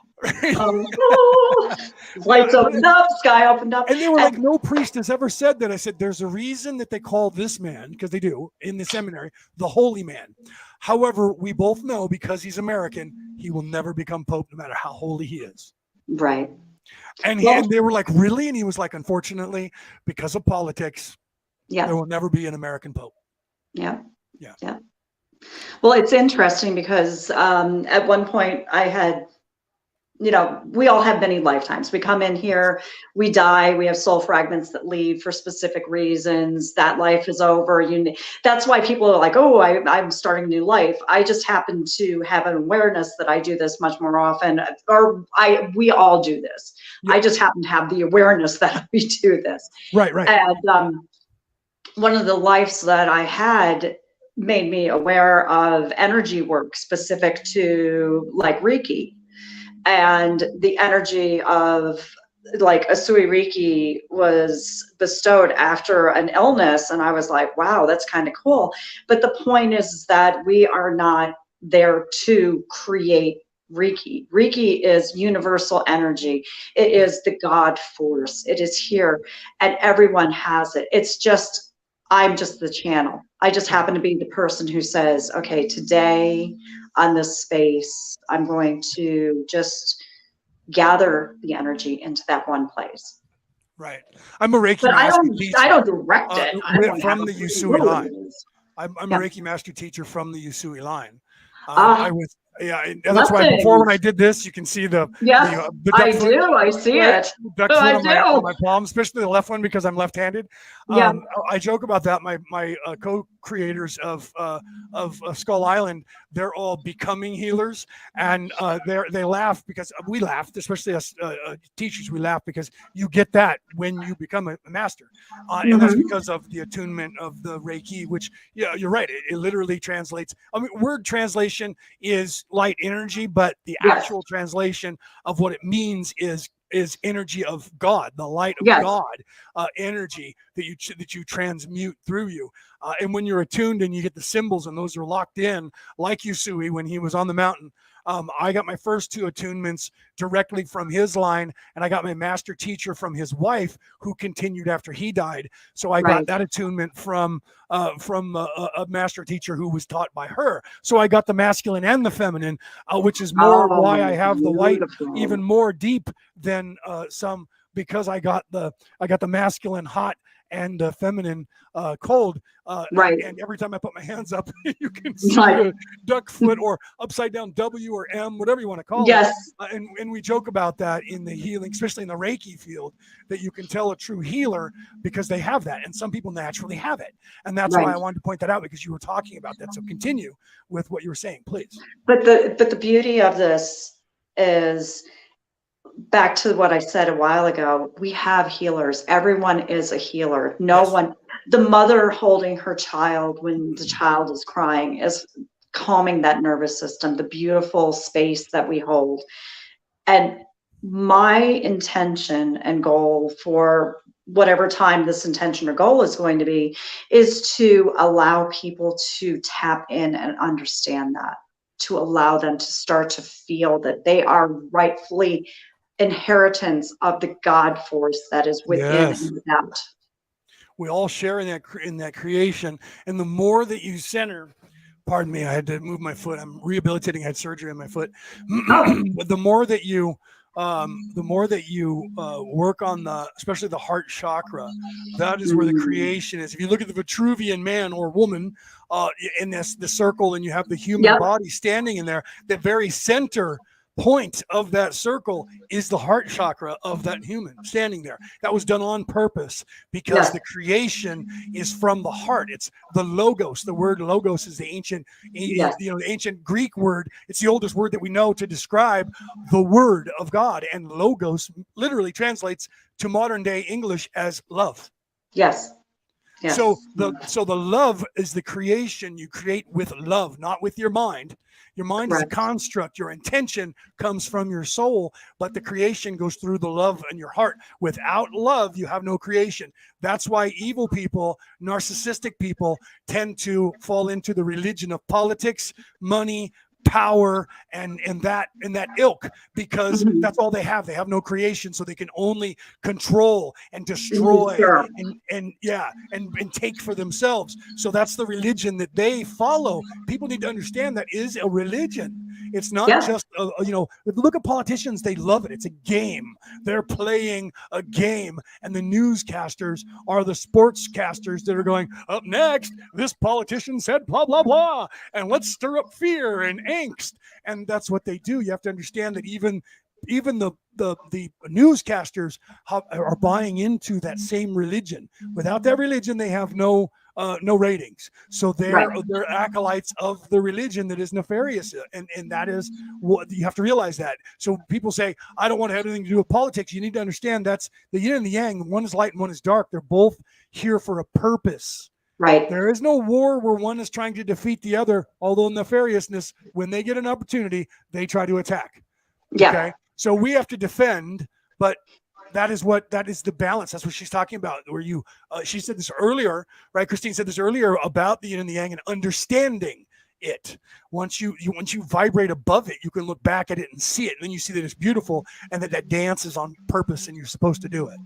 Lights opened up, sky opened up. And they were like, no priest has ever said that. I said, there's a reason that they call this man, because they do in the seminary, the holy man. However, we both know because he's American, he will never become pope no matter how holy he is. Right. And, and they were like, really? And he was like, unfortunately, because of politics, there will never be an American pope. Yeah. Yeah. Yeah. Well, it's interesting because at one point I had, we all have many lifetimes. We come in here, we die, we have soul fragments that leave for specific reasons. That life is over. That's why people are like, oh, I'm starting a new life. I just happen to have an awareness that I do this much more often, or we all do this. Yeah. I just happen to have the awareness that we do this. Right, right. And one of the lives that I had made me aware of energy work specific to like Reiki. And the energy of like Asui Reiki was bestowed after an illness. And I was like, wow, that's kind of cool. But the point is that we are not there to create Reiki. Reiki is universal energy. It is the God force. It is here and everyone has it. It's just, I'm just the channel. I just happen to be the person who says, okay, today on this space, I'm going to just gather the energy into that one place. Right. I'm a Reiki but master teacher. I don't direct it. From the Usui line. I'm a Reiki master teacher from the Usui line. I was, and that's why before when I did this, you can see the I do. I see it. Duck foot on my palm, especially the left one because I'm left-handed. I joke about that. My co-creators of Skull Island, they're all becoming healers, and they laugh because we laugh, especially as teachers. We laugh because you get that when you become a master, and that's because of the attunement of the Reiki, which you're right. It literally translates. I mean, word translation is light energy, but the actual translation of what it means is energy of God, the light of God, energy that you transmute through you. And when you're attuned and you get the symbols and those are locked in, like Usui when he was on the mountain. I got my first two attunements directly from his line, and I got my master teacher from his wife, who continued after he died. So I got that attunement from a master teacher who was taught by her. So I got the masculine and the feminine, which is more why I have the light even more deep than some, because I got the masculine hot and feminine cold. And every time I put my hands up, you can see the duck foot or upside down W or M, whatever you want to call it. And we joke about that in the healing, especially in the Reiki field, that you can tell a true healer because they have that. And some people naturally have it. And that's why I wanted to point that out, because you were talking about that. So continue with what you were saying, please. But the beauty of this is, back to what I said a while ago, we have healers. Everyone is a healer. No one, the mother holding her child when the child is crying is calming that nervous system, the beautiful space that we hold. And my intention and goal for whatever time this intention or goal is going to be is to allow people to tap in and understand that, to allow them to start to feel that they are rightfully inheritance of the God force that is within and without. We all share in that creation, and the more that you center, pardon me, I had to move my foot. I'm rehabilitating. I had surgery on my foot. But the more that you work on especially the heart chakra, that is where the creation is. If you look at the Vitruvian man or woman in the circle, and you have the human body standing in there, the very center point of that circle is the heart chakra of that human standing there. That was done on purpose because Yes. the creation is from the heart. It's the logos. The word logos is the ancient, Yes. the ancient Greek word. It's the oldest word that we know to describe the word of God. And logos literally translates to modern day English as love. Yes. Yes. So the love is the creation you create with love, not with your mind. Your mind is a Correct. construct. Your intention comes from your soul, but the creation goes through the love in your heart. Without love, you have no creation. That's why evil people, narcissistic people, tend to fall into the religion of politics, money, power, and that ilk, because Mhm. that's all they have. They have no creation, so they can only control and destroy Sure. and take for themselves. So that's the religion that they follow. People need to understand that is a religion. It's not Yeah. just look at politicians. They love it. It's a game. They're playing a game, and the newscasters are the sportscasters that are going, up next, this politician said blah blah blah, and let's stir up fear and angst. And that's what they do. You have to understand that even the newscasters are buying into that same religion. Without that religion, they have no ratings. So they're acolytes of the religion that is nefarious, and that is what you have to realize. That. So people say, I don't want to have anything to do with politics. You need to understand that's the yin and the yang. One is light and one is dark. They're both here for a purpose. Right. There is no war where one is trying to defeat the other, although nefariousness, when they get an opportunity, they try to attack. Yeah. Okay. So we have to defend, but that is the balance. That's what she's talking about. Where she said this earlier, right? Christine said this earlier about the yin and the yang and understanding it. Once you vibrate above it, you can look back at it and see it, and then you see that it's beautiful and that dance is on purpose and you're supposed to do it.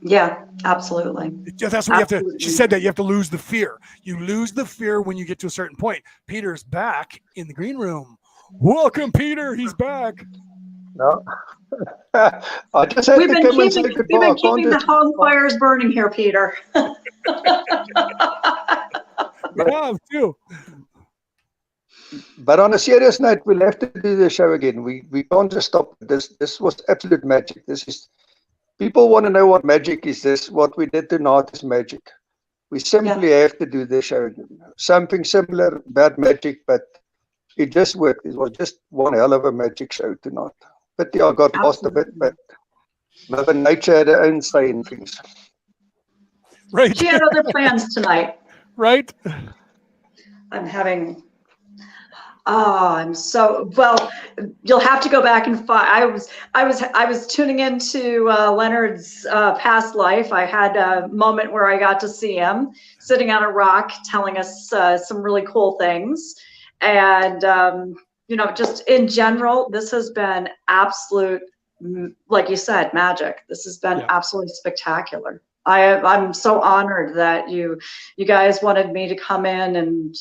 Yeah, absolutely. That's what you have to. She said that you have to lose the fear. You lose the fear when you get to a certain point. Peter's back in the green room. Welcome, Peter. He's back. No. I just had We've to been come and say keeping goodbye. the home fires burning here, Peter. We have too. But on a serious note, we'll have to do the show again. We can't just stop. This was absolute magic. This is, people want to know what magic is. This what we did tonight is magic. We simply have to do the show again. Something similar about magic, but it just worked. It was just one hell of a magic show tonight. But yeah, I got lost a bit, but Mother Nature had her own say in things. Right. She had other plans tonight. Right. I'm having. I'm so well. You'll have to go back and find. I was tuning into Leonard's past life. I had a moment where I got to see him sitting on a rock, telling us some really cool things, and just in general, this has been absolute, like you said, magic. This has been absolutely spectacular. I'm so honored that you guys wanted me to come in and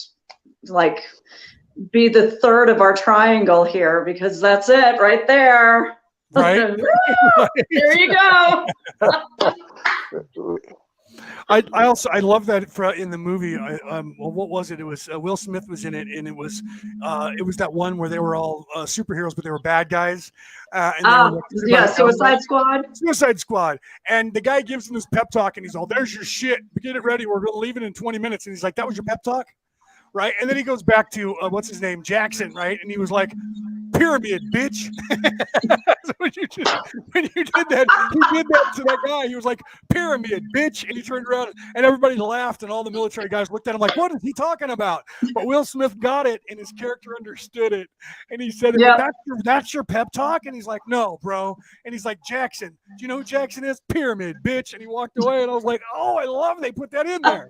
be the third of our triangle here, because that's it right there. Right. There you go. I love that in the movie. What was it? It was Will Smith was in it, and it was that one where they were all superheroes, but they were bad guys. Suicide Squad. Suicide Squad. And the guy gives him this pep talk, and he's all, "There's your shit. Get it ready. We're going to leave it in 20 minutes." And he's like, "That was your pep talk?" Right. And then he goes back to what's his name, Jackson, right? And he was like, "Pyramid, bitch." So when you did that, he did that to that guy. He was like, "Pyramid, bitch," and he turned around and everybody laughed, and all the military guys looked at him like, "What is he talking about?" But Will Smith got it, and his character understood it, and he said, "That's your pep talk?" And he's like, "No, bro." And he's like, "Jackson, do you know who Jackson is? Pyramid, bitch." And he walked away, and I was like, "Oh, I love they put that in there."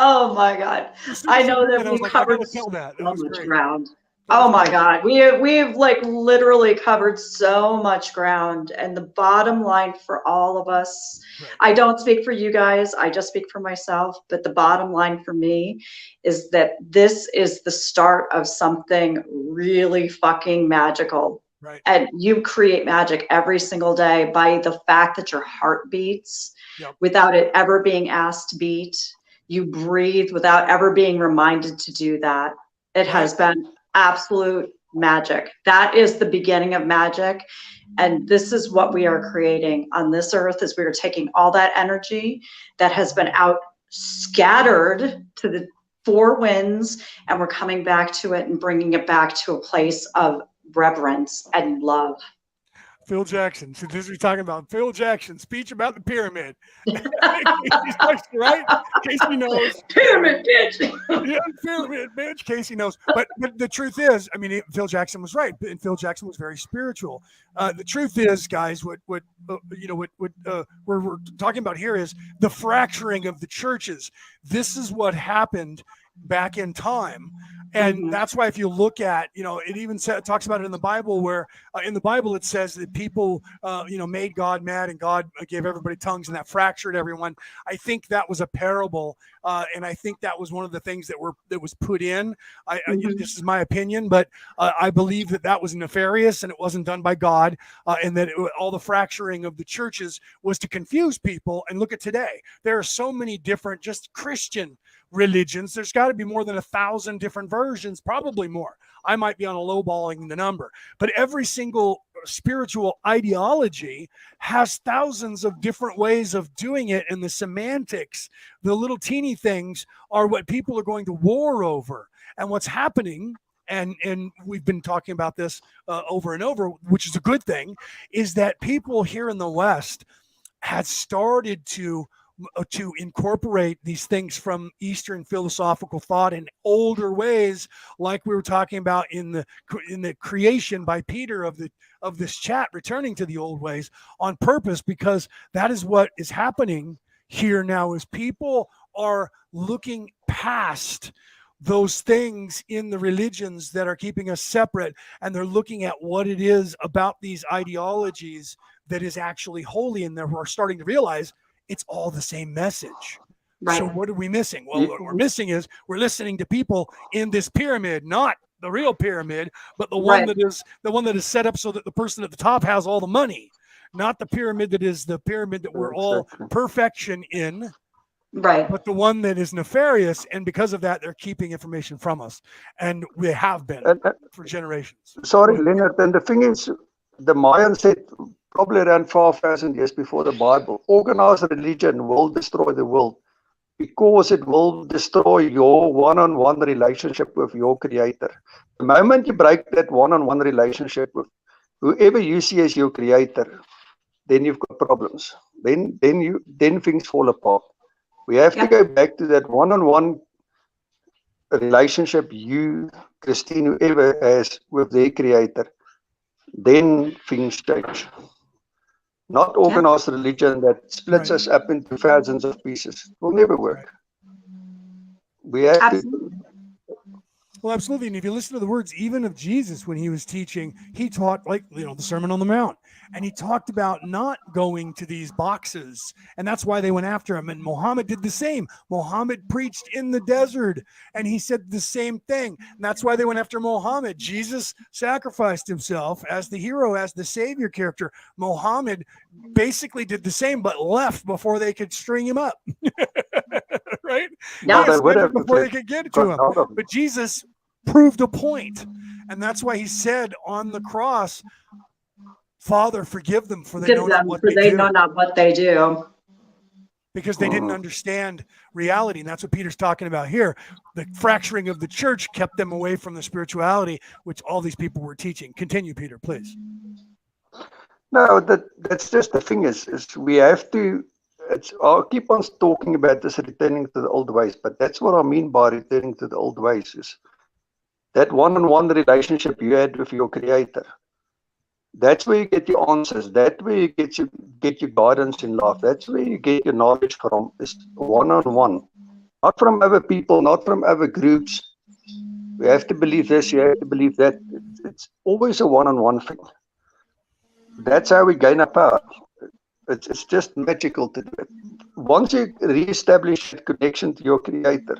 Oh my God! I know that we covered so much ground. Oh my God, we've literally covered so much ground, and the bottom line for all of us, I don't speak for you guys, I just speak for myself, but the bottom line for me is that this is the start of something really fucking magical. Right. And you create magic every single day by the fact that your heart beats without it ever being asked to beat. You breathe without ever being reminded to do that. It has been absolute magic. That is the beginning of magic. And this is what we are creating on this earth, is we are taking all that energy that has been out scattered to the four winds, and we're coming back to it and bringing it back to a place of reverence and love. Phil Jackson. So this is talking about Phil Jackson speech about the pyramid. Right? Casey knows. Pyramid bitch. Yeah, pyramid bitch. Casey knows. But the truth is, I mean, Phil Jackson was right, and Phil Jackson was very spiritual. The truth is, guys, what we're talking about here is the fracturing of the churches. This is what happened back in time. And that's why if you look at, it even talks about it in the Bible, where in the Bible it says that people, made God mad, and God gave everybody tongues, and that fractured everyone. I think that was a parable, and I think that was one of the things that was put in. This is my opinion, but I believe that was nefarious, and it wasn't done by God, and that all the fracturing of the churches was to confuse people. And look at today; there are so many different just Christian religions. There's got to be more than 1,000 different versions, probably more. I might be on a lowballing the number, but every single spiritual ideology has thousands of different ways of doing it, and the semantics, the little teeny things, are what people are going to war over. And what's happening, and we've been talking about this over and over, which is a good thing, is that people here in the West had started to incorporate these things from Eastern philosophical thought in older ways, like we were talking about in the creation by Peter of this chat, returning to the old ways on purpose, because that is what is happening here now, is people are looking past those things in the religions that are keeping us separate, and they're looking at what it is about these ideologies that is actually holy, and they're starting to realize it's all the same message. Right. So what are we missing? Well, what we're missing is we're listening to people in this pyramid, not the real pyramid, but the one that is set up so that the person at the top has all the money, not the pyramid that is the pyramid that we're all perfection in. Right. But the one that is nefarious, and because of that, they're keeping information from us, and we have been for generations. Sorry, Leonard. And the thing is, the Mayans said probably around 4,000 years before the Bible, organized religion will destroy the world because it will destroy your one-on-one relationship with your creator. The moment you break that one-on-one relationship with whoever you see as your creator, then you've got problems. Then things fall apart. We have to go back to that one-on-one relationship you, Christine, whoever has with their creator. Then things change. Not organized religion that splits us up into thousands of pieces. It will never work. We have to. Well, absolutely. And if you listen to the words even of Jesus when he was teaching, he taught the Sermon on the Mount. And he talked about not going to these boxes. And that's why they went after him. And Muhammad did the same. Muhammad preached in the desert, and he said the same thing. And that's why they went after Muhammad. Jesus sacrificed himself as the hero, as the savior character. Muhammad basically did the same, but left before they could string him up. Right? No, they would have before they could get to him. But Jesus proved a point. And that's why he said on the cross, Father, forgive them, for they know not what they do. Because they didn't understand reality. And that's what Peter's talking about here. The fracturing of the church kept them away from the spirituality, which all these people were teaching. Continue, Peter, please. No, that's just the thing is we have to, I'll keep on talking about this returning to the old ways, but that's what I mean by returning to the old ways, is that one-on-one relationship you had with your creator. That's where you get your answers. That's where you get your guidance in life. That's where you get your knowledge from, is one-on-one. Not from other people, not from other groups. You have to believe this, you have to believe that. It's always a one-on-one thing. That's how we gain our power. It's just magical to do it. Once you re-establish that connection to your creator,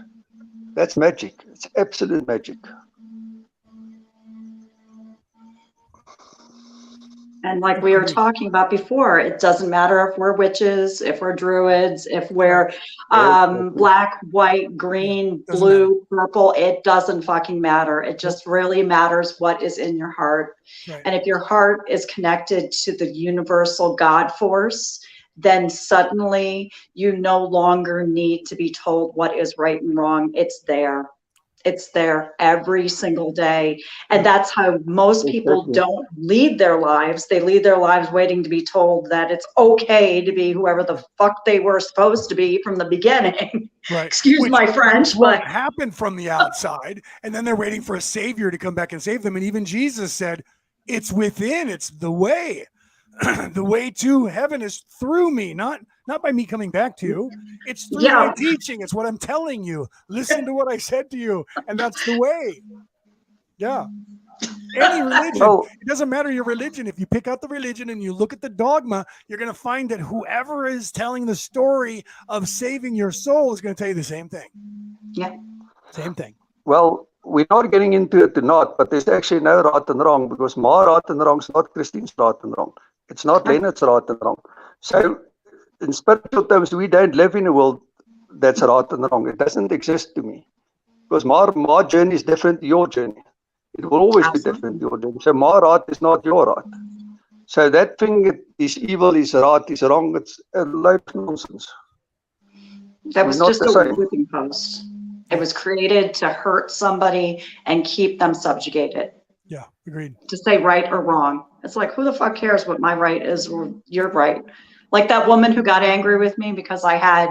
that's magic. It's absolute magic. And like we were talking about before, it doesn't matter if we're witches, if we're druids, if we're black, white, green, blue, purple, it doesn't fucking matter. It just really matters what is in your heart. Right. And if your heart is connected to the universal God force, then suddenly you no longer need to be told what is right and wrong. It's there. It's there every single day. And that's how most people don't lead their lives. They lead their lives waiting to be told that it's okay to be whoever the fuck they were supposed to be from the beginning. Right. Excuse my French, what but happened from the outside, and then they're waiting for a savior to come back and save them. And even Jesus said, it's within, it's the way. The way to heaven is through me, not by me coming back to you. It's through my teaching. It's what I'm telling you. Listen to what I said to you, and that's the way. Yeah. Any religion, it doesn't matter your religion. If you pick out the religion and you look at the dogma, you're going to find that whoever is telling the story of saving your soul is going to tell you the same thing. Yeah. Same thing. Well, we're not getting into it or not, but there's actually no right and wrong, because my right and wrong is not Christine's right and wrong. It's not Leonard's right and wrong. So in spiritual terms, we don't live in a world that's right and wrong. It doesn't exist to me, because my journey is different to your journey. It will always be different to your journey. So my right is not your right. So that thing that is evil, is right, is wrong, it's a load of nonsense. That was just a whipping post. It was created to hurt somebody and keep them subjugated. Yeah, agreed. To say right or wrong. It's like, who the fuck cares what my right is or your right? Like that woman who got angry with me because I had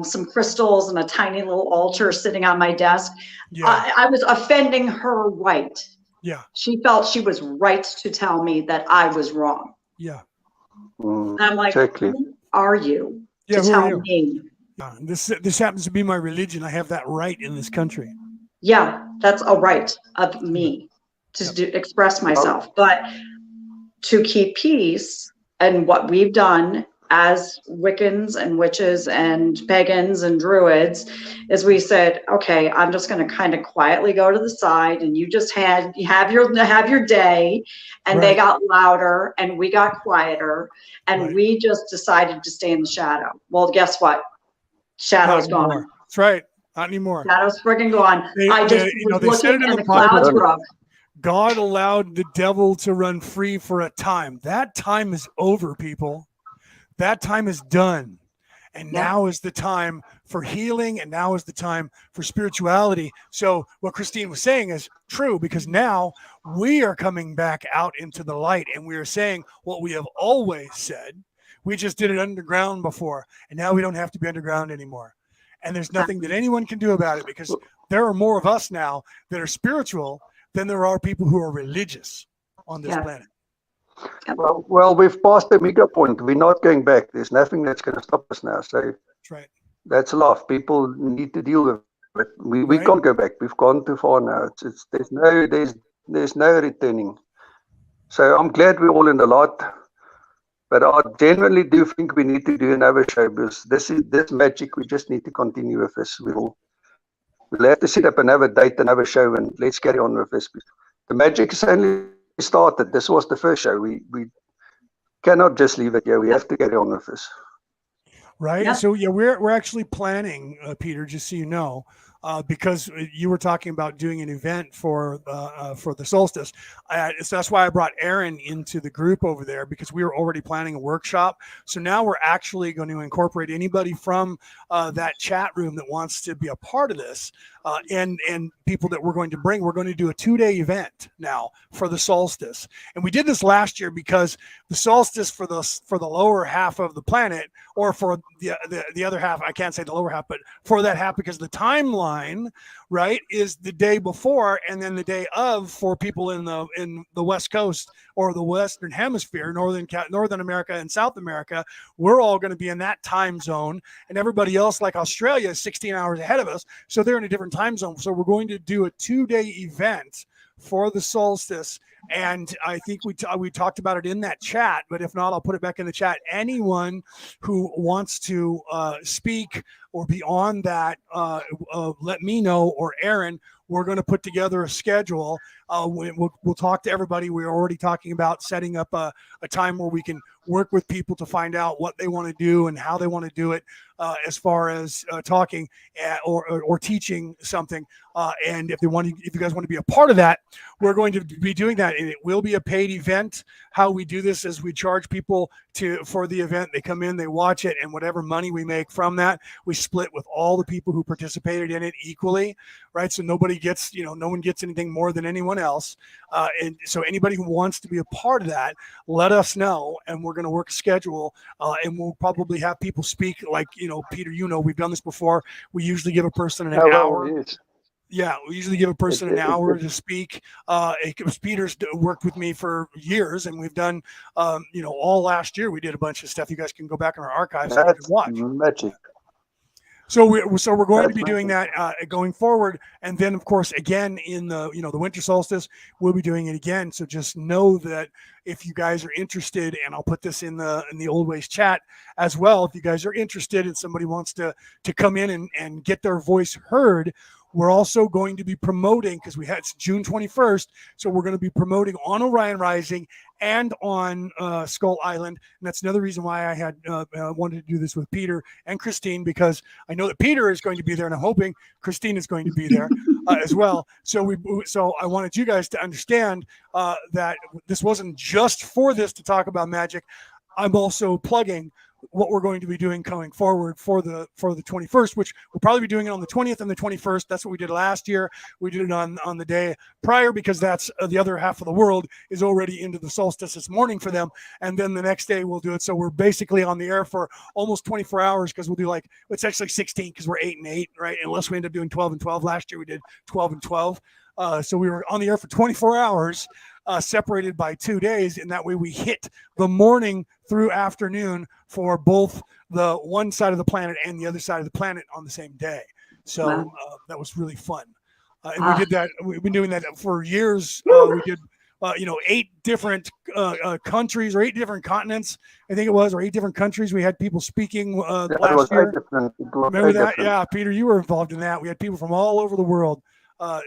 some crystals and a tiny little altar sitting on my desk. Yeah. I was offending her right. Yeah. She felt she was right to tell me that I was wrong. Yeah. And I'm like, who are you to tell me? Yeah. This happens to be my religion. I have that right in this country. Yeah, that's a right of me to express myself. But to keep peace, and what we've done as Wiccans and witches and pagans and druids is we said, okay, I'm just going to kind of quietly go to the side, and you just have your day. And they got louder and we got quieter, and we just decided to stay in the shadow. Well, guess what? Shadow's gone. That's right. Not anymore. Shadow's freaking gone. I just was looking and the Bible, clouds broke. God allowed the devil to run free for a time. That time is over, people. That time is done. And now is the time for healing, and now is the time for spirituality. So what Christine was saying is true, because now we are coming back out into the light, and we are saying what we have always said. We just did it underground before, and now we don't have to be underground anymore. And there's nothing that anyone can do about it, because there are more of us now that are spiritual than there are people who are religious on this planet. Well, we've passed the mega point. We're not going back. There's nothing that's going to stop us now. So that's right. That's life. People need to deal with it. We can't go back. We've gone too far now. There's no returning. So I'm glad we're all in the light. But I genuinely do think we need to do another show, because this Magick. We just need to continue with this. We'll have to set up another date, another show, and let's carry on with this. The Magick is only started. This was the first show. We cannot just leave it here. We have to carry on with this. Right. Yeah. So we're actually planning, Peter, just so you know, because you were talking about doing an event for the solstice. So that's why I brought Aaron into the group over there, because we were already planning a workshop. So now we're actually going to incorporate anybody from that chat room that wants to be a part of this, and people that we're going to bring. We're going to do a 2-day event now for the solstice. And we did this last year because the solstice for the lower half of the planet, or for the other half, I can't say the lower half, but for that half, because the timeline, right, is the day before and then the day of for people in the West Coast or the Western Hemisphere, Northern America and South America. We're all going to be in that time zone, and everybody else, like Australia, is 16 hours ahead of us, so they're in a different time zone. So we're going to do a 2-day event for the solstice. And I think we talked about it in that chat, but if not, I'll put it back in the chat. Anyone who wants to speak or be on that, let me know, or Aaron. We're going to put together a schedule. We'll talk to everybody. We're already talking about setting up a time where we can work with people to find out what they want to do and how they want to do it, as far as talking or teaching something. And if you guys want to be a part of that, we're going to be doing that, and it will be a paid event. How we do this is we charge people for the event. They come in, they watch it, and whatever money we make from that, we split with all the people who participated in it equally, right? So nobody gets, no one gets anything more than anyone else. And so anybody who wants to be a part of that, let us know, and we're going to work a schedule, and we'll probably have people speak. Like, Peter, we've done this before. We usually give a person an hour. Yes. Yeah, we usually give a person an hour to speak. Peter's worked with me for years, and we've done, all last year we did a bunch of stuff. You guys can go back in our archives and watch. Magic. So we're going to be doing that going forward, and then of course again in the the winter solstice we'll be doing it again. So just know that if you guys are interested, and I'll put this in the Old Ways chat as well. If you guys are interested and somebody wants to come in and get their voice heard, we're also going to be promoting, because it's June 21st, so we're going to be promoting on Orion Rising and on Skull Island. And that's another reason why I had wanted to do this with Peter and Christine, because I know that Peter is going to be there, and I'm hoping Christine is going to be there as well. So I wanted you guys to understand that this wasn't just for this to talk about Magick. I'm also plugging what we're going to be doing going forward for the 21st, which we'll probably be doing it on the 20th and the 21st. That's what we did last year. We did it on the day prior, because that's the other half of the world is already into the solstice this morning for them. And then the next day we'll do it. So we're basically on the air for almost 24 hours, because we'll do it's actually 16, because we're 8 and 8, right? Unless we end up doing 12 and 12. Last year we did 12 and 12. So we were on the air for 24 hours, separated by 2 days. And that way we hit the morning through afternoon for both the one side of the planet and the other side of the planet on the same day. So that was really fun. And we did that. We've been doing that for years. We did, 8 different countries, or 8 different continents, I think it was, or 8 different countries. We had people speaking last year. Remember that? Yeah, Peter, you were involved in that. We had people from all over the world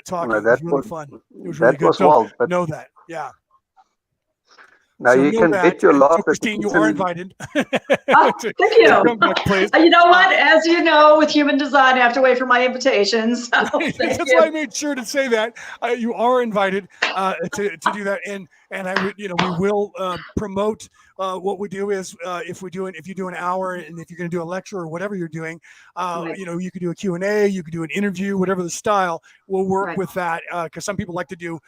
talking. It was really fun. It was really good. So know that. Yeah. Now you can bet your life. Christine, you are invited. Thank you. You know what? As you know, with human design, I have to wait for my invitations. So that's why I made sure to say that. You are invited to do that, and I would, we will promote. What we do is if you do an hour, and if you're going to do a lecture or whatever you're doing, you could do a Q&A, you could do an interview, whatever the style. We'll work with that, because some people like to do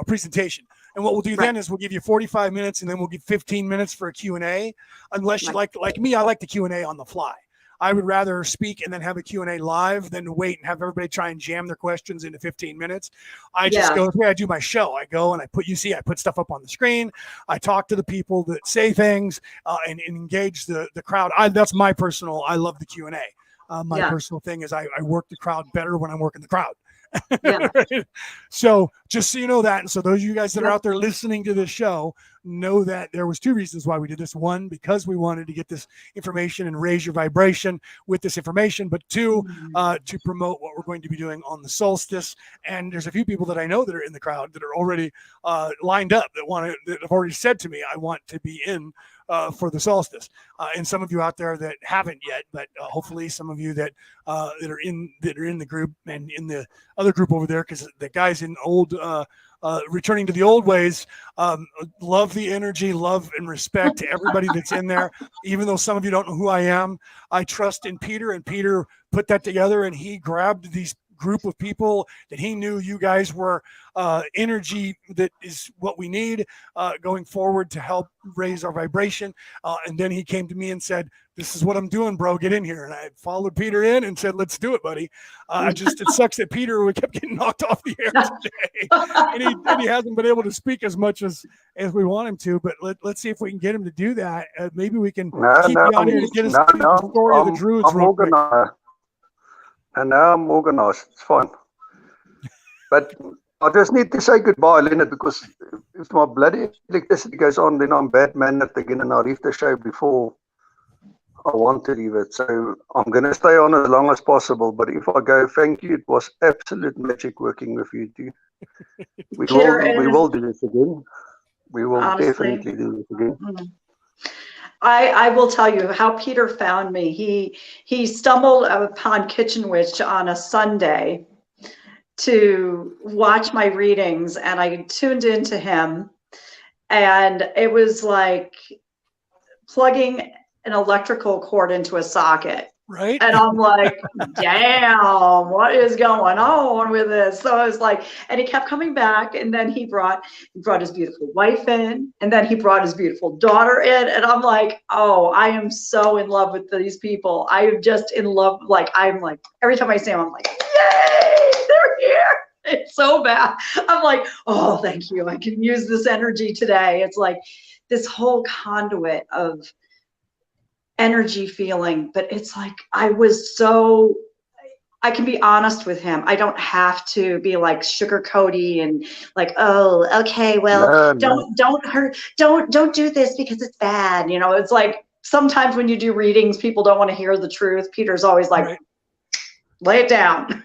presentation. And what we'll do then is we'll give you 45 minutes, and then we'll give 15 minutes for a Q&A. Unless you like me, I like the Q&A on the fly. I would rather speak and then have a Q&A live than to wait and have everybody try and jam their questions into 15 minutes. I just go the way I do my show. I go and I put stuff up on the screen. I talk to the people that say things and engage the crowd. That's my personal, I love the Q&A. My personal thing is I work the crowd better when I'm working the crowd. Right? So just so you know that, and so those of you guys that are out there listening to this show know that there was 2 reasons why we did this. 1, because we wanted to get this information and raise your vibration with this information, but 2, to promote what we're going to be doing on the solstice. And there's a few people that I know that are in the crowd that are already lined up that have already said to me, I want to be in for the solstice, and some of you out there that haven't yet, but hopefully some of you that are in the group and in the other group over there, because the guys in old returning to the old ways, love the energy, love and respect to everybody that's in there. Even though some of you don't know who I am, I trust in Peter, and Peter put that together, and he grabbed these group of people that he knew you guys were energy that is what we need going forward to help raise our vibration. And then he came to me and said, this is what I'm doing, bro. Get in here. And I followed Peter in and said, let's do it, buddy. It sucks that Peter, we kept getting knocked off the air today. and he hasn't been able to speak as much as we want him to, but let's see if we can get him to do that. Maybe we can keep him on here to get us to the story of the Druids real quick. And now I'm organized. It's fine. But I just need to say goodbye, Leonard, because if my bloody electricity goes on, then I'm bad mannered again, and I leave the show before I want to leave it. So I'm going to stay on as long as possible. But if I go, thank you. It was absolute magic working with you two. We will do this again. We will definitely do this again. I will tell you how Peter found me. He stumbled upon Kitchen Witch on a Sunday to watch my readings, and I tuned into him, and it was like plugging an electrical cord into a socket. Right. And I'm like, damn, what is going on with this? So I was like, and he kept coming back, and then he brought his beautiful wife in, and then he brought his beautiful daughter in, and I'm like, oh, I am so in love with these people. I am just in love. Like, I'm like, every time I see them, I'm like, yay, they're here. It's so bad. I'm like, oh, thank you. I can use this energy today. It's like this whole conduit of energy feeling, but it's like I can be honest with him. I don't have to be like sugarcoaty and like, oh, okay, well, don't hurt, don't do this because it's bad. You know, it's like sometimes when you do readings, people don't want to hear the truth. Peter's always like, right. Lay it down.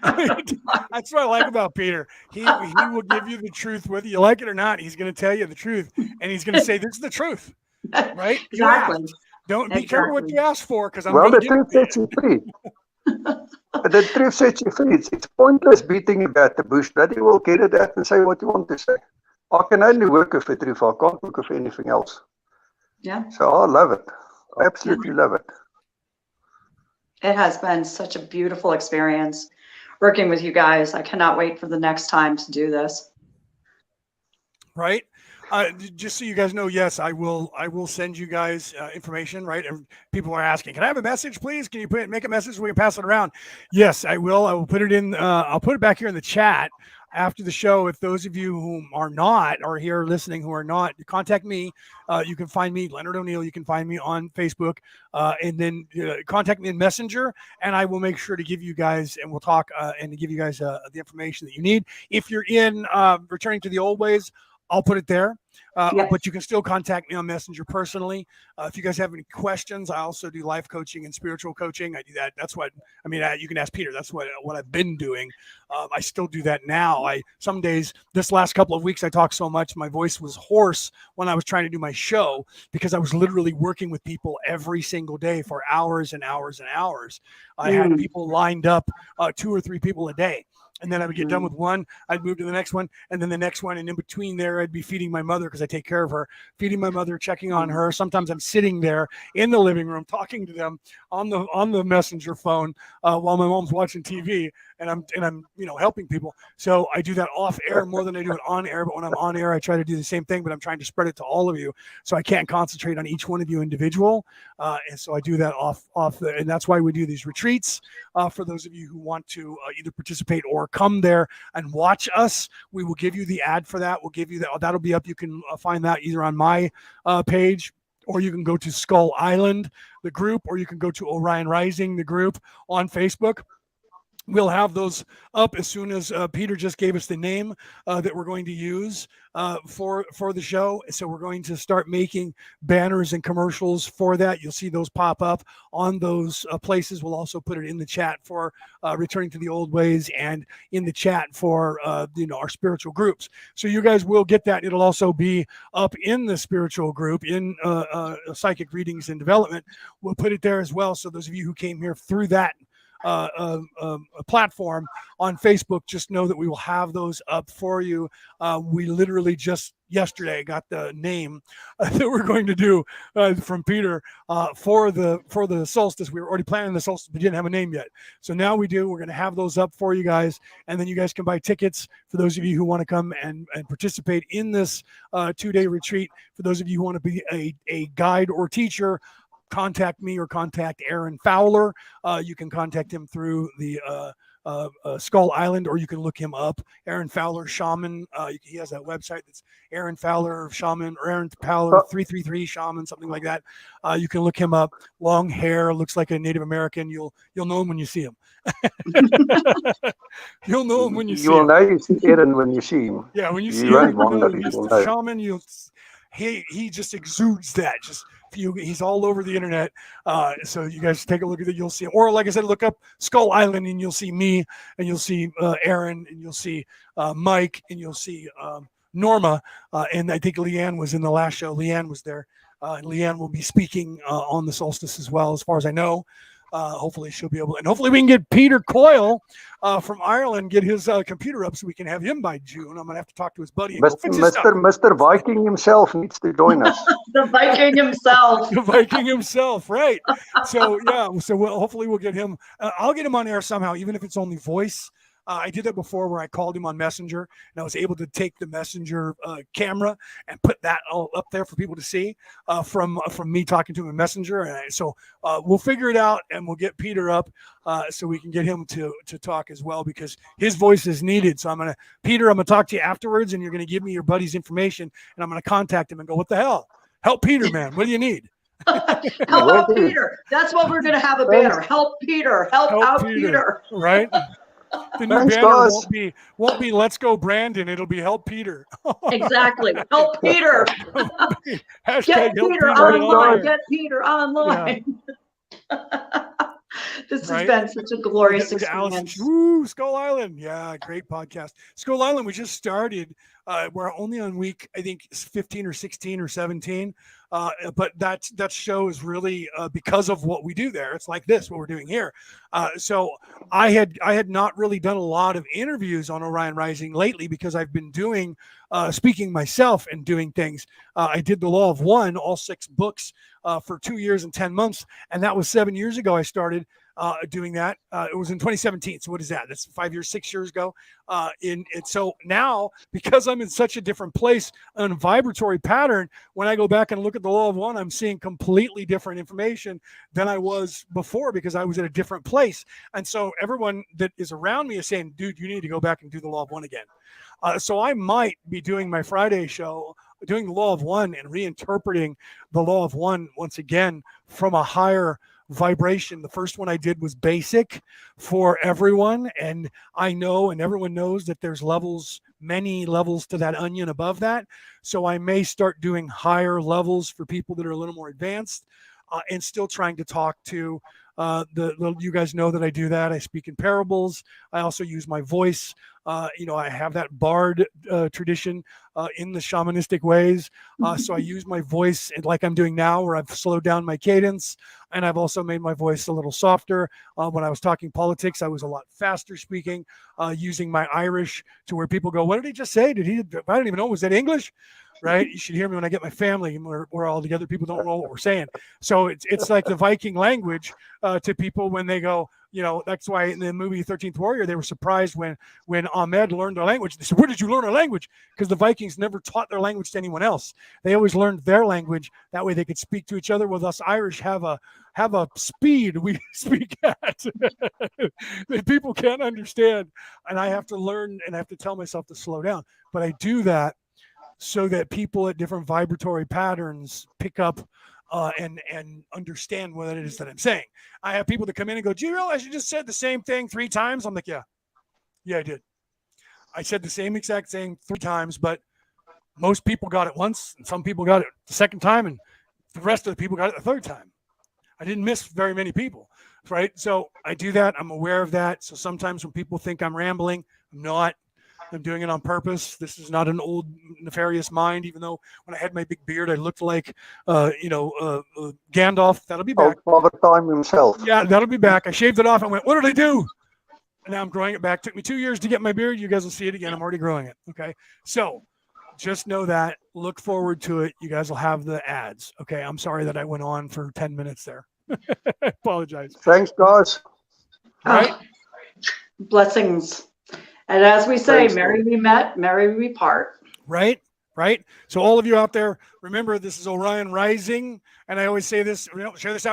That's what I like about Peter. He will give you the truth, whether you like it or not. He's going to tell you the truth, and he's going to say, this is the truth, right? Exactly. Don't be careful what you ask for, because the truth sets you free. The truth sets you free. It's pointless beating about the bush. Bloody will get it out and say what you want to say. I can only work with the truth. I can't work with anything else. Yeah. So I love it. I absolutely love it. It has been such a beautiful experience working with you guys. I cannot wait for the next time to do this. Right. Just so you guys know, yes, I will send you guys information, right? And people are asking, can I have a message, please? Can you make a message so we can pass it around? Yes, I will. I will put it in. I'll put it back here in the chat after the show. If those of you who are not or here listening who are not, contact me. You can find me, Leonard O'Neill. You can find me on Facebook, and then contact me in Messenger, and I will make sure to give you guys, and we'll talk and to give you guys the information that you need. If you're in Returning to the Old Ways, I'll put it there, but you can still contact me on Messenger personally. If you guys have any questions, I also do life coaching and spiritual coaching. I do that. That's what, I mean, you can ask Peter. That's what I've been doing. I still do that now. Some days, this last couple of weeks, I talked so much, my voice was hoarse when I was trying to do my show, because I was literally working with people every single day for hours and hours and hours. I had people lined up, 2 or 3 people a day. And then I would get done with one, I'd move to the next one, and then the next one. And in between there, I'd be feeding my mother, because I take care of her, feeding my mother, checking on her. Sometimes I'm sitting there in the living room talking to them on the messenger phone while my mom's watching TV, and I'm helping people. So I do that off air more than I do it on air. But when I'm on air, I try to do the same thing, but I'm trying to spread it to all of you, so I can't concentrate on each one of you individual. And so I do that off and that's why we do these retreats for those of you who want to either participate or come there and watch us. We will give you the ad for that. We'll give you that. That'll be up. You can find that either on my page, or you can go to Skull Island, the group, or you can go to Orion Rising, the group, on Facebook. We'll have those up as soon as Peter just gave us the name that we're going to use for the show. So we're going to start making banners and commercials for that. You'll see those pop up on those places. We'll also put it in the chat for Returning to the Old Ways, and in the chat for our spiritual groups. So you guys will get that. It'll also be up in the spiritual group in Psychic Readings and Development. We'll put it there as well. So those of you who came here through that a platform on Facebook, just know that we will have those up for you. We literally just yesterday got the name that we're going to do from Peter for the solstice. We were already planning the solstice, but didn't have a name yet. So now we do. We're going to have those up for you guys, and then you guys can buy tickets for those of you who want to come and participate in this 2-day retreat. For those of you who want to be a guide or teacher, contact me or contact Aaron Fowler. You can contact him through the Skull Island, or you can look him up. Aaron Fowler Shaman. He has that website that's Aaron Fowler Shaman, or Aaron Fowler 333 Shaman, something like that. You can look him up. Long hair, looks like a Native American. You'll know him when you see him. You'll know him when you see him. You will know you see Aaron when you see him. Yeah, when you see You him, won't wonder, he's you will the know. shaman. He just exudes that. He's all over the internet. So you guys take a look at it. You'll see him. Or like I said, look up Skull Island and you'll see me, and you'll see Aaron, and you'll see Mike, and you'll see Norma. And I think Leanne was in the last show. Leanne was there. And Leanne will be speaking on the solstice as well, as far as I know. Hopefully she'll be able, and hopefully we can get Peter Coyle from Ireland, get his computer up so we can have him by June. I'm gonna have to talk to his buddy. And Mr. Viking himself needs to join us. The Viking himself. The Viking himself, right? So yeah, so hopefully we'll get him. I'll get him on air somehow, even if it's only voice. I did that before, where I called him on Messenger, and I was able to take the Messenger camera and put that all up there for people to see from me talking to him in Messenger. And so we'll figure it out, and we'll get Peter up so we can get him to talk as well, because his voice is needed. So Peter, I'm gonna talk to you afterwards, and you're gonna give me your buddy's information, and I'm gonna contact him and go, what the hell? Help Peter, man. What do you need? Help out Peter. That's what we're gonna have a banner. Help Peter. Help out Peter. Right. The new banner won't be Let's Go Brandon. It'll be Help Peter. Exactly. Help Peter. Hashtag Get Peter online. Get Peter online. Yeah. This has been such a glorious experience. Woo, Skull Island. Yeah, great podcast. Skull Island, we just started. We're only on week, I think, 15 or 16 or 17. But that show is really because of what we do there. It's like this, what we're doing here. So I had not really done a lot of interviews on Orion Rising lately, because I've been doing speaking myself and doing things. I did The Law of One, all 6 books for 2 years and 10 months. And that was 7 years ago I started doing that. It was in 2017. So what is that? That's 5 years, 6 years ago. And so now, because I'm in such a different place on a vibratory pattern, when I go back and look at The Law of One, I'm seeing completely different information than I was before, because I was at a different place. And so everyone that is around me is saying, dude, you need to go back and do The Law of One again. So I might be doing my Friday show, doing The Law of One and reinterpreting The Law of One once again from a higher vibration. The first one I did was basic for everyone, and I know, and everyone knows, that there's levels, many levels to that onion above that. So I may start doing higher levels for people that are a little more advanced, and still trying to talk to you guys know that I do that. I speak in parables. I also use my voice. I have that bard tradition in the shamanistic ways. So I use my voice like I'm doing now, where I've slowed down my cadence, and I've also made my voice a little softer. When I was talking politics, I was a lot faster speaking, using my Irish to where people go, what did he just say? I don't even know. Was that English? Right? You should hear me when I get my family and we're all together. People don't know what we're saying. So it's like the Viking language to people when they go, that's why in the movie 13th Warrior, they were surprised when Ahmed learned their language. They said, where did you learn our language? Because the Vikings never taught their language to anyone else. They always learned their language. That way they could speak to each other. With us Irish have a speed we speak at that people can't understand. And I have to learn, and I have to tell myself to slow down. But I do that so that people at different vibratory patterns pick up and understand what it is that I'm saying. I have people that come in and go, do you realize you just said the same thing 3 times? I'm like, yeah, I did. I said the same exact thing 3 times, but most people got it once, and some people got it the second time, and the rest of the people got it the 3rd time. I didn't miss very many people, right? So I do that. I'm aware of that. So sometimes when people think I'm rambling, I'm not. I'm doing it on purpose. This is not an old nefarious mind, even though when I had my big beard, I looked like, Gandalf. That'll be back. Father Time himself. Yeah, that'll be back. I shaved it off and went, what did I do? And now I'm growing it back. Took me 2 years to get my beard. You guys will see it again. I'm already growing it. Okay. So just know that. Look forward to it. You guys will have the ads. Okay. I'm sorry that I went on for 10 minutes there. I apologize. Thanks, guys. Right. Blessings. And as we say, merry we met, merry we part. Right. So all of you out there, remember, this is Orion Rising. And I always say this, share this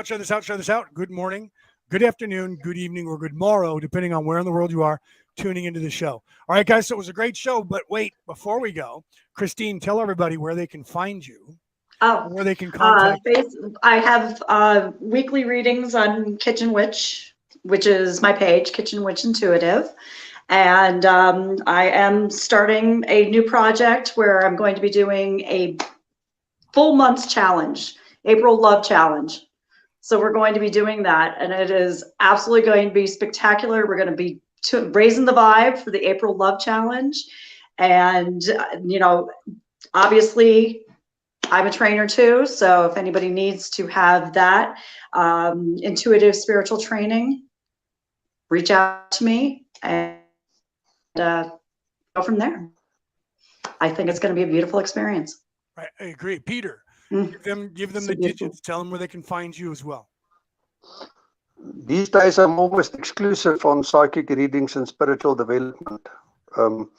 out. Good morning. good afternoon, good evening, or good morrow, depending on where in the world you are tuning into the show. All right, guys, so it was a great show, but wait, before we go, Christine, tell everybody where they can find you, where they can contact you. I have weekly readings on Kitchen Witch, which is my page, Kitchen Witch Intuitive. And I am starting a new project where I'm going to be doing a full month's challenge, April Love Challenge. So we're going to be doing that, and it is absolutely going to be spectacular. We're going to be raising the vibe for the April Love Challenge. And, you know, obviously I'm a trainer too. So if anybody needs to have that intuitive spiritual training, reach out to me and go from there. I think it's going to be a beautiful experience. Right, I agree. Peter, give them So the beautiful. digits. Tell them where they can find you as well. These days, I'm almost exclusive on psychic readings and spiritual development. I'm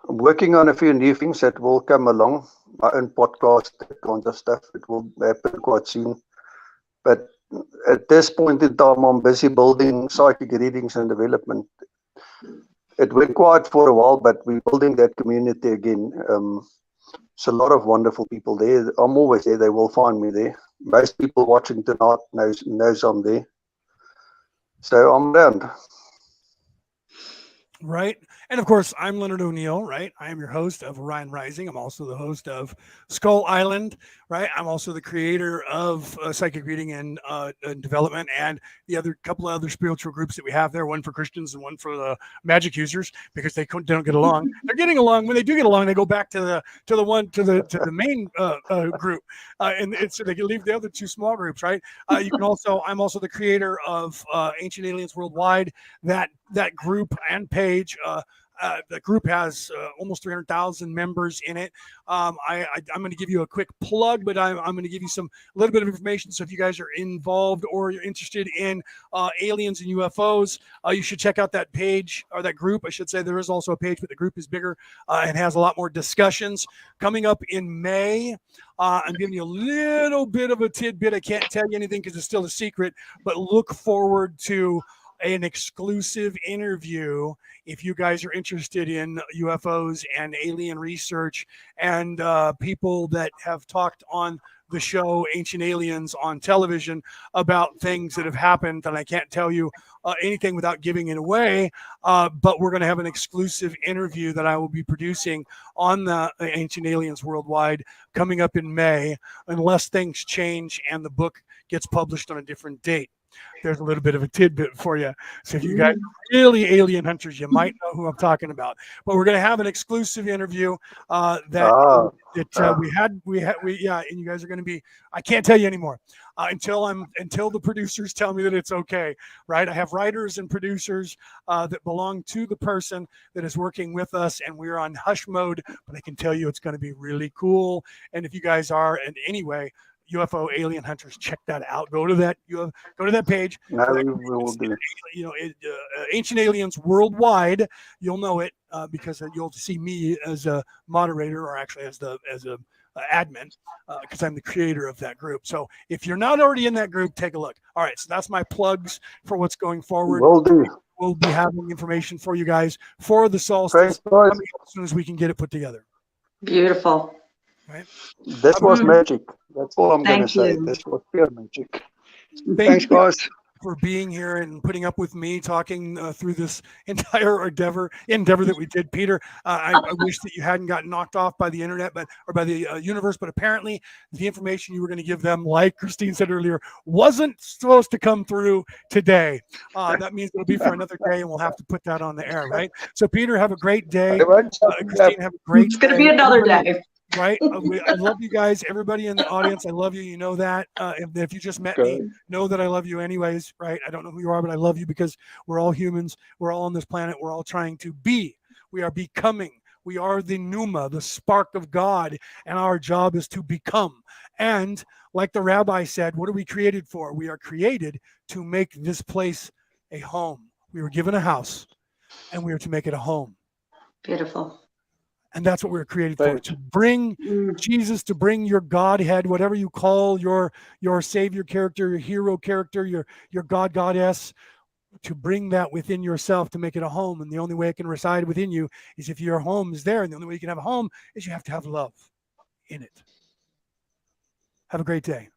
working on a few new things that will come along, my own podcast, that kind of stuff. It will happen quite soon. But at this point in time, I'm busy building psychic readings and development. It went quiet for a while, but we're building that community again. It's a lot of wonderful people there. I'm always there. They will find me there. Most people watching tonight knows I'm there. So I'm around. Right. And of course, I'm Leonard O'Neill, right? I am your host of Orion Rising. I'm also the host of Skull Island, right? I'm also the creator of Psychic Reading and Development, and the other couple of other spiritual groups that we have there, one for Christians and one for the Magic users, because they don't get along. They're getting along. When they do get along, they go back to the main group, and so they can leave the other two small groups, right? I'm also the creator of Ancient Aliens Worldwide, that group and page. The group has almost 300,000 members in it. I'm going to give you a quick plug, but I'm going to give you a little bit of information. So if you guys are involved or you're interested in aliens and UFOs, you should check out that page, or that group. I should say there is also a page, but the group is bigger and has a lot more discussions. Coming up in May, I'm giving you a little bit of a tidbit. I can't tell you anything because it's still a secret, but look forward to an exclusive interview if you guys are interested in UFOs and alien research, and people that have talked on the show Ancient Aliens on television about things that have happened. And I can't tell you anything without giving it away, but we're going to have an exclusive interview that I will be producing on the Ancient Aliens Worldwide coming up in May, unless things change and the book gets published on a different date. There's a little bit of a tidbit for you. So if you guys are really alien hunters, you might know who I'm talking about. But we're going to have an exclusive interview and you guys are going to be. I can't tell you anymore until the producers tell me that it's okay. Right? I have writers and producers that belong to the person that is working with us, and we're on hush mode. But I can tell you it's going to be really cool. And if you guys are in any way UFO alien hunters, check that out. Go to that page. No, we will do. Ancient Aliens Worldwide. You'll know it because you'll see me as a moderator, or actually as a admin, because I'm the creator of that group. So if you're not already in that group, take a look. All right, so that's my plugs for what's going forward. Will do. We'll be having information for you guys for the solstice coming up as soon as we can get it put together. Beautiful. Right. This was magic. That's all I'm going to say. You. This was pure magic. Thanks, guys, for being here and putting up with me talking through this entire endeavor that we did. Peter, I wish that you hadn't gotten knocked off by the internet, or by the universe, but apparently the information you were going to give them, like Christine said earlier, wasn't supposed to come through today. That means it'll be for another day, and we'll have to put that on the air, right? So Peter, have a great day. Christine, have a great It's going to be another day. Right. I love you guys. Everybody in the audience, I love you. You know that. If you just met me, know that I love you anyways. Right. I don't know who you are, but I love you because we're all humans. We're all on this planet. We're all trying to be. We are becoming. We are the pneuma, the spark of God, and our job is to become. And like the rabbi said, what are we created for? We are created to make this place a home. We were given a house, and we are to make it a home. Beautiful. And that's what we're created for, Right. to bring Jesus, to bring your Godhead, whatever you call your Savior character, your hero character, your God, Goddess, to bring that within yourself, to make it a home. And the only way it can reside within you is if your home is there. And the only way you can have a home is you have to have love in it. Have a great day.